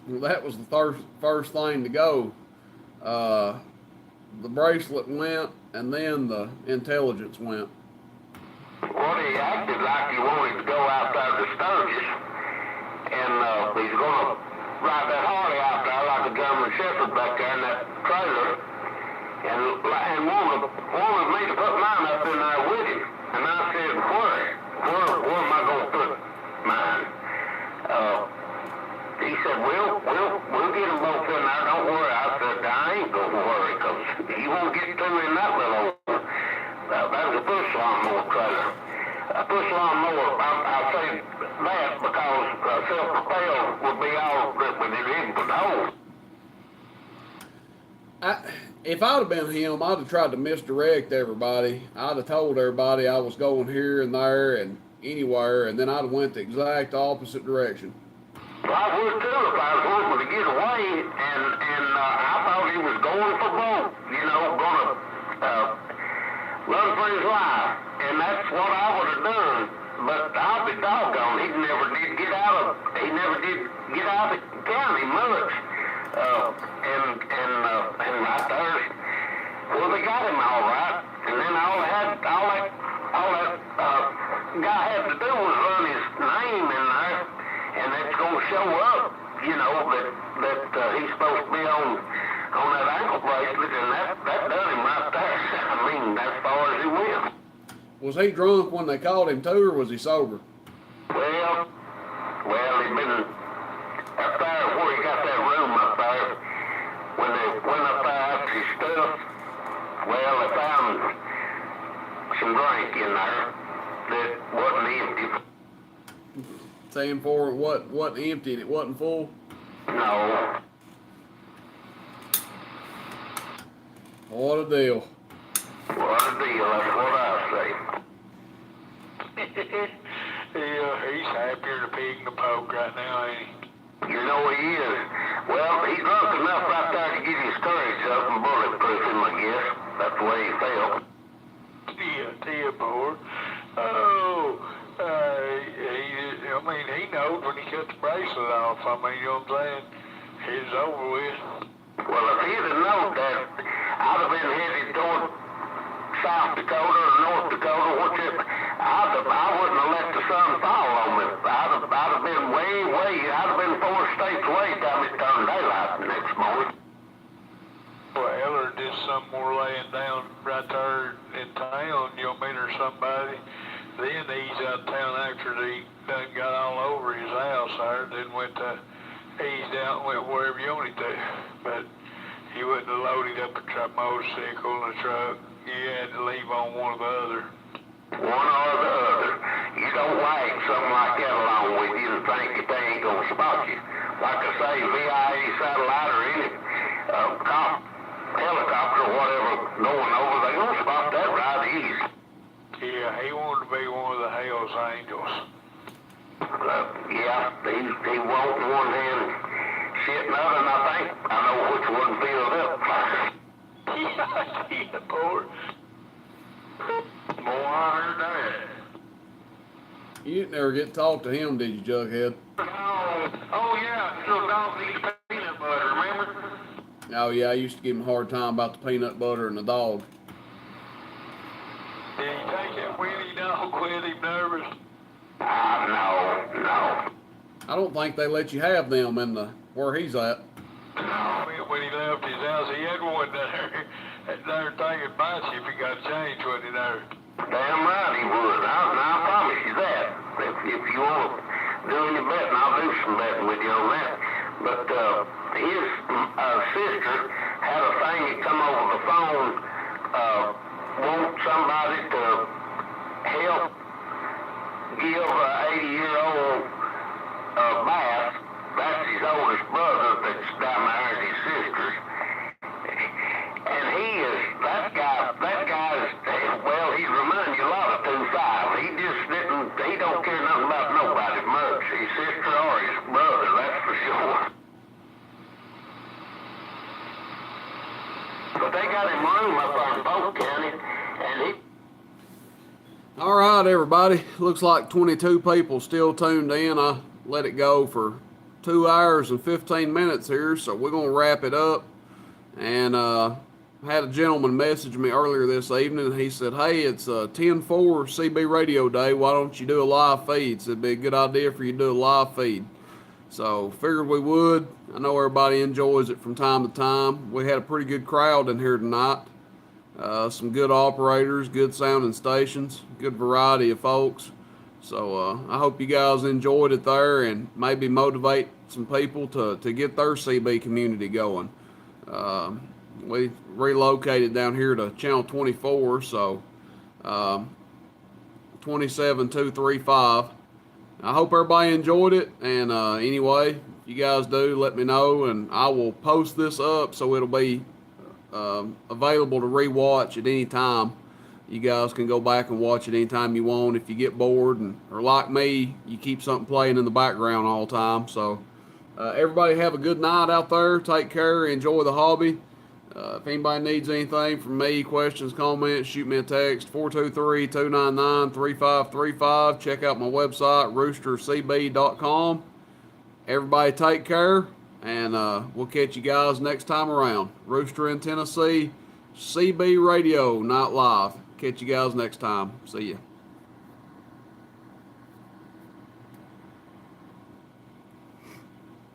Well, that was the first thing to go. The bracelet went, and then the intelligence went. Well, he acted like he wanted to go outside the Sturgis, and he's going to ride that Harley out there like a German Shepherd back there in that trailer, and wanted me to put mine up in there with him. And I said, where am I going to put mine? He said, we'll get them both in there, don't worry. I said, I ain't going to worry, because you won't get two in that little old, that was a push lawnmower trailer. A push lawnmower, I'll say that because self-propelled would be all that we didn't put holes. If I'd have been him, I'd have tried to misdirect everybody. I'd have told everybody I was going here and there and anywhere, and then I'd have went the exact opposite direction. Well, I would too if I was wanting to get away, and I thought he was going for both, going to run for his life, and that's what I would have done. But I'll be doggone, he never did get out of the county much. And right there, well, they got him all right, and then all that guy had to do was run his name in there, and it's going to show up, that he's supposed to be on that ankle bracelet, and that done him right there. I mean, as far as he went. Was he drunk when they called him too, or was he sober? Well, he'd been up there where he got that room up there. When they went up there after his stuff, well, they found some drink in there that wasn't empty. Saying for it wasn't empty and it wasn't full? No. What a deal. What a deal, that's what I say. Yeah, he's happier than a pig in the poke right now, ain't he? You know he is. Well, he's drunk enough right there to get his courage up and bulletproof him, I guess. That's the way he felt. Yeah, Theobald. Oh, he knows when he cut the bracelet off. I mean, you know what I'm saying? It's over with. Well, if he'd have known that, I'd have been headed toward South Dakota or North Dakota, whichever. I wouldn't have let the sun fall on me. I'd have been I'd have been 4 states away time it turned daylight the next morning. Well, or just some more laying down right there in town, or somebody. Then he's out of town after he done got all over his house there, then went to eased out and went wherever you wanted to. But he wouldn't have loaded up a motorcycle and a truck. You had to leave on one or the other. One or the other. You don't like something like that along with you and think that they ain't gonna spot you. Like I say, VIA satellite or any helicopter or whatever going over, they gonna spot that right easy. Yeah, he wanted to be one of the Hell's Angels. Yeah, he won't one hand shit nothing. I know which one filled up. Yeah, poor. Boy, I heard that. You didn't ever get to talk to him, did you, Jughead? Oh yeah, little dog needs peanut butter, remember? Oh yeah, I used to give him a hard time about the peanut butter and the dog. Did he take that Winnie dog with him nervous? No. I don't think they let you have them in where he's at. No, when he left his house, he had one there thinking about you if he got changed with it there. Damn right he would. I promise you that. If you want to do any betting, I'll do some betting with you on that. But his sister had a thing that come over the phone, want somebody to help give an 80-year-old bath. That's his oldest brother that's down there and his sisters. And that guy's, well, he's reminding you a lot of 2-5. He don't care nothing about nobody much, his sister or his brother, that's for sure. But but they got him room up on Polk County, and he. All right, everybody. Looks like 22 people still tuned in. I let it go for 2 hours and 15 minutes here, so we're going to wrap it up. And I had a gentleman message me earlier this evening, and he said, hey, it's 10-4 CB Radio Day. Why don't you do a live feed? So it'd be a good idea for you to do a live feed. So figured we would. I know everybody enjoys it from time to time. We had a pretty good crowd in here tonight. Some good operators, good sounding stations, good variety of folks. So I hope you guys enjoyed it there and maybe motivate some people to get their CB community going. We relocated down here to channel 24, so 27235. I hope everybody enjoyed it, and anyway, if you guys do, let me know, and I will post this up so it'll be available to rewatch at any time. You guys can go back and watch it anytime you want if you get bored, or like me, you keep something playing in the background all the time. So everybody have a good night out there. Take care. Enjoy the hobby. If anybody needs anything from me, questions, comments, shoot me a text, 423-299-3535. Check out my website, roostercb.com. Everybody take care, and we'll catch you guys next time around. Rooster in Tennessee, CB Radio, not live. Catch you guys next time. See ya.